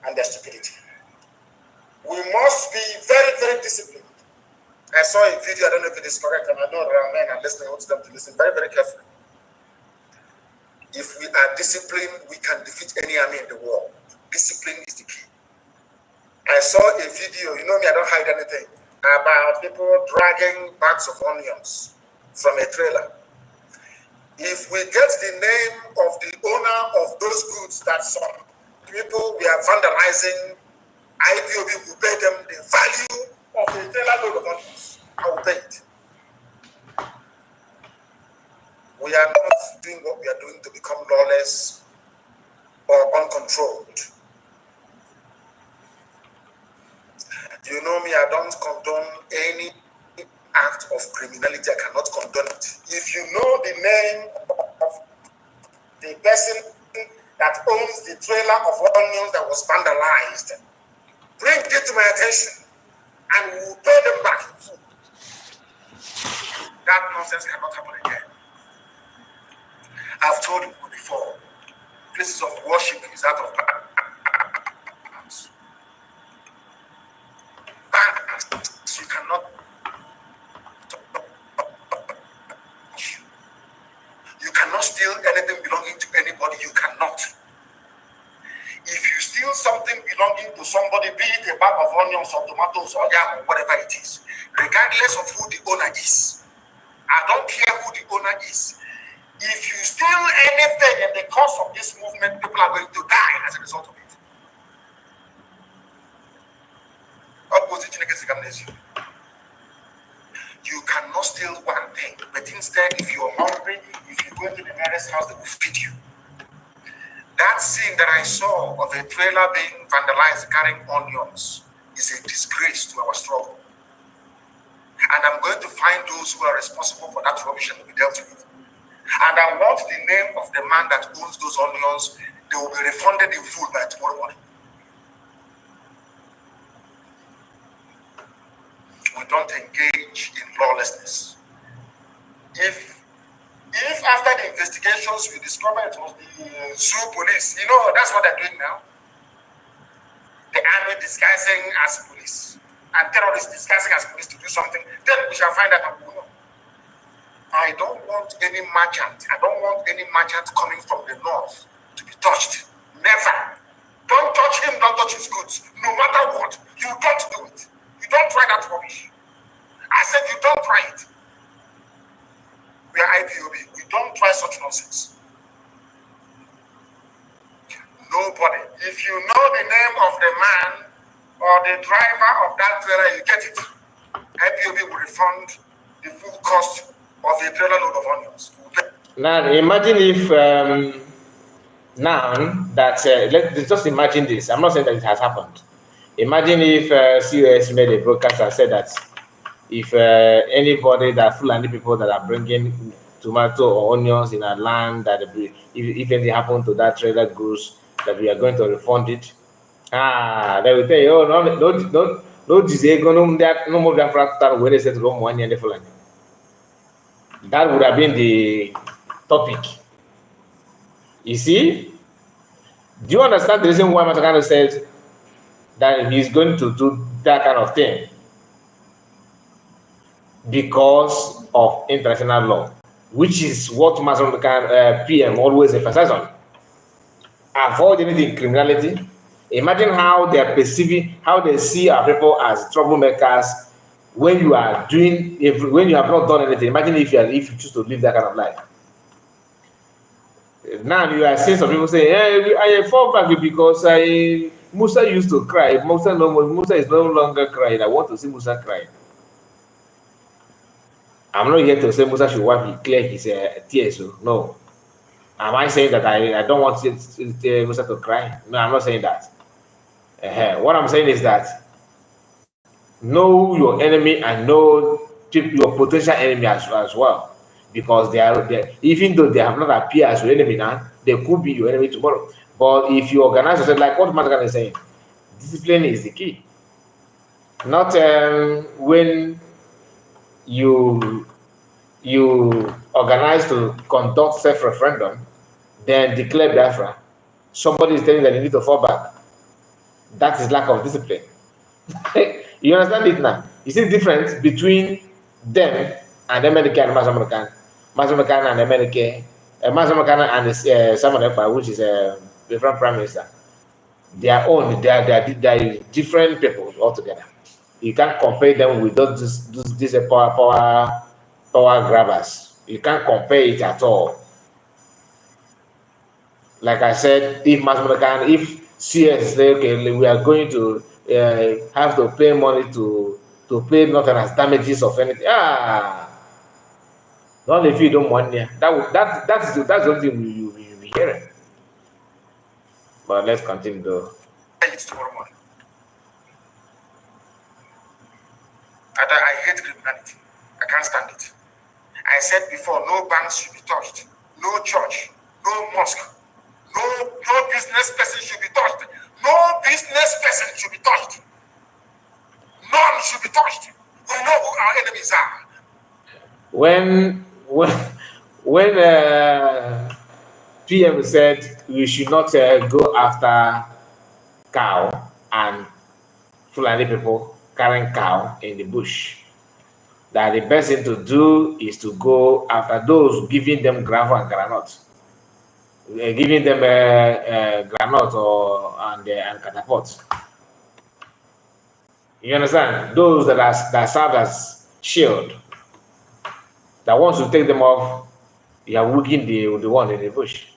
And their stupidity. We must be very, very disciplined. I saw a video, I don't know if it is correct, and I know there are men and listeners who want them to listen very, very carefully. If we are disciplined, we can defeat any army in the world. Discipline is the key. I saw a video, you know me, I don't hide anything, about people dragging bags of onions from a trailer. If we get the name of the owner of those goods that some people we are vandalizing, IPOB will pay them the value of a trailer load of onions. I will pay it. We are not doing what we are doing to become lawless or uncontrolled. You know me, I don't condone any act of criminality. I cannot condone it. If you know the name of the person that owns the trailer of onions that was vandalized, bring it to my attention and we will pay them back in full. That nonsense cannot happen again. I've told you before, places of worship is out of bounds. You cannot. You cannot steal anything belonging to anybody. You cannot. If you steal something belonging to somebody, be it a bag of onions or tomatoes or yam or whatever it is, regardless of who the owner is, I don't care who the owner is. If you steal anything in the course of this movement, people are going to die as a result of it. You cannot steal one thing, but instead, if you're hungry, if you go to the nearest house, they will feed you. That scene that I saw of a trailer being vandalized carrying onions is a disgrace to our struggle. And I'm going to find those who are responsible for that rubbish and will be dealt with. And I want the name of the man that owns those onions. They will be refunded in full by tomorrow morning. We don't engage in lawlessness. If after the investigations we discover it was the zoo police, you know, that's what they're doing now. The army disguising as police and terrorists disguising as police to do something, then we shall find out and we will know. I don't want any merchant. I don't want any merchant coming from the north to be touched. Never. Don't touch him, don't touch his goods. No matter what, you don't do it. You don't try that rubbish. I said you don't try it. We are IPOB. We don't try such nonsense. Nobody. If you know the name of the man or the driver of that trailer, you get it. IPOB will refund the full cost of a trailer load of onions. Now, imagine if now that let's just imagine this. I'm not saying that it has happened. Imagine if COS made a broadcast and said that if anybody that Fulani people that are bringing tomato or onions in our land, that if anything happened to that trailer goods, that we are going to refund it. They will tell you, oh no, more than when they said Fulani. That would have been the topic. You see? Do you understand the reason why Master Kanu said that he's going to do that kind of thing? Because of international law, which is what Master PM always emphasizes on. Avoid anything criminality. Imagine how they are perceiving, how they see our people as troublemakers when you are doing, when you have not done anything. Imagine if you choose to live that kind of life. Now you are seeing some people saying, hey, I fall back because Musa used to cry. Musa is no longer crying. I want to see Musa cry. I'm not here to say Musa should clear his tears. No. Am I saying that I don't want Musa to cry? No, I'm not saying that. What I'm saying is that know your enemy and know your potential enemy as well. Because they are, even though they have not appeared as your enemy now, they could be your enemy tomorrow. But if you organize yourself, like what Matakan is saying, discipline is the key. Not when you organize to conduct self-referendum, then declare Biafra. Somebody is telling that you need to fall back. That is lack of discipline. You understand it now? You see the difference between them and American and Mazamukan. Mazamukan and American, Mazamukan and Samuel Ekpa, which is a different prime minister. They are different people altogether. You can't compare them with these power grabbers. You can't compare it at all. Like I said, if CS say, okay, we are going to have to pay money to pay nothing as damages of anything. Not if you don't want it. That's the only thing you'll be hearing. But let's continue though. Tomorrow morning. I hate criminality. I can't stand it. I said before, no banks should be touched, no church, no mosque, no business person should be touched. No business person should be touched. None should be touched. We know who our enemies are. When PM said we should not go after cow and Fulani people carrying cow in the bush, that the best thing to do is to go after those giving them gravel and granite, giving them granite and catapult. You understand? Those that serve as shield. That once you take them off, you are weakening the one in the bush.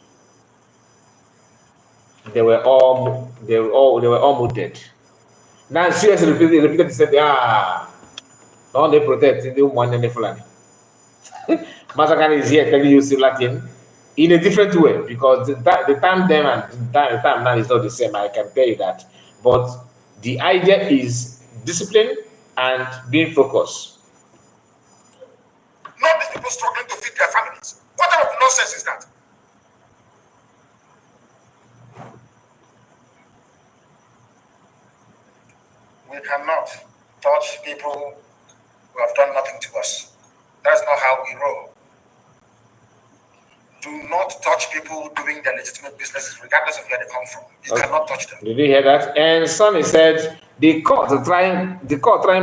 They were all muted. Now seriously repeated said, don't they protect the one and the Fulani. Masakan is here telling you similar thing in a different way, because the time then and the time now is not the same. I can tell you that. But the idea is discipline and being focused. Not these people struggling to feed their families. What type of nonsense is that? We cannot touch people who have done nothing to us. That's not how we roll. Do not touch people doing their legitimate businesses, regardless of where they come from. You cannot touch them. Did you hear that? And Sonny said the court trying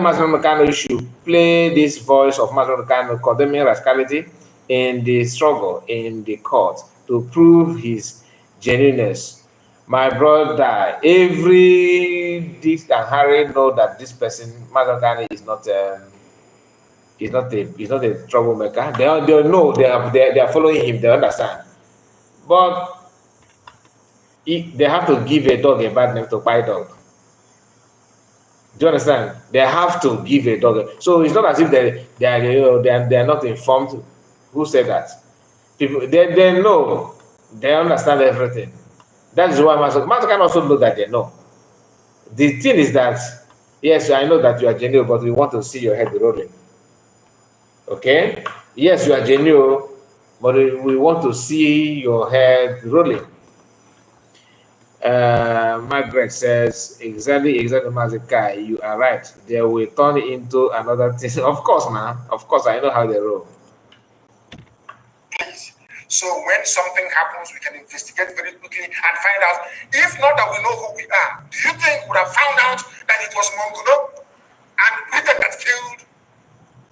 Master Kanu should play this voice of Master Kanu condemning rascality in the struggle in the court to prove his genuineness. My brother, every Dick and Harry know that this person, Master Kanu, is not a troublemaker. They know they are following him. They understand, but they have to give a dog a bad name to buy dog. Do you understand? They have to give a dog. So it's not as if they are not informed. Who said that? People they know, they understand everything. That's why Master can also know that they know. The thing is that yes, I know that you are genuine, but we want to see your head rolling. Okay? Yes, you are genuine, but we want to see your head rolling. Margaret says, exactly, Mazikai, you are right. They will turn into another thing. Of course, man. Of course, I know how they roll. Please. So when something happens, we can investigate very quickly and find out. If not that we know who we are, do you think we would have found out that it was Monguno and Britain that killed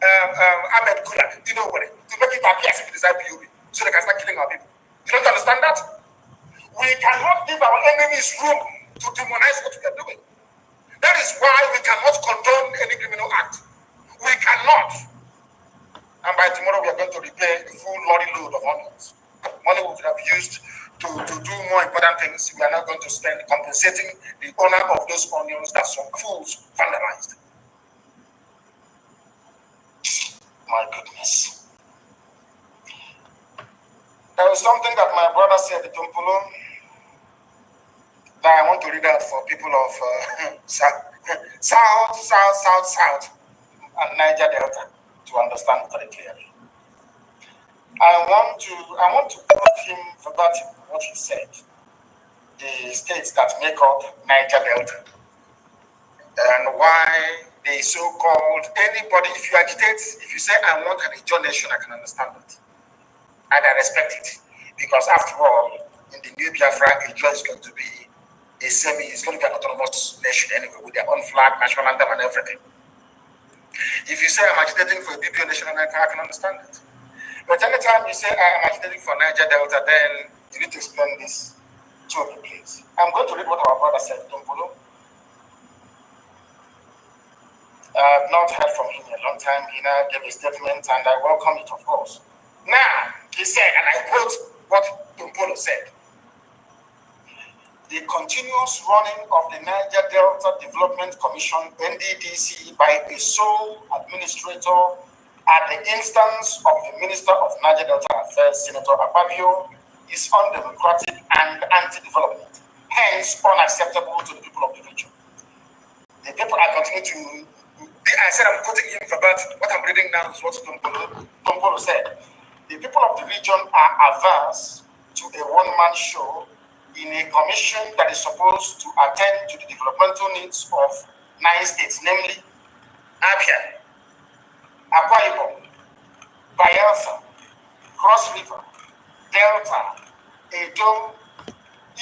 Ahmed Gulak? You know what? To make it appear as if it is IPOB, so they can start killing our people. You don't understand that? We cannot give our enemies room to demonize what we are doing. That is why we cannot condone any criminal act. We cannot. And by tomorrow, we are going to repay the full lorry load of onions. Money we could have used to do more important things. We are now going to spend compensating the owner of those onions that some fools vandalized. My goodness. There was something that my brother said at Tumpulo that I want to read out for people of South, and Niger Delta to understand very clearly. I want to quote him verbatim what he said. The states that make up Niger Delta and why they so-called anybody. If you agitate, if you say I want an Ijaw nation, I can understand it and I respect it, because after all, in the new Biafra, Ijaw is going to be it's going to be an autonomous nation anyway, with their own flag, national anthem, and everything. If you say I'm agitating for a BPO nation, I can understand it. But anytime you say I'm agitating for Niger Delta, then you need to explain this to me, please. I'm going to read what our brother said, Tombolo. I've not heard from him in a long time. He now gave a statement, and I welcome it, of course. Now, he said, and I quote what Tombolo said: the continuous running of the Niger Delta Development Commission, NDDC, by a sole administrator at the instance of the Minister of Niger Delta Affairs, Senator Akpabio, is undemocratic and anti-development, hence unacceptable to the people of the region. The people I continue to, I said I'm quoting him verbatim. What I'm reading now is what Tombolo said. The people of the region are averse to a one-man show in a commission that is supposed to attend to the developmental needs of 9 states, namely Abia, Akwa Ibom, Bayelsa, Cross River, Delta, Edo,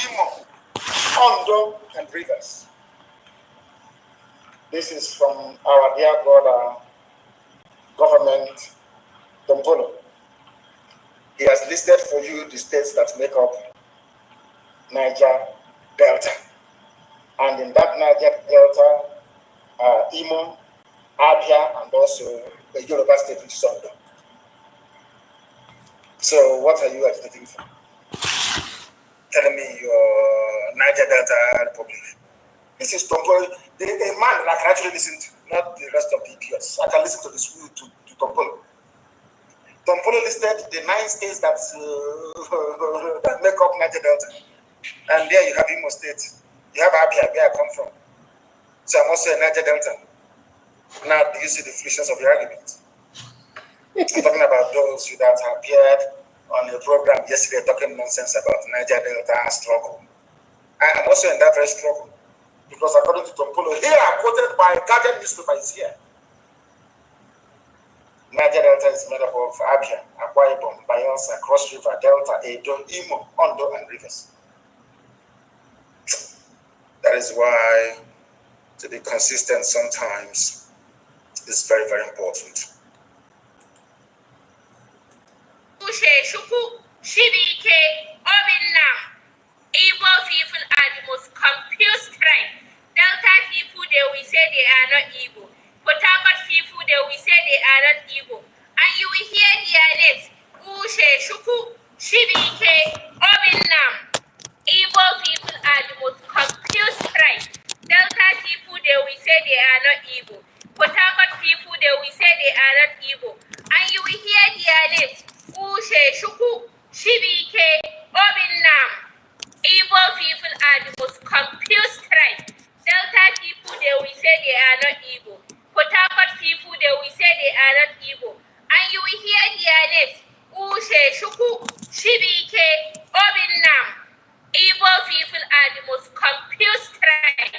Imo, Ondo, and Rivers. This is from our dear brother, government, Tombolo. He has listed for you the states that make up Niger Delta. And in that Niger Delta, Imo, Abia, and also the Yoruba state, which is Ondo. So what are you agitating for? Telling me your Niger Delta Republic. This is Tombolo, a man that I can actually listen to, not the rest of the idiots. I can listen to this to Tombolo. Tombolo listed the 9 states that make up Niger Delta. And there you have Imo State. You have Abia, where I come from. So I'm also a Niger Delta. Now, do you see the foolishness of the argument? I'm talking about those that appeared on a program yesterday talking nonsense about Niger Delta struggle. I am also in that very struggle. Because according to Tombolo, here quoted by Guardian newspaper is here. Niger Delta is made up of Abia, Akwa Ibom, Bayelsa, Cross River, Delta, Edo, Imo, Ondo, and Rivers. That is why to be consistent sometimes is very, very important. Igbo people are the most confused tribe. Delta people, they will say they are not Igbo. Port Harcourt people, they will say they are not Igbo. And you will hear their names. Ushe, Shuku, Shibike, Obinam. Igbo people are the most confused tribe. Delta people, they will say they are not Igbo. Port Harcourt people, they will say they are not Igbo. And you will hear their names. Ushe, Shuku, Shibike, Obinam. Igbo people are the most confused tribe. Delta people, they will say they are not Igbo. Port Harcourt people, they will say they are not Igbo. And you will hear their names. Ushe, Shuku, Shibike, Obinam. Igbo people are the most confused tribe.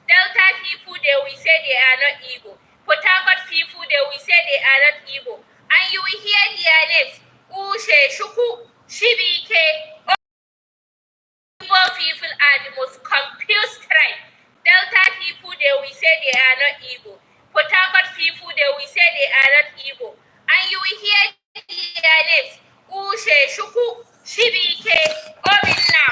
Delta people, they will say they are not Igbo. Port Harcourt people, they will say they are not Igbo. And you will hear their names. Ushe, Shuku, Shibike, Igbo people are the most confused tribe. Delta people, they will say they are not Igbo. Port Harcourt people, they will say they are not Igbo. And you will hear their names. Ushe, Shuku, Shibike, Obinna.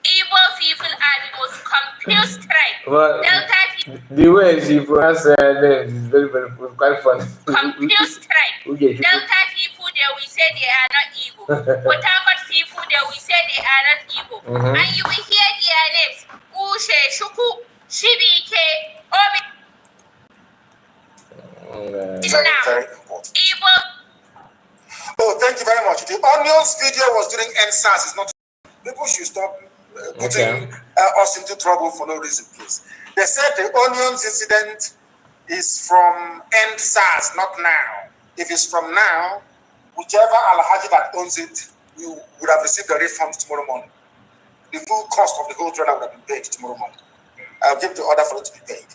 Igbo people are the most confused tribe. Well, Delta people, the way she pronounces her name is very quite funny. confused tribe. Delta people, they will say they are not Igbo. Port Harcourt people, they will say they are not Igbo. And you will hear their names. Ushe, Shuku, Shibike, Obi. Very, very important. Igbo. Oh, thank you very much. The Onions video was during NSAS. It's not. People should stop putting us into trouble for no reason, please. They said the Onions incident is from NSAS, not now. If it's from now, whichever Alhaji that owns it, you would have received the refund tomorrow morning. The full cost of the whole trailer would have been paid tomorrow morning. I'll give the order for it to be paid.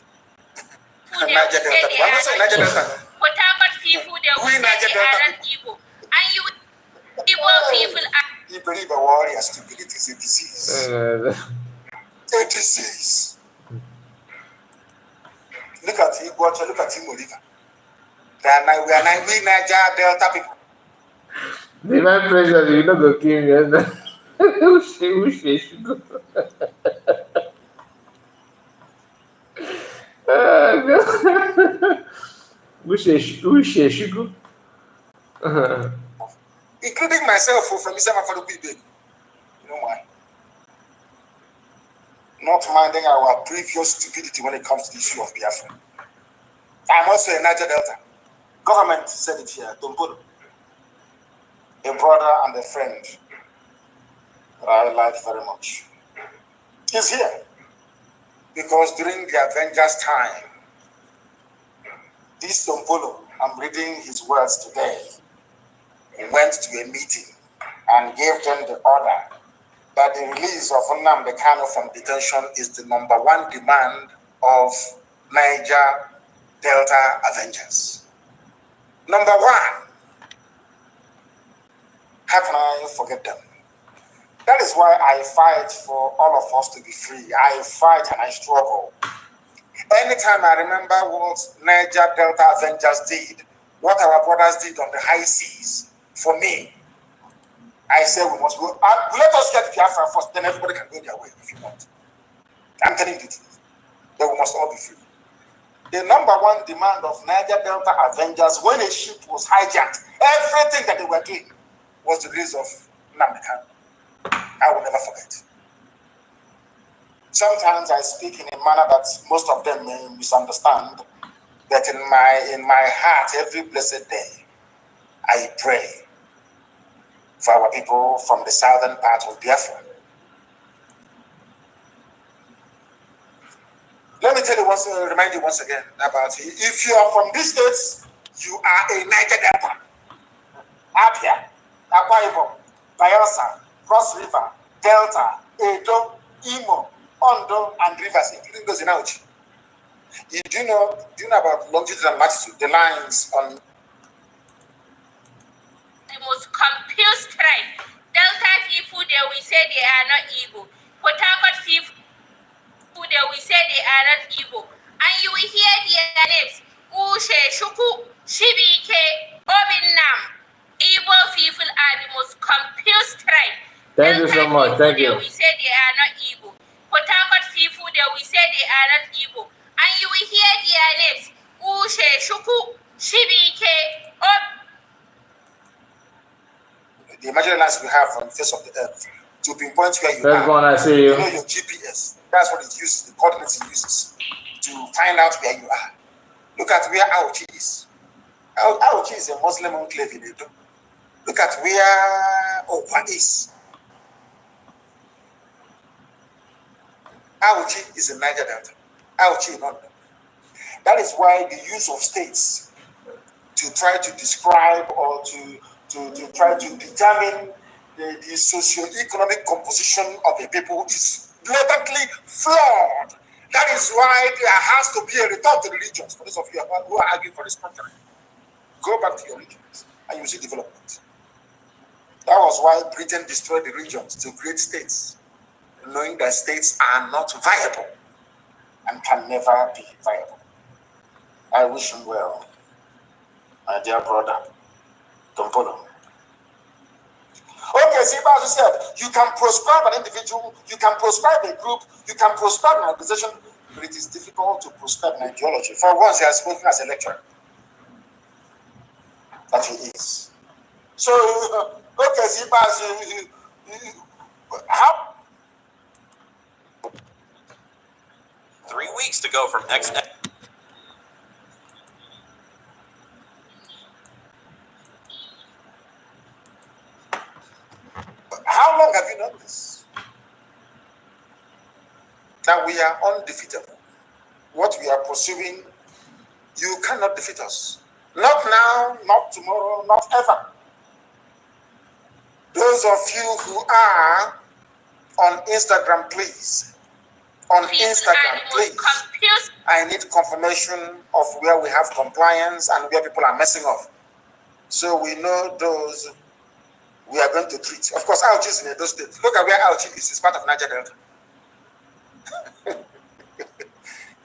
Niger Delta. I'm not saying Niger Delta. Port Harcourt people, they will say they are not Igbo. And you Igbo people are. You believe a warrior stupidity is a disease. A disease. Look at him, watch, look at him, Oliver. We are Niger Delta people. The man pressure, you not go kill me. Including myself from Isama Falupi. You know why? Not minding our previous stupidity when it comes to the issue of Biafra. I'm also a Niger Delta. Government said it here, Dombolo. A brother and a friend that I like very much. He's here. Because during the Avengers time, this Dombolo, I'm reading his words today, he went to a meeting and gave them the order that the release of Nnamdi Kanu from detention is the #1 demand of Niger Delta Avengers. Number one, how can I forget them? That is why I fight for all of us to be free. I fight and I struggle. Anytime I remember what Niger Delta Avengers did, what our brothers did on the high seas, for me, I say we must go. Let us get Biafra first, then everybody can go their way if you want. I'm telling you the truth. Then we must all be free. The #1 demand of Niger Delta Avengers when a ship was hijacked, everything that they were doing was the release of Nnamdi Kanu. I will never forget. Sometimes I speak in a manner that most of them may misunderstand, that in my heart, every blessed day, I pray for our people from the southern part of Biafra. Let me tell you remind you once again about it. If you are from these states, you are a Niger Delta. Abia, Akwa Ibom, Bayelsa, Cross River, Delta, Edo, Imo, Ondo, and Rivers, including those in Auchi. Do you know about longitude and latitude, the lines on The most confused tribe. Delta people, they will say they are not Igbo. Port Harcourt people, they will say they are not Igbo. And you will hear their names. Ushe, Shuku, Shibike, Obinnam. Igbo people are the most confused tribe. Thank you so much. Thank you. They will say they are not Igbo. Port Harcourt people, they will say they are not Igbo. And you will hear their names. Ushe, Shuku, Shibike, the imaginary lines we have on the face of the earth to pinpoint where you First are. one, I see you. You know your GPS. That's what it uses, the coordinates it uses to find out where you are. Look at where Auchi is. Auchi is a Muslim enclave in Edo. Look at where Okwa is. Auchi is in Niger Delta. Auchi in London. That is why the use of states to try to describe or to try to determine the socio-economic composition of a people is blatantly flawed. That is why there has to be a return to the regions. For those of you who are arguing for this country, go back to your regions and you see development. That was why Britain destroyed the regions to create states, knowing that states are not viable and can never be viable. I wish him well, my dear brother, Tompolo. Okay, see, as you said, you can proscribe an individual, you can proscribe a group, you can proscribe an organization, but it is difficult to proscribe an ideology. For once, he has spoken as a lecturer. That he is. So, okay, see, how? 3 weeks to go from X. How long have you known this? That we are undefeatable. What we are pursuing, you cannot defeat us. Not now, not tomorrow, not ever. Those of you who are on Instagram, please. On Instagram, please. I need confirmation of where we have compliance and where people are messing up. So we know those we are going to treat. Of course, Auchi is in Edo State. Look at where Auchi is. It's part of Niger Delta.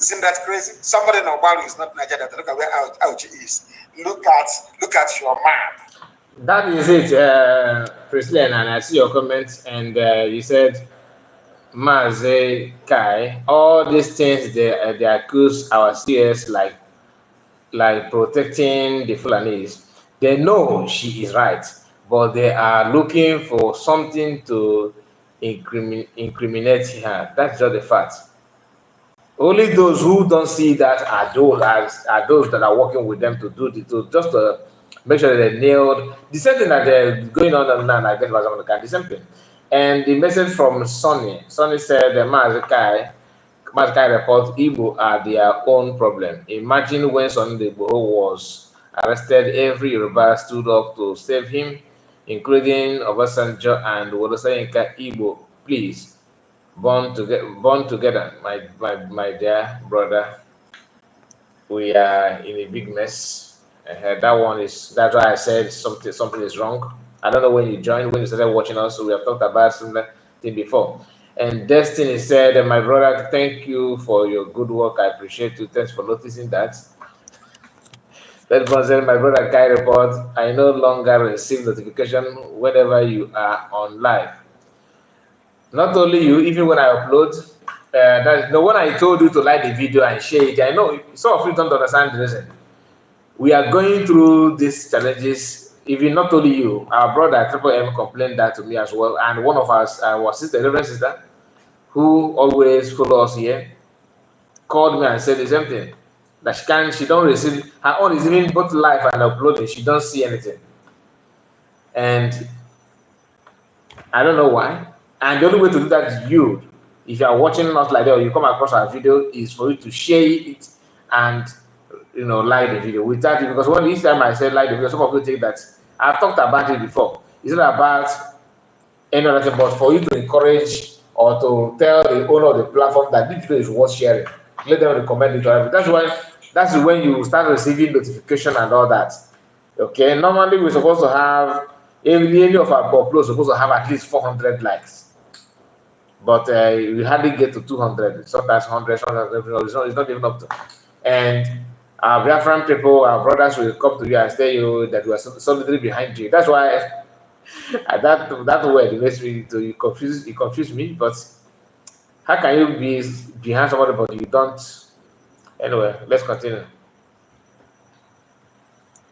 Isn't that crazy? Somebody in Obalu is not Niger Delta. Look at where Auchi is. Look at your map. That is it, President. And I see your comments, and you said, Maze Kai, all these things they accuse our CS like protecting the Fulanese. They know she is right, but they are looking for something to incriminate her. That's just the fact. Only those who don't see that are those that are working with them to do just to make sure that they nailed the same thing that they're going on now. I guess the same thing. And the message from Sonny said, Mazikai reports Igbo are their own problem. Imagine when Sonny Igbo was arrested, every Yoruba stood up to save him, including Obasanjo and Wolosoyinka. Igbo, please, born together, my dear brother. We are in a big mess. That's why I said something is wrong. I don't know when you joined, when you started watching us, so we have talked about similar thing before. And Destiny said, my brother, thank you for your good work. I appreciate you. Thanks for noticing that. That one said, my brother Guy report, I no longer receive notification whenever you are on live. Not only you, even when I upload, when I told you to like the video and share it, I know some of you don't understand the reason. We are going through these challenges. Even not only you, our brother Triple M complained that to me as well, and one of us, our sister, Reverend sister, who always follow us here, called me and said the same thing, that she don't receive, her own is even both live and uploading, she don't see anything, and I don't know why. And the only way to do that is you, if you are watching us like that, or you come across our video, is for you to share it and like the video with that, because each time I said like the video, some of you think that I've talked about it before. It's not about any other thing, but for you to encourage or to tell the owner of the platform that this video is worth sharing. Let them recommend it to everyone. That's when you start receiving notification and all that. Okay, normally we're supposed to have any of our uploads supposed to have at least 400 likes, but we hardly get to 200. Sometimes 100, sometimes it's not even up to. And our Biafran people, our brothers will come to you and tell you that we are solidly behind you. That's why that word makes me to confuse me. But how can you be behind somebody but you don't? Anyway, let's continue.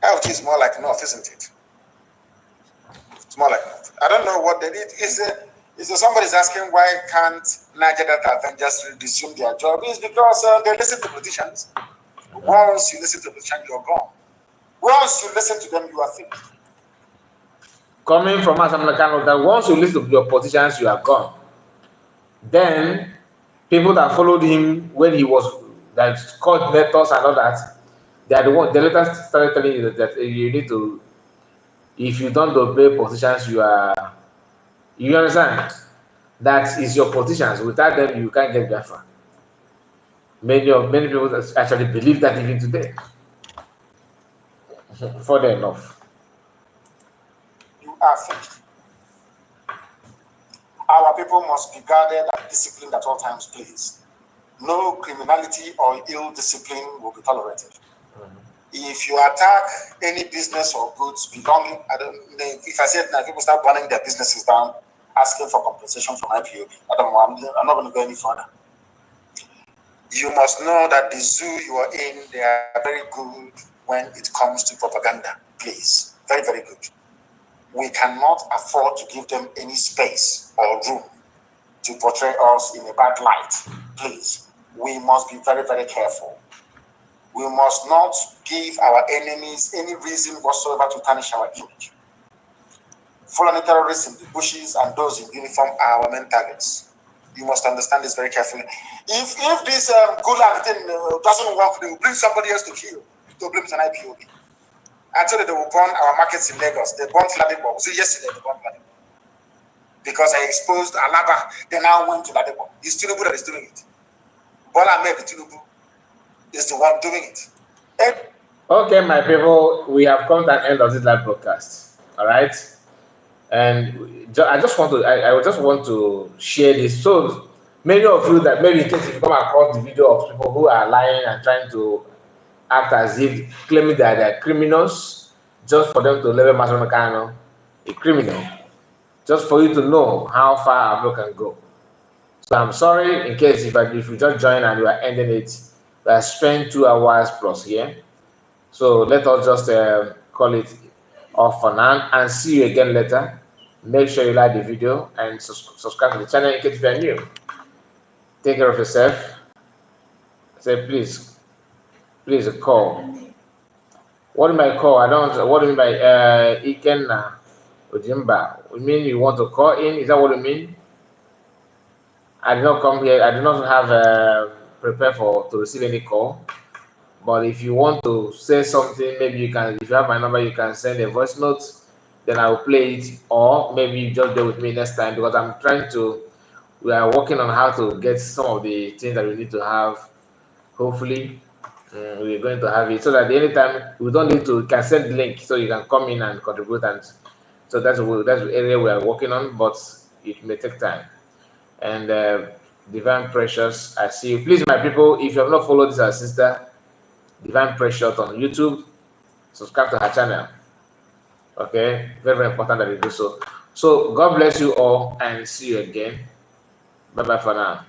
Out is more like north, isn't it? It's more like north. I don't know what they did. Is somebody's asking why can't Niger Delta Avengers resume their job? It's because they listen to politicians. Once you listen to the chant, you're gone. Once you listen to them, you are finished. Coming from us, Ahmed Gulak, that once you listen to your politicians, you are gone. Then people that followed him when he was coordinators and all that, they are the ones. The later started telling you that you need to, if you don't obey politicians, you understand? That is your politicians. Without them, you can't get Biafra. Many people actually believe that even today. Further enough. You are finished. people must be guarded and disciplined at all times, please. No criminality or ill discipline will be tolerated. If you attack any business or goods belonging, if I said now people start burning their businesses down, asking for compensation from IPOB, I'm not going to go any further. You must know that the zoo you are in, they are very good when it comes to propaganda. Please, very, very good. We cannot afford to give them any space or room to portray us in a bad light. Please, we must be very, very careful. We must not give our enemies any reason whatsoever to tarnish our image. Fulani terrorists in the bushes and those in uniform are our main targets. You must understand this very carefully. If this Gulak thing doesn't work, they will bring somebody else to kill. To blame it on IPOB. I told you they will burn our markets in Lagos. They burned Ladipo. See, yesterday they burned Ladipo. Because I exposed Alaba, they now went to Ladipo. It's Tinubu that is doing it. Bola Ahmed Tinubu is the one doing it. Okay, my people, we have come to the end of this live broadcast. All right, and I just want to share this. So many of you that maybe in case you come across the video of people who are lying and trying to act as if claiming that they're criminals, just for them to level Nnamdi Kanu a criminal, just for you to know how far Aboteurs can go. So I'm sorry in case if you just join and you are ending it. We have spent 2 hours plus here. So let us just call it off for now and see you again later. Make sure you like the video and subscribe to the channel in case you are new. Take care of yourself. Say please call. What do I call? I don't. What do you mean by Ikenna Ojimba? You mean you want to call in? Is that what you mean? I did not come here. I do not have prepare to receive any call. But if you want to say something, maybe you can. If you have my number, you can send a voice note. Then I will play it, or maybe you just do with me next time because I'm trying to. We are working on how to get some of the things that we need to have. Hopefully, we're going to have it so that anytime we don't need to. You can send the link so you can come in and contribute, and so that's the area we are working on. But it may take time. And Divine Precious, I see you. Please, my people, if you have not followed this our sister, Divine Precious on YouTube, subscribe to her channel. Okay, very, very important that you do so. So God bless you all and see you again. Bye bye for now.